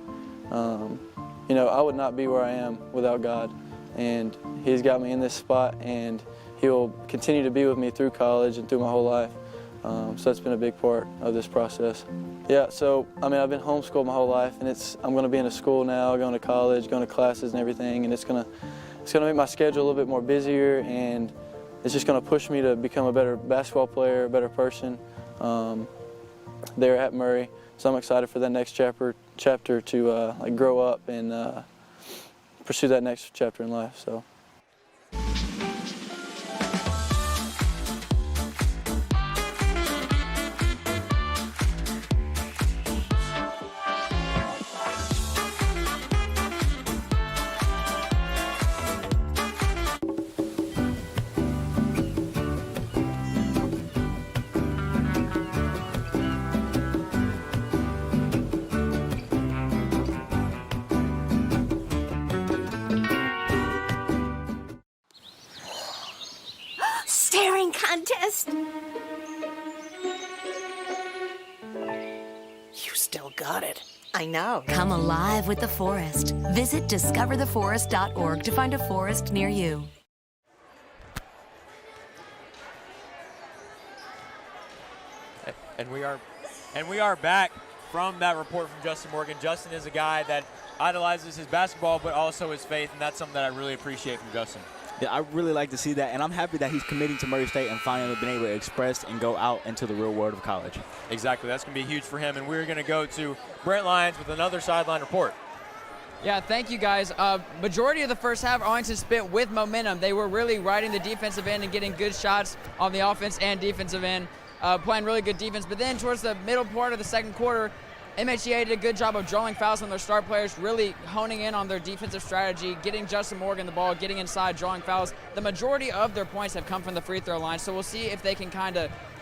you know, I would not be where I am without God. And He's got me in this spot, and He will continue to be with me through college and through my whole life. So that's been a big part of this process. Yeah, so I mean, I've been homeschooled my whole life, and I'm going to be in a school now, going to college, going to classes and everything, and it's going to make my schedule a little bit more busier, and it's just going to push me to become a better basketball player, a better person there at Murray. So I'm excited for that next chapter to like grow up and pursue that next chapter in life. So. Staring contest. You still got it. I know. Come alive with the forest. Visit discovertheforest.org to find a forest near you. And we are back from that report from Justin Morgan. Justin is a guy that idolizes his basketball, but also his faith, and that's something that I really appreciate from Justin. Yeah, I really like to see that, and I'm happy that he's committing to Murray State and finally been able to express and go out into the real world of college. Exactly. That's going to be huge for him, and we're going to go to Brent Lyons with another sideline report. Yeah, thank you, guys. Majority of the first half, Arlington spent with momentum. They were really riding the defensive end and getting good shots on the offense and defensive end, playing really good defense. But then towards the middle part of the second quarter, MHEA did a good job of drawing fouls on their star players, really honing in on their defensive strategy, getting Justin Morgan the ball, getting inside, drawing fouls. The majority of their points have come from the free throw line, so we'll see if they can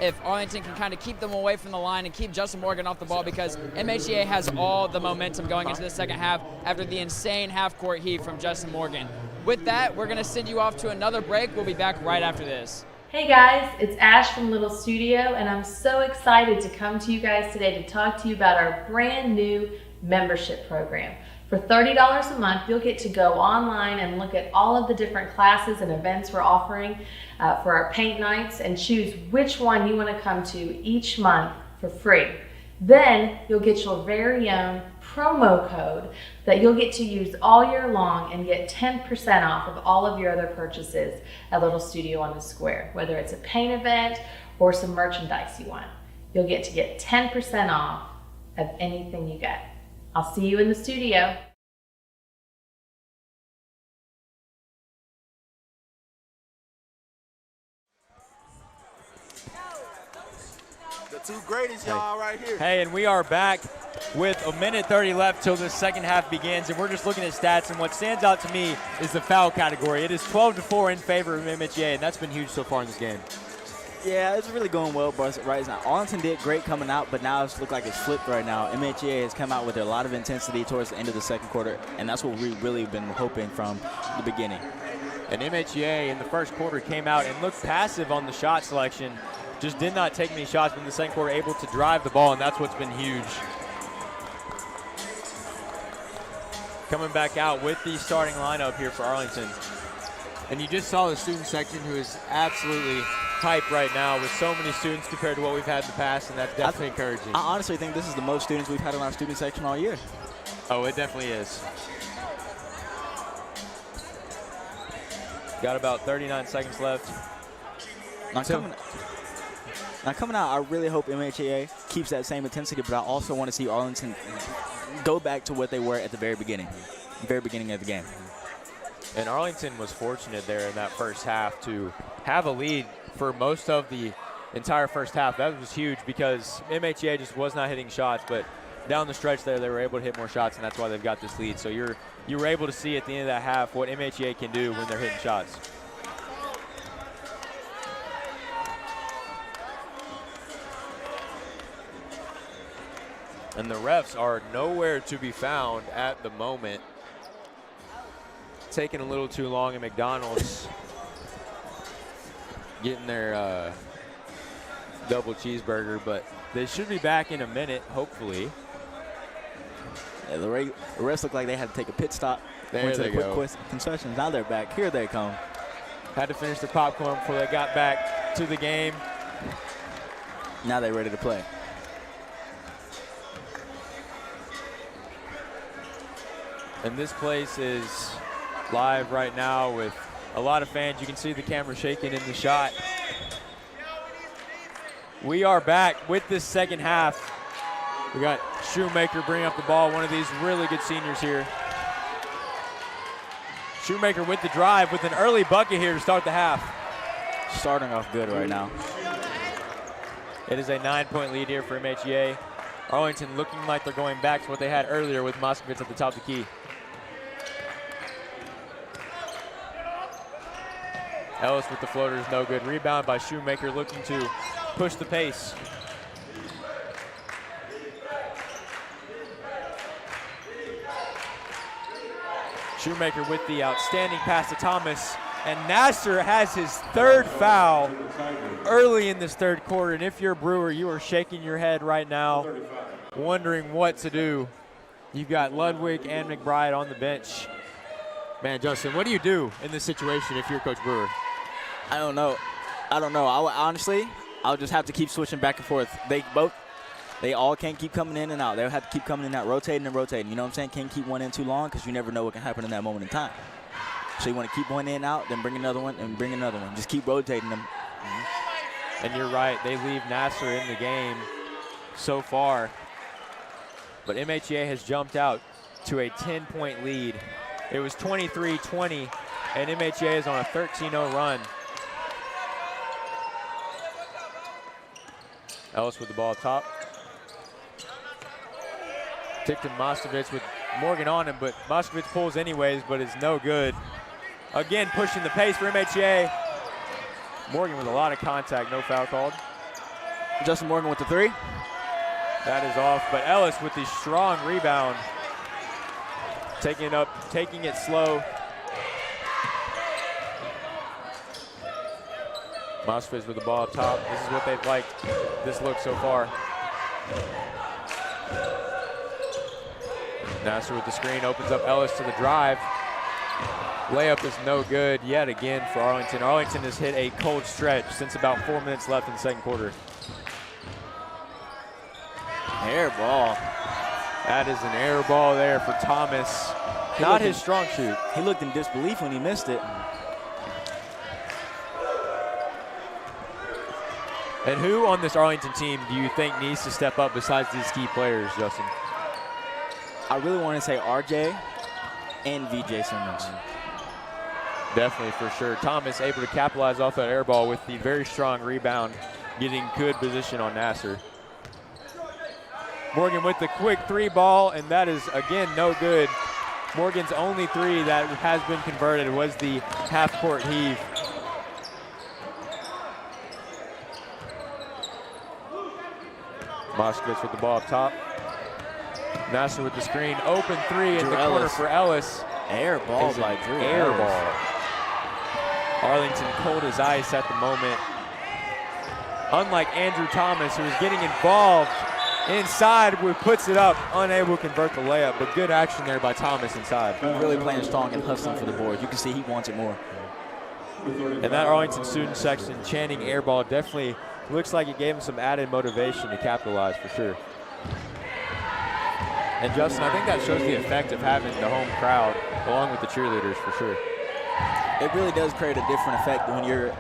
if Arlington can keep them away from the line and keep Justin Morgan off the ball, because MHEA has all the momentum going into the second half after the insane half-court heave from Justin Morgan. With that, we're going to send you off to another break. We'll be back right after this. Hey guys, it's Ash from Little Studio, and I'm so excited to come to you guys today to talk to you about our brand new membership program. For $30 a month, you'll get to go online and look at all of the different classes and events we're offering for our paint nights and choose which one you want to come to each month for free. Then you'll get your very own promo code that you'll get to use all year long and get 10% off of all of your other purchases at Little Studio on the Square, whether it's a paint event or some merchandise you want. You'll get to get 10% off of anything you get. I'll see you in the studio. The two greatest y'all right here. Hey, and we are back with a minute 30 left till the second half begins, and we're just looking at stats, and what stands out to me is the foul category. It is 12-4 in favor of MHEA, and that's been huge so far in this game. Yeah, it's really going well right now. Arlington did great coming out, but now it's looked like it's flipped right now. MHEA has come out with a lot of intensity towards the end of the second quarter, and that's what we've really been hoping from the beginning. And MHEA in the first quarter came out and looked passive on the shot selection, just did not take many shots, but in the second quarter able to drive the ball, and that's what's been huge. Coming back out with the starting lineup here for Arlington. And you just saw the student section, who is absolutely hyped right now with so many students compared to what we've had in the past, and that's definitely encouraging. I honestly think this is the most students we've had in our student section all year. Oh, it definitely is. Got about 39 seconds left. Now coming out, I really hope MHEA keeps that same intensity, but I also want to see Arlington go back to what they were at the very beginning of the game. And Arlington was fortunate there in that first half to have a lead for most of the entire first half. That was huge because MHEA just was not hitting shots, but down the stretch there, they were able to hit more shots, and that's why they've got this lead. So you were able to see at the end of that half what MHEA can do when they're hitting shots. And the refs are nowhere to be found at the moment. Taking a little too long at McDonald's. Getting their double cheeseburger, but they should be back in a minute, hopefully. Yeah, the refs look like they had to take a pit stop. There they go. Quick concessions. Now they're back. Here they come. Had to finish their popcorn before they got back to the game. Now they're ready to play. And this place is live right now with a lot of fans. You can see the camera shaking in the shot. We are back with this second half. We got Shoemaker bringing up the ball, one of these really good seniors here. Shoemaker with the drive with an early bucket here to start the half. Starting off good right now. It is a 9-point lead here for MHEA. Arlington looking like they're going back to what they had earlier with Moskowitz at the top of the key. Ellis with the floater is no good. Rebound by Shoemaker, looking to push the pace. Shoemaker with the outstanding pass to Thomas. And Nasser has his third foul early in this third quarter. And if you're a Brewer, you are shaking your head right now, wondering what to do. You've got Ludwig and McBride on the bench. Man, Justin, what do you do in this situation if you're Coach Brewer? I don't know. Honestly, I'll just have to keep switching back and forth. They all can't keep coming in and out. They'll have to keep coming in and out, rotating and rotating. You know what I'm saying? Can't keep one in too long because you never know what can happen in that moment in time. So you want to keep one in and out, then bring another one, and bring another one. Just keep rotating them. And you're right. They leave Nasser in the game so far. But MHEA has jumped out to a 10-point lead. It was 23-20, and MHEA is on a 13-0 run. Ellis with the ball up top. Ticked to Moskowitz with Morgan on him, but Moskowitz pulls anyways, but is no good. Again, pushing the pace for MHEA. Morgan with a lot of contact, no foul called. Justin Morgan with the three. That is off, but Ellis with the strong rebound. Taking it up, taking it slow. Moskowitz with the ball up top. This is what they've liked this look so far. Nasser with the screen, opens up Ellis to the drive. Layup is no good yet again for Arlington. Arlington has hit a cold stretch since about 4 minutes left in the second quarter. Air ball. That is an air ball there for Thomas. Not his strong shoot. He looked in disbelief when he missed it. And who on this Arlington team do you think needs to step up besides these key players, Justin? I really want to say RJ and VJ Simmons. Definitely, for sure. Thomas able to capitalize off that air ball with the very strong rebound, getting good position on Nasser. Morgan with the quick 3 ball, and that is, again, no good. Morgan's only 3 that has been converted was the half-court heave. Moskowitz with the ball up top. Nasser with the screen. Open 3 in the corner for Ellis. Air ball by Drew. Air ball. Arlington cold as ice at the moment. Unlike Andrew Thomas, who is getting involved inside, who puts it up, unable to convert the layup, but good action there by Thomas inside. Really playing strong and hustling for the board. You can see he wants it more. And that Arlington student section chanting air ball definitely looks like it gave him some added motivation to capitalize for sure. And Justin, I think that shows the effect of having the home crowd along with the cheerleaders for sure. It really does create a different effect when you're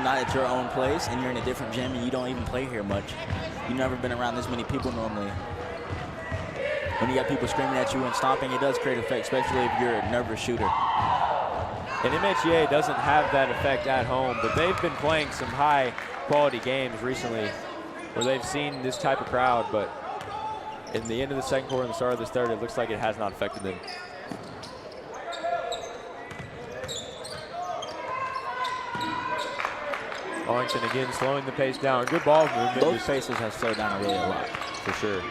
not at your own place and you're in a different gym and you don't even play here much. You've never been around this many people normally. When you got people screaming at you and stomping, it does create an effect, especially if you're a nervous shooter. And MHEA doesn't have that effect at home, but they've been playing some high quality games recently where they've seen this type of crowd, but in the end of the second quarter and the start of this third, it looks like it has not affected them. Arlington again slowing the pace down. Good ball movement. Both paces have slowed down really a lot. For sure.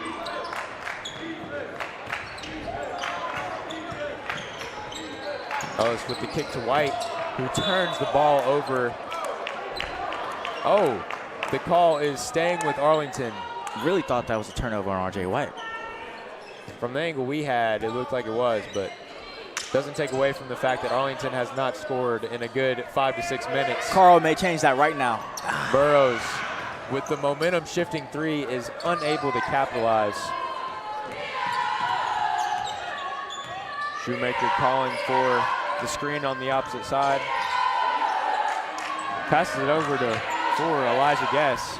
Ellis with the kick to White, who turns the ball over. Oh, the call is staying with Arlington. Really thought that was a turnover on R.J. White. From the angle we had, it looked like it was, but doesn't take away from the fact that Arlington has not scored in a good 5 to 6 minutes. Carl may change that right now. Burrows with the momentum shifting 3 is unable to capitalize. Shoemaker calling for the screen on the opposite side. Passes it over for Elijah Guess.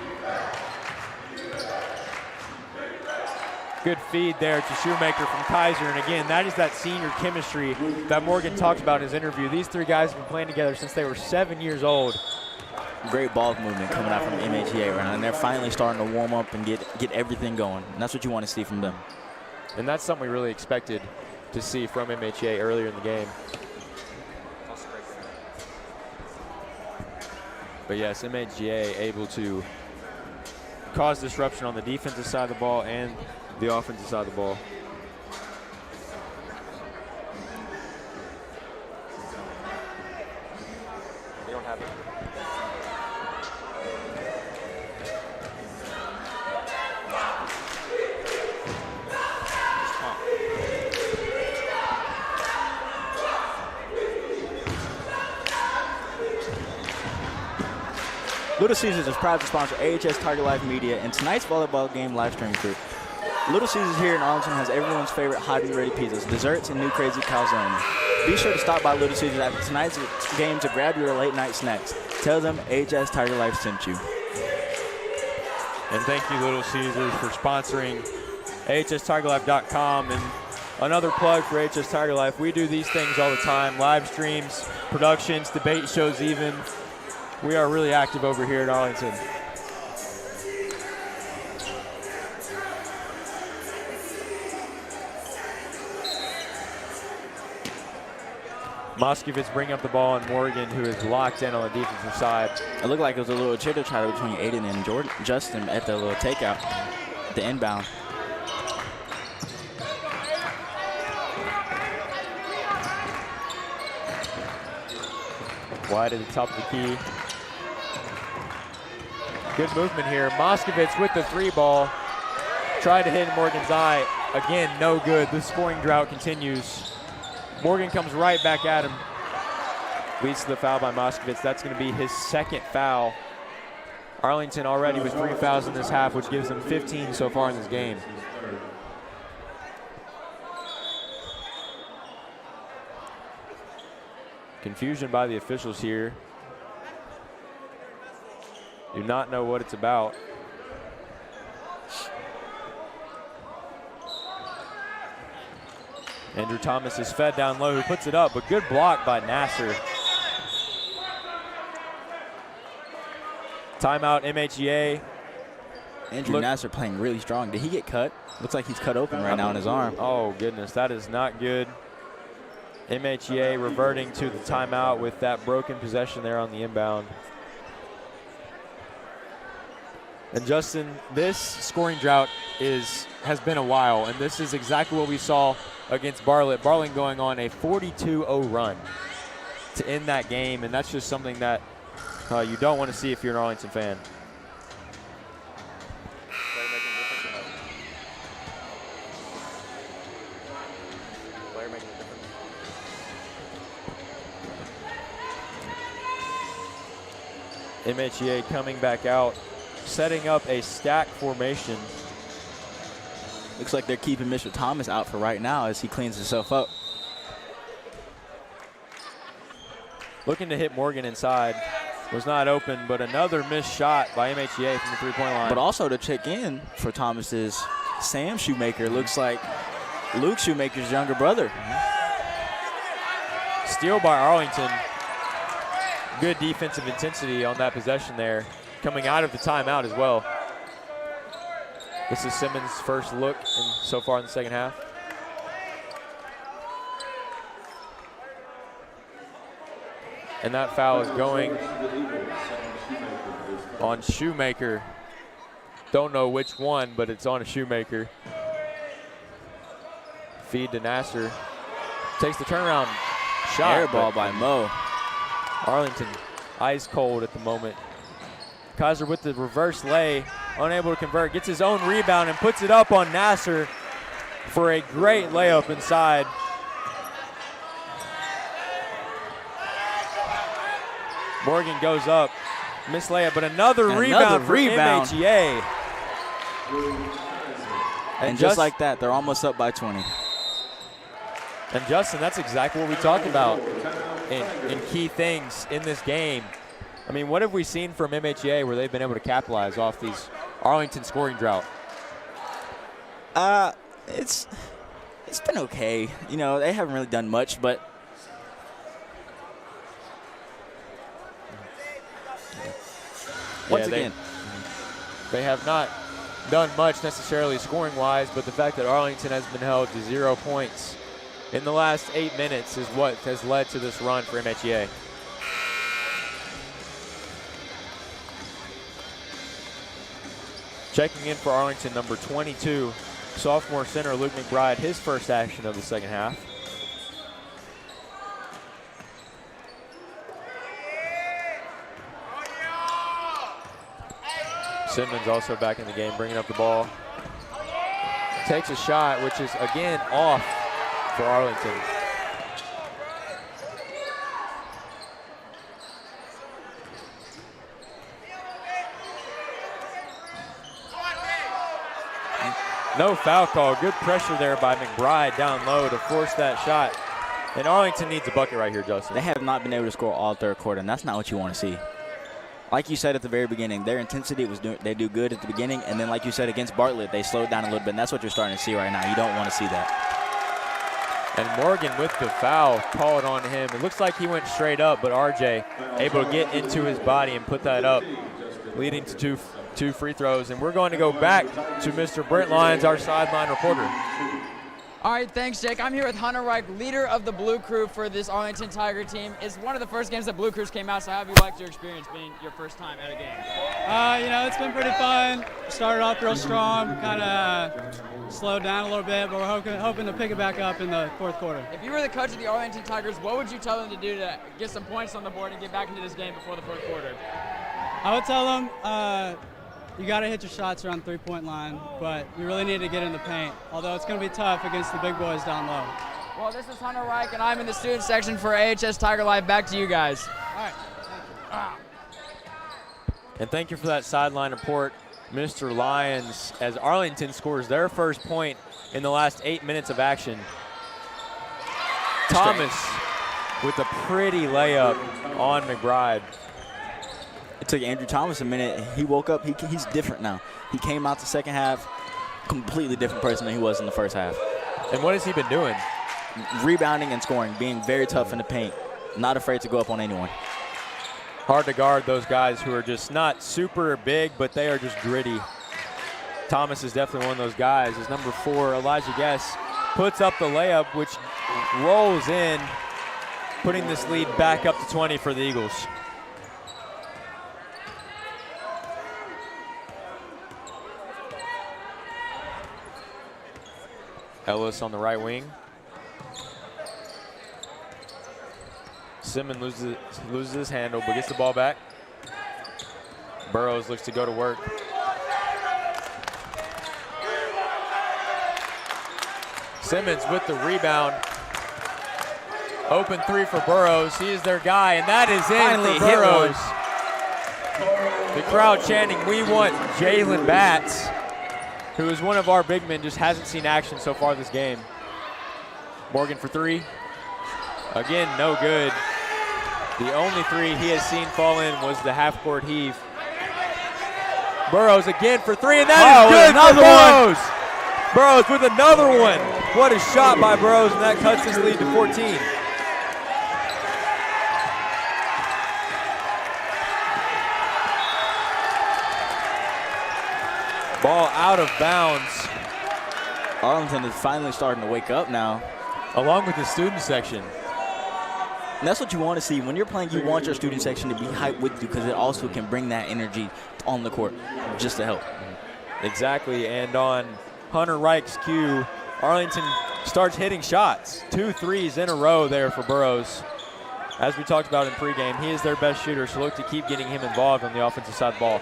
Good feed there to Shoemaker from Kaiser, and again, that is that senior chemistry that Morgan talked about in his interview. These 3 guys have been playing together since they were 7 years old. Great ball movement coming out from MHEA right now, and they're finally starting to warm up and get everything going. And that's what you want to see from them. And that's something we really expected to see from MHEA earlier in the game. But yes, MHEA able to cause disruption on the defensive side of the ball and the offensive side of the ball. They don't have it. Little Caesars is proud to sponsor AHS Target Life Media and tonight's volleyball game live stream crew. Little Caesars here in Arlington has everyone's favorite hot and ready pizzas, desserts, and new crazy calzones. Be sure to stop by Little Caesars after tonight's game to grab your late night snacks. Tell them AHS Target Life sent you. And thank you, Little Caesars, for sponsoring AHSTargetLife.com. And another plug for AHS Target Life. We do these things all the time, live streams, productions, debate shows even. We are really active over here in Arlington. Moskowitz bringing up the ball, and Morgan, who is locked in on the defensive side. It looked like it was a little chitter-chatter between Aiden and Justin at the little takeout, the inbound. Wide at the top of the key. Good movement here. Moskowitz with the 3 ball. Tried to hit Morgan's eye. Again, no good. The scoring drought continues. Morgan comes right back at him. Leads to the foul by Moskowitz. That's going to be his 2nd foul. Arlington already with 3 fouls in this half, which gives them 15 so far in this game. Confusion by the officials here. Do not know what it's about. Andrew Thomas is fed down low, who puts it up, but good block by Nasser. Timeout MHEA. Andrew Nasser playing really strong. Did he get cut? Looks like he's cut open right now in his arm. Oh, goodness. That is not good. MHEA reverting to the timeout with that broken possession there on the inbound. And Justin, this scoring drought has been a while, and this is exactly what we saw against Bartlett. Bartlett going on a 42-0 run to end that game, and that's just something that you don't want to see if you're an Arlington fan. MHEA coming back out, setting up a stack formation. Looks like they're keeping Mr. Thomas out for right now as he cleans himself up. Looking to hit Morgan inside. Was not open, but another missed shot by MHEA from the three-point line. But also to check in for Thomas is Sam Shoemaker. Looks like Luke Shoemaker's younger brother. Steal by Arlington. Good defensive intensity on that possession there. Coming out of the timeout as well. This is Simmons' first look so far in the second half. And that foul is going on Shoemaker. Don't know which one, but it's on a Shoemaker. Feed to Nasser. Takes the turnaround shot. Air ball by Mo. Arlington ice cold at the moment. Kaiser with the reverse lay, unable to convert, gets his own rebound and puts it up on Nasser for a great layup inside. Morgan goes up, missed layup, but another rebound for MHEA. And just like that, they're almost up by 20. And Justin, that's exactly what we talked about in key things in this game. I mean, what have we seen from MHEA where they've been able to capitalize off these Arlington scoring drought? It's been okay. You know, they haven't really done much, but once again, they have not done much necessarily scoring-wise, but the fact that Arlington has been held to 0 points in the last 8 minutes is what has led to this run for MHEA. Checking in for Arlington, number 22, sophomore center Luke McBride, his first action of the second half. Simmons also back in the game, bringing up the ball. Takes a shot, which is again off for Arlington. No foul call. Good pressure there by McBride down low to force that shot. And Arlington needs a bucket right here, Justin. They have not been able to score all third quarter, and that's not what you want to see. Like you said at the very beginning, their intensity they do good at the beginning, and then like you said against Bartlett, they slowed down a little bit, and that's what you're starting to see right now. You don't want to see that. And Morgan with the foul called on him. It looks like he went straight up, but RJ able to get into his body and put that up, leading to two free throws. And we're going to go back to Mr. Brent Lyons, our sideline reporter. All right, thanks, Jake. I'm here with Hunter Reich, leader of the Blue Crew for this Arlington Tiger team. It's one of the first games that Blue Crews came out, so how have you liked your experience being your first time at a game? You know, it's been pretty fun. Started off real strong, kind of slowed down a little bit, but we're hoping to pick it back up in the fourth quarter. If you were the coach of the Arlington Tigers, what would you tell them to do to get some points on the board and get back into this game before the fourth quarter? I would tell them you got to hit your shots around the three-point line, but you really need to get in the paint, although it's going to be tough against the big boys down low. Well, this is Hunter Reich, and I'm in the student section for AHS Tiger Life. Back to you guys. All right. Thank you. And thank you for that sideline report, Mr. Lyons, as Arlington scores their first point in the last 8 minutes of action. Thomas with a pretty layup on McBride. It took Andrew Thomas a minute. He woke up. He's different now. He came out the second half, completely different person than he was in the first half. And what has he been doing? Rebounding and scoring, being very tough in the paint, not afraid to go up on anyone. Hard to guard those guys who are just not super big, but they are just gritty. Thomas is definitely one of those guys. As number 4, Elijah Guess, puts up the layup, which rolls in, putting this lead back up to 20 for the Eagles. Ellis on the right wing. Simmons loses his handle, but gets the ball back. Burrows looks to go to work. Simmons with the rebound. Open 3 for Burrows. He is their guy, and that is in for Burrows. The crowd chanting, "We want Jalen Batts," who is one of our big men, just hasn't seen action so far this game. Morgan for 3. Again, no good. The only 3 he has seen fall in was the half-court heave. Burrows again for 3, and that is good for Burrows. Burrows with another one. What a shot by Burrows, and that cuts his lead to 14. Ball out of bounds. Arlington is finally starting to wake up now. Along with the student section. And that's what you want to see. When you're playing, you want your student section to be hyped with you because it also can bring that energy on the court just to help. Exactly, and on Hunter Reich's cue, Arlington starts hitting shots. 2 threes in a row there for Burrows. As we talked about in pregame, he is their best shooter, so look to keep getting him involved on the offensive side of the ball.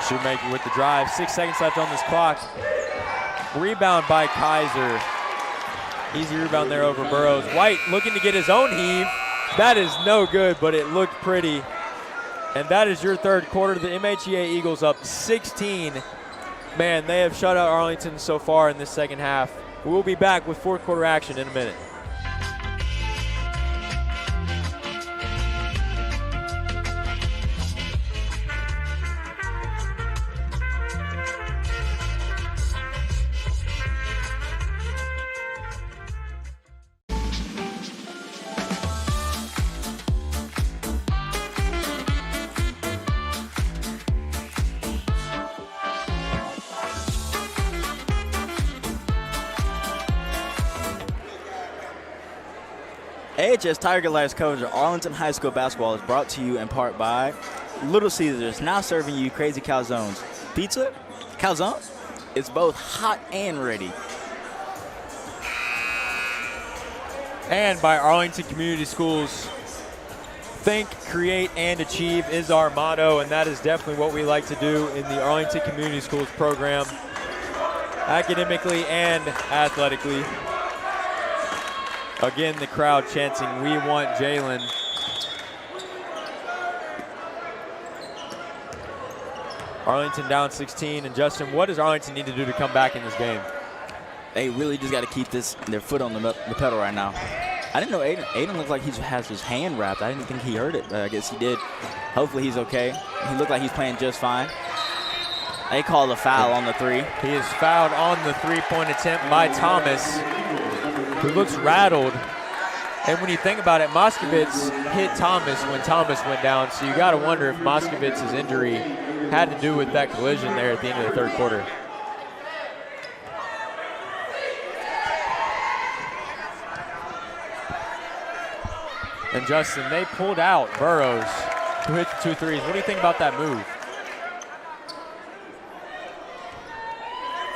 Shoemaker with the drive. 6 seconds left on this clock. Rebound by Kaiser. Easy rebound there over Burrows. White looking to get his own heave. That is no good, but it looked pretty. And that is your third quarter. The MHEA Eagles up 16. Man, they have shut out Arlington so far in this second half. We'll be back with fourth quarter action in a minute. AHS Tiger Lives coverage of Arlington High School basketball is brought to you in part by Little Caesars, now serving you crazy calzones. Pizza? Calzones? It's both hot and ready. And by Arlington Community Schools. Think, create, and achieve is our motto, and that is definitely what we like to do in the Arlington Community Schools program, academically and athletically. Again, the crowd chanting, "We want Jalen." Arlington down 16. And Justin, what does Arlington need to do to come back in this game? They really just got to keep their foot on the pedal right now. I didn't know Aiden looked like he has his hand wrapped. I didn't think he hurt it, but I guess he did. Hopefully he's okay. He looked like he's playing just fine. They called a foul on the 3. He is fouled on the three-point attempt by Thomas, who looks rattled. And when you think about it, Moskovitz hit Thomas when Thomas went down, so you got to wonder if Moskovitz's injury had to do with that collision there at the end of the third quarter. And Justin, they pulled out Burrows, who hit the 2 threes. What do you think about that move?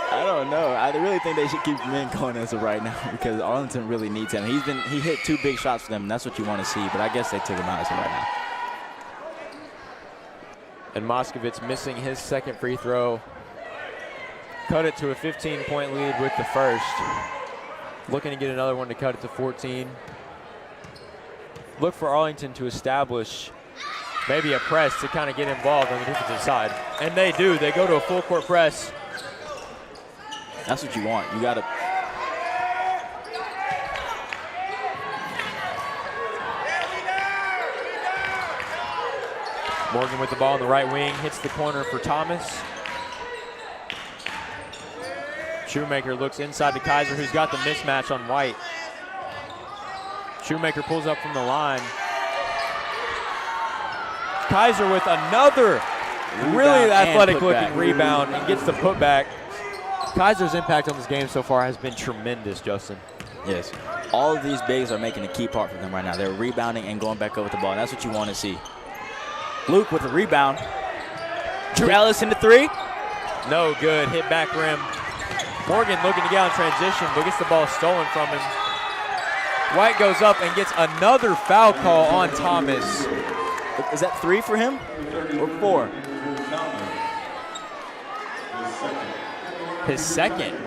I don't know. I really think they should keep him in going as of right now because Arlington really needs him. He hit 2 big shots for them, and that's what you want to see, but I guess they took him out as of right now. And Moskovitz missing his second free throw. Cut it to a 15-point lead with the first. Looking to get another one to cut it to 14. Look for Arlington to establish maybe a press to kind of get involved on the defensive side. And they do. They go to a full court press. That's what you want. You got to. Morgan with the ball on the right wing, hits the corner for Thomas. Shoemaker looks inside to Kaiser, who's got the mismatch on White. Shoemaker pulls up from the line. Kaiser with another really athletic-looking putback. rebound and gets the putback. Kaiser's impact on this game so far has been tremendous, Justin. Yes. All of these bigs are making a key part for them right now. They're rebounding and going back up with the ball. And that's what you want to see. Luke with a rebound. Drew Ellis in the three. No good. Hit back rim. Morgan looking to get on transition, but gets the ball stolen from him. White goes up and gets another foul call on Thomas. Is that 3 for him or 4? His second.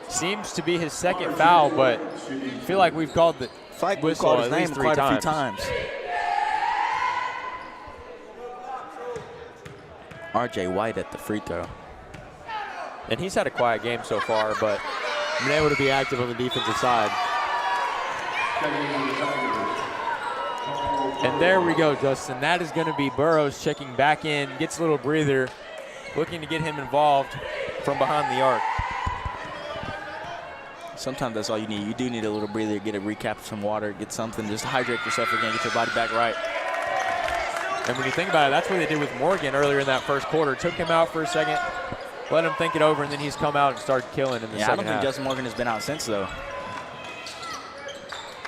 Seems to be his second foul, but I feel like we've called the whistle at least 3 quite times. a few times. RJ White at the free throw. And he's had a quiet game so far, but been able to be active on the defensive side. And there we go, Justin. That is going to be Burrows checking back in, gets a little breather, looking to get him involved from behind the arc. Sometimes that's all you need. You do need a little breather, get a recap of some water, get something, just hydrate yourself again, get your body back right. And when you think about it, that's what they did with Morgan earlier in that first quarter. Took him out for a second, let him think it over, and then he's come out and started killing in the second half. I don't think Justin Morgan has been out since, though.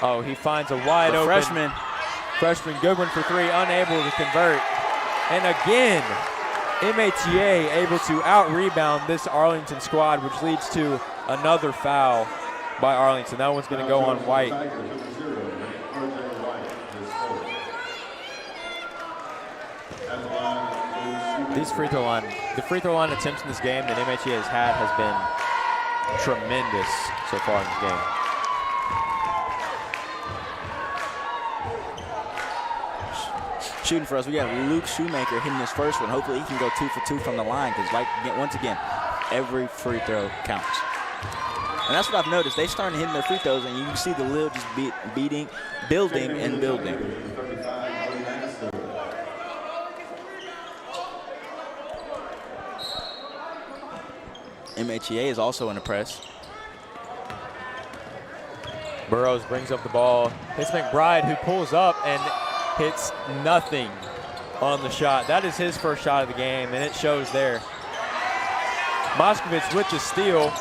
Oh, he finds a wide open freshman Goodwin for 3, unable to convert. And again, MHEA able to out-rebound this Arlington squad, which leads to another foul by Arlington. That one's going to go on White. The free throw line attempts in this game that MHEA has had has been tremendous so far in this game. Shooting for us, we got Luke Shoemaker hitting his first one. Hopefully he can go 2 for 2 from the line, because once again, every free throw counts. And that's what I've noticed. They started hitting their free throws, and you can see the lid just building and building. MHEA is also in the press. Burrows brings up the ball. Hits McBride, who pulls up and hits nothing on the shot. That is his first shot of the game, and it shows there. Moskowitz with the steal.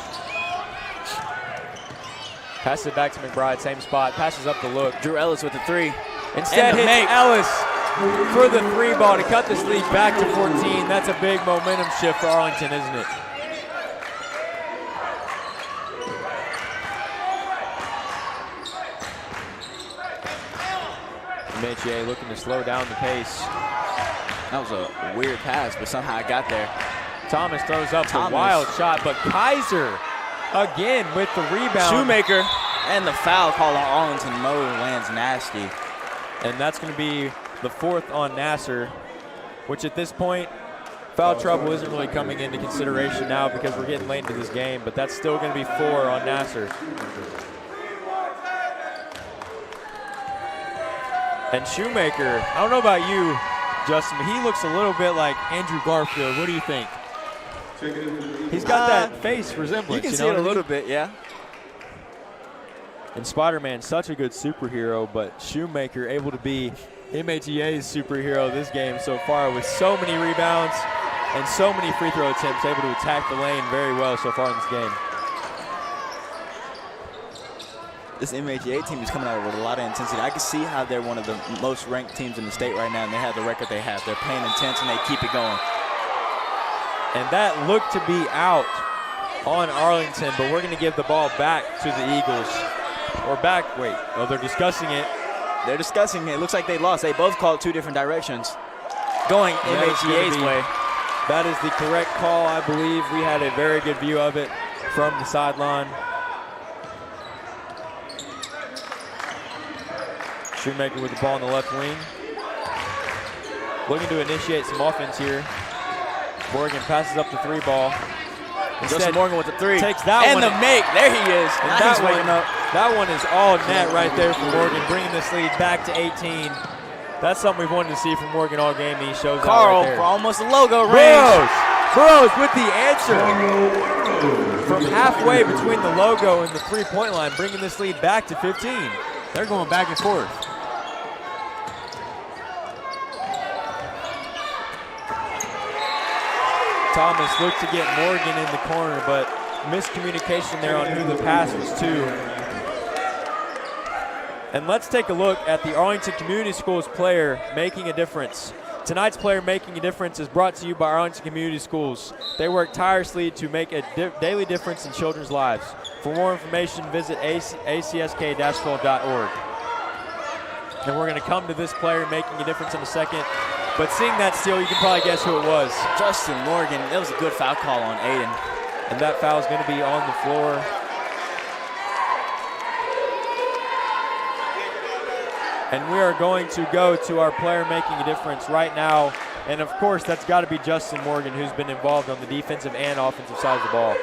Passes it back to McBride, same spot. Passes up the look. Drew Ellis with the 3. Instead hits Ellis for the 3 ball to cut this lead back to 14. That's a big momentum shift for Arlington, isn't it? MHEA looking to slow down the pace. That was a weird pass, but somehow I got there. Thomas throws up a wild shot, but Kaiser again with the rebound. Shoemaker and the foul call on Arlington. Mo lands nasty. And that's going to be the 4th on Nasser, which at this point, foul trouble isn't really coming into consideration now because we're getting late into this game, but that's still going to be 4 on Nasser. And Shoemaker, I don't know about you, Justin, but he looks a little bit like Andrew Garfield. What do you think? He's got that face resemblance. You can see it a little bit, yeah. And Spider-Man, such a good superhero, but Shoemaker able to be MHEA's superhero this game so far with so many rebounds and so many free throw attempts, able to attack the lane very well so far in this game. This MHEA team is coming out with a lot of intensity. I can see how they're one of the most ranked teams in the state right now, and they have the record they have. They're playing intense, and they keep it going. And that looked to be out on Arlington, but we're going to give the ball back to the Eagles. Or back, wait, oh, they're discussing it. They're discussing it. It looks like they lost. They both called 2 different directions. Going MHEA's way. That is the correct call, I believe. We had a very good view of it from the sideline. Shoemaker with the ball on the left wing. Looking to initiate some offense here. Morgan passes up the 3 ball. Justin Morgan with the 3. Takes that one. And the make. There he is. And that one is all net right there for Morgan, bringing this lead back to 18. That's something we've wanted to see from Morgan all game. He shows Carl out right there. for almost a logo range. Burrows with the answer. From halfway between the logo and the 3-point line, bringing this lead back to 15. They're going back and forth. Thomas looked to get Morgan in the corner, but miscommunication there on who the pass was to. And let's take a look at the Arlington Community Schools player making a difference. Tonight's player making a difference is brought to you by Arlington Community Schools. They work tirelessly to make a daily difference in children's lives. For more information, visit acsk-12.org. And we're going to come to this player making a difference in a second. But seeing that steal, you can probably guess who it was. Justin Morgan. That was a good foul call on Aiden. And that foul is going to be on the floor. And we are going to go to our player making a difference right now. And of course, that's got to be Justin Morgan, who's been involved on the defensive and offensive side of the ball.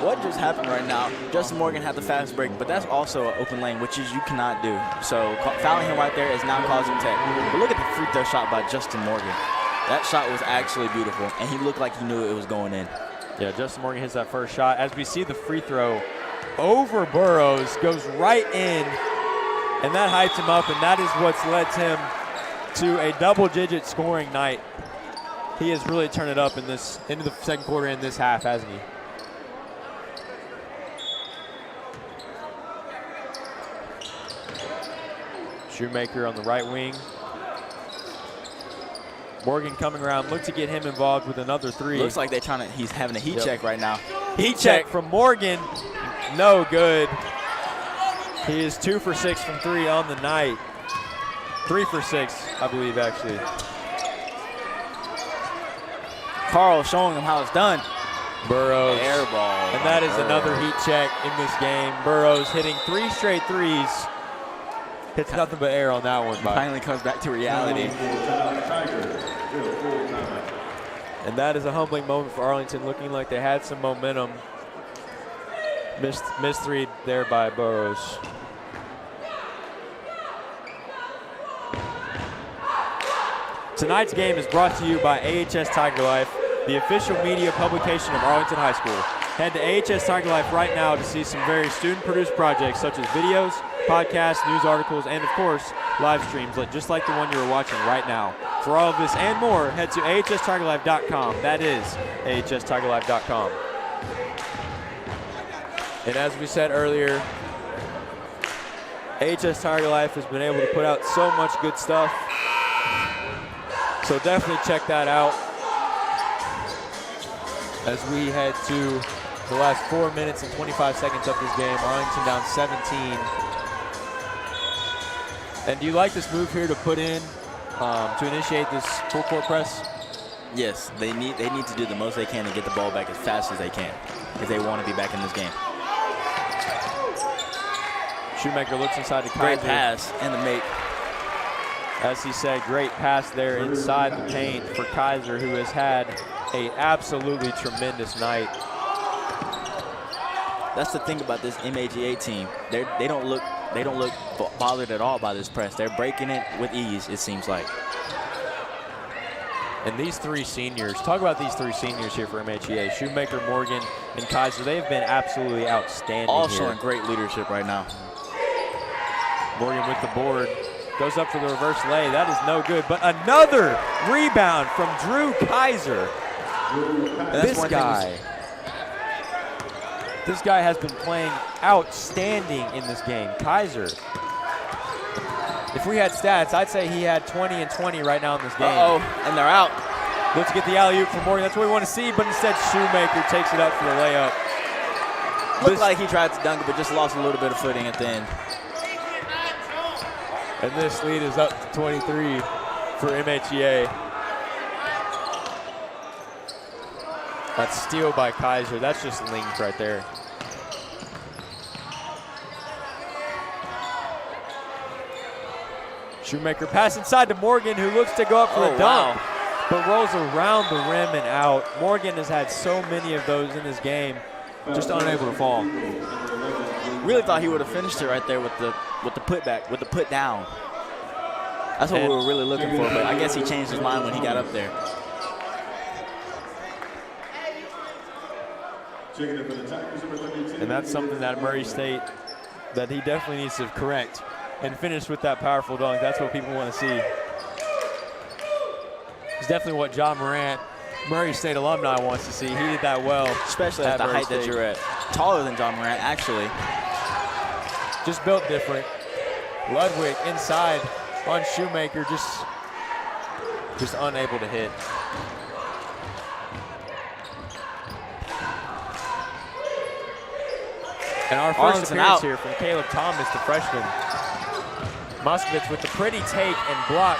What just happened right now? Justin Morgan had the fast break, but that's also an open lane, which is you cannot do. So fouling him right there is now causing tech. But look at the free throw shot by Justin Morgan. That shot was actually beautiful, and he looked like he knew it was going in. Yeah, Justin Morgan hits that first shot. As we see the free throw over Burrows, goes right in, and that hypes him up, and that is what's led him to a double-digit scoring night. He has really turned it up into the second quarter in this half, hasn't he? Shoemaker on the right wing. Morgan coming around, look to get him involved with another three. Looks like he's having a heat check right now. Heat check from Morgan, no good. He is 2 for 6 from 3 on the night. 3 for 6, I believe, actually. Carl showing him how it's done. Burrows. Air ball. And that is another heat check in this game. Burrows hitting 3 straight threes. Hits nothing but air on that one. Finally comes back to reality. And that is a humbling moment for Arlington, looking like they had some momentum. Missed three there by Burrows. Tonight's game is brought to you by AHS Tiger Life, the official media publication of Arlington High School. Head to AHS Tiger Life right now to see some very student-produced projects such as videos, podcasts, news articles, and of course, live streams just like the one you are watching right now. For all of this and more, head to ahstigerlife.com. That is ahstigerlife.com. And as we said earlier, AHS Tiger Life has been able to put out so much good stuff. So definitely check that out as we head to the last 4 minutes and 25 seconds of this game. Arlington down 17. And do you like this move here to put in to initiate this full court press? Yes, they need to do the most they can to get the ball back as fast as they can if they want to be back in this game. Shoemaker looks inside to Kaiser. Great pass and the make. As he said, great pass there inside the paint for Kaiser, who has had a absolutely tremendous night. That's the thing about this MHEA team. They don't look bothered at all by this press. They're breaking it with ease, it seems like. And these three seniors, talk about these three seniors here for MHEA. Shoemaker, Morgan, and Kaiser, they have been absolutely outstanding all here. showing great leadership right now. Morgan with the board. Goes up for the reverse lay. That is no good. But another rebound from Drew Kaiser. This guy has been playing outstanding in this game. Kaiser. If we had stats, I'd say he had 20 and 20 right now in this game. Uh-oh, and they're out. Let's get the alley-oop from Morgan. That's what we want to see, but instead Shoemaker takes it up for the layup. Looked like he tried to dunk it, but just lost a little bit of footing at the end. And this lead is up to 23 for MHEA. That steal by Kaiser, that's just linked right there. Shoemaker pass inside to Morgan, who looks to go up for a dunk, but rolls around the rim and out. Morgan has had so many of those in this game, just unable to fall. Really thought he would have finished it right there with the putback, with the put down. That's what we were really looking for, but I guess he changed his mind when he got up there. And that's something that Murray State, that he definitely needs to correct and finish with that powerful dunk. That's what people want to see. It's definitely what John Morant Murray State alumni wants to see. He did that well. Especially at the Murray height State. that you're at. Taller than John Morant, actually. Just built different. Ludwig inside on Shoemaker, just unable to hit. And our first Arlington appearance out. here from Caleb Thomas, the freshman. Muskovitz with the pretty take and block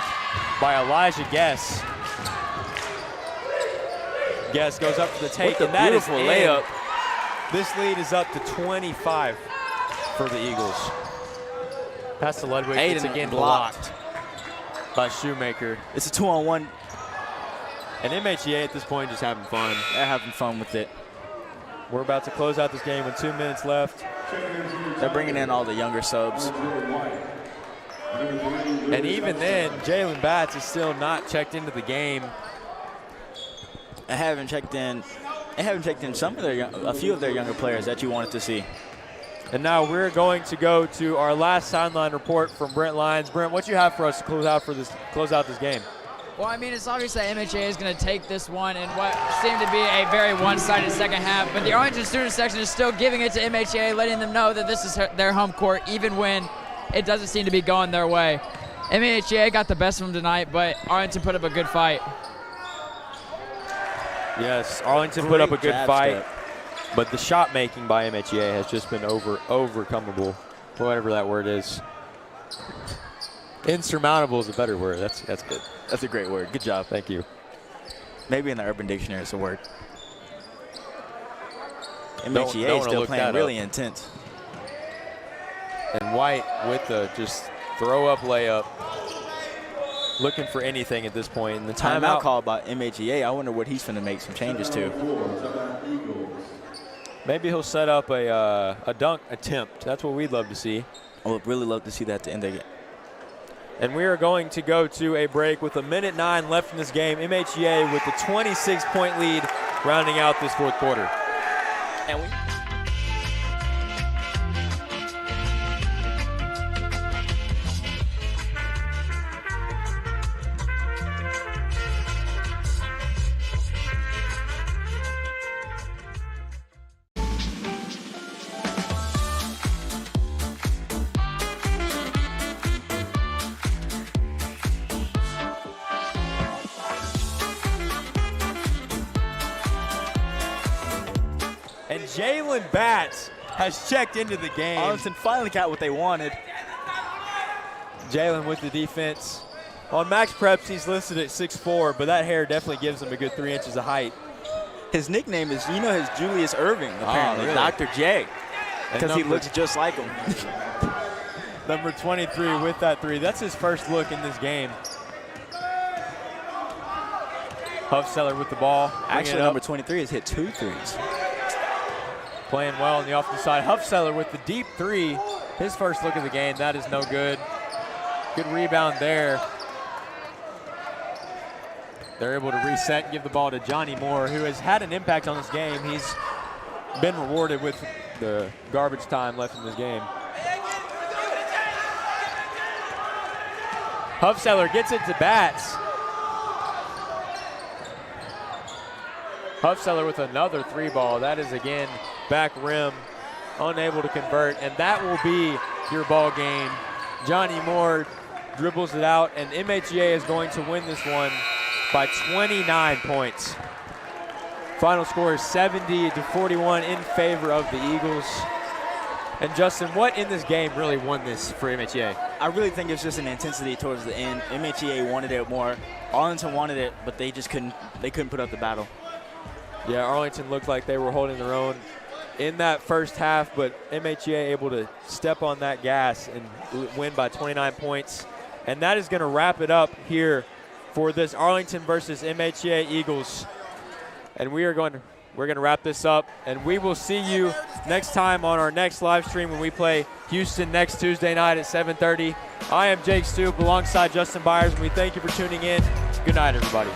by Elijah Guess. Guess goes up for the take, With and the that is beautiful in. layup. This lead is up to 25 for the Eagles. Pass to Ludwig, it's Aiden again blocked. blocked by Shoemaker. It's a 2-on-1. And MHEA at this point just having fun. They're having fun with it. We're about to close out this game with 2 minutes left. They're bringing in all the younger subs. And even then, Jalen Batts is still not checked into the game. I haven't checked in. They haven't checked in a few of their younger players that you wanted to see. And now we're going to go to our last sideline report from Brent Lyons. Brent, what you have for us to close out this game? Well, I mean, it's obvious that MHA is going to take this one in what seemed to be a very one-sided second half, but the Arlington student section is still giving it to MHA, letting them know that this is their home court, even when it doesn't seem to be going their way. MHA got the best of them tonight, but Arlington put up a good fight. Yes, Arlington put up a good fight, but the shot making by MHEA has just been overcomable, whatever that word is. Insurmountable is a better word. That's good. That's a great word. Good job. Thank you. Maybe in the Urban Dictionary it's a word. Don't MHEA is still look playing that really up. intense. And White with the just throw-up layup, looking for anything at this point. And the Timeout called by MHEA. I wonder what he's going to make some changes to. Maybe he'll set up a dunk attempt. That's what we'd love to see. I would really love to see that at the end of the game. And we are going to go to a break with 1:09 left in this game. MHEA with the 26-point lead rounding out this fourth quarter. And And Jalen Batts has checked into the game. Arlington finally got what they wanted. Jalen with the defense. On Max Preps, he's listed at 6'4", but that hair definitely gives him a good 3 inches of height. His nickname is, his Julius Irving, apparently, really? Dr. J, because he looks just like him. Number 23 with that three. That's his first look in this game. Huffseller with the ball. Actually, number 23 has hit 2 threes. Playing well on the offensive side. Huffseller with the deep three. His first look of the game. That is no good. Good rebound there. They're able to reset and give the ball to Johnny Moore, who has had an impact on this game. He's been rewarded with the garbage time left in this game. Huffseller gets it to Batts. Huffseller with another three ball. That is again back rim, unable to convert, and that will be your ball game. Johnny Moore dribbles it out, and MHEA is going to win this one by 29 points. Final score is 70-41 in favor of the Eagles. And Justin, what in this game really won this for MHEA? I really think it's just an intensity towards the end. MHEA wanted it more. Arlington wanted it, but they just couldn't put up the battle. Yeah, Arlington looked like they were holding their own in that first half, but MHEA able to step on that gas and win by 29 points. And that is going to wrap it up here for this Arlington versus MHEA Eagles. And we're going to wrap this up, and we will see you next time on our next live stream when we play Houston next Tuesday night at 7:30. I am Jake Stoop alongside Justin Byers, and we thank you for tuning in. Good night, everybody.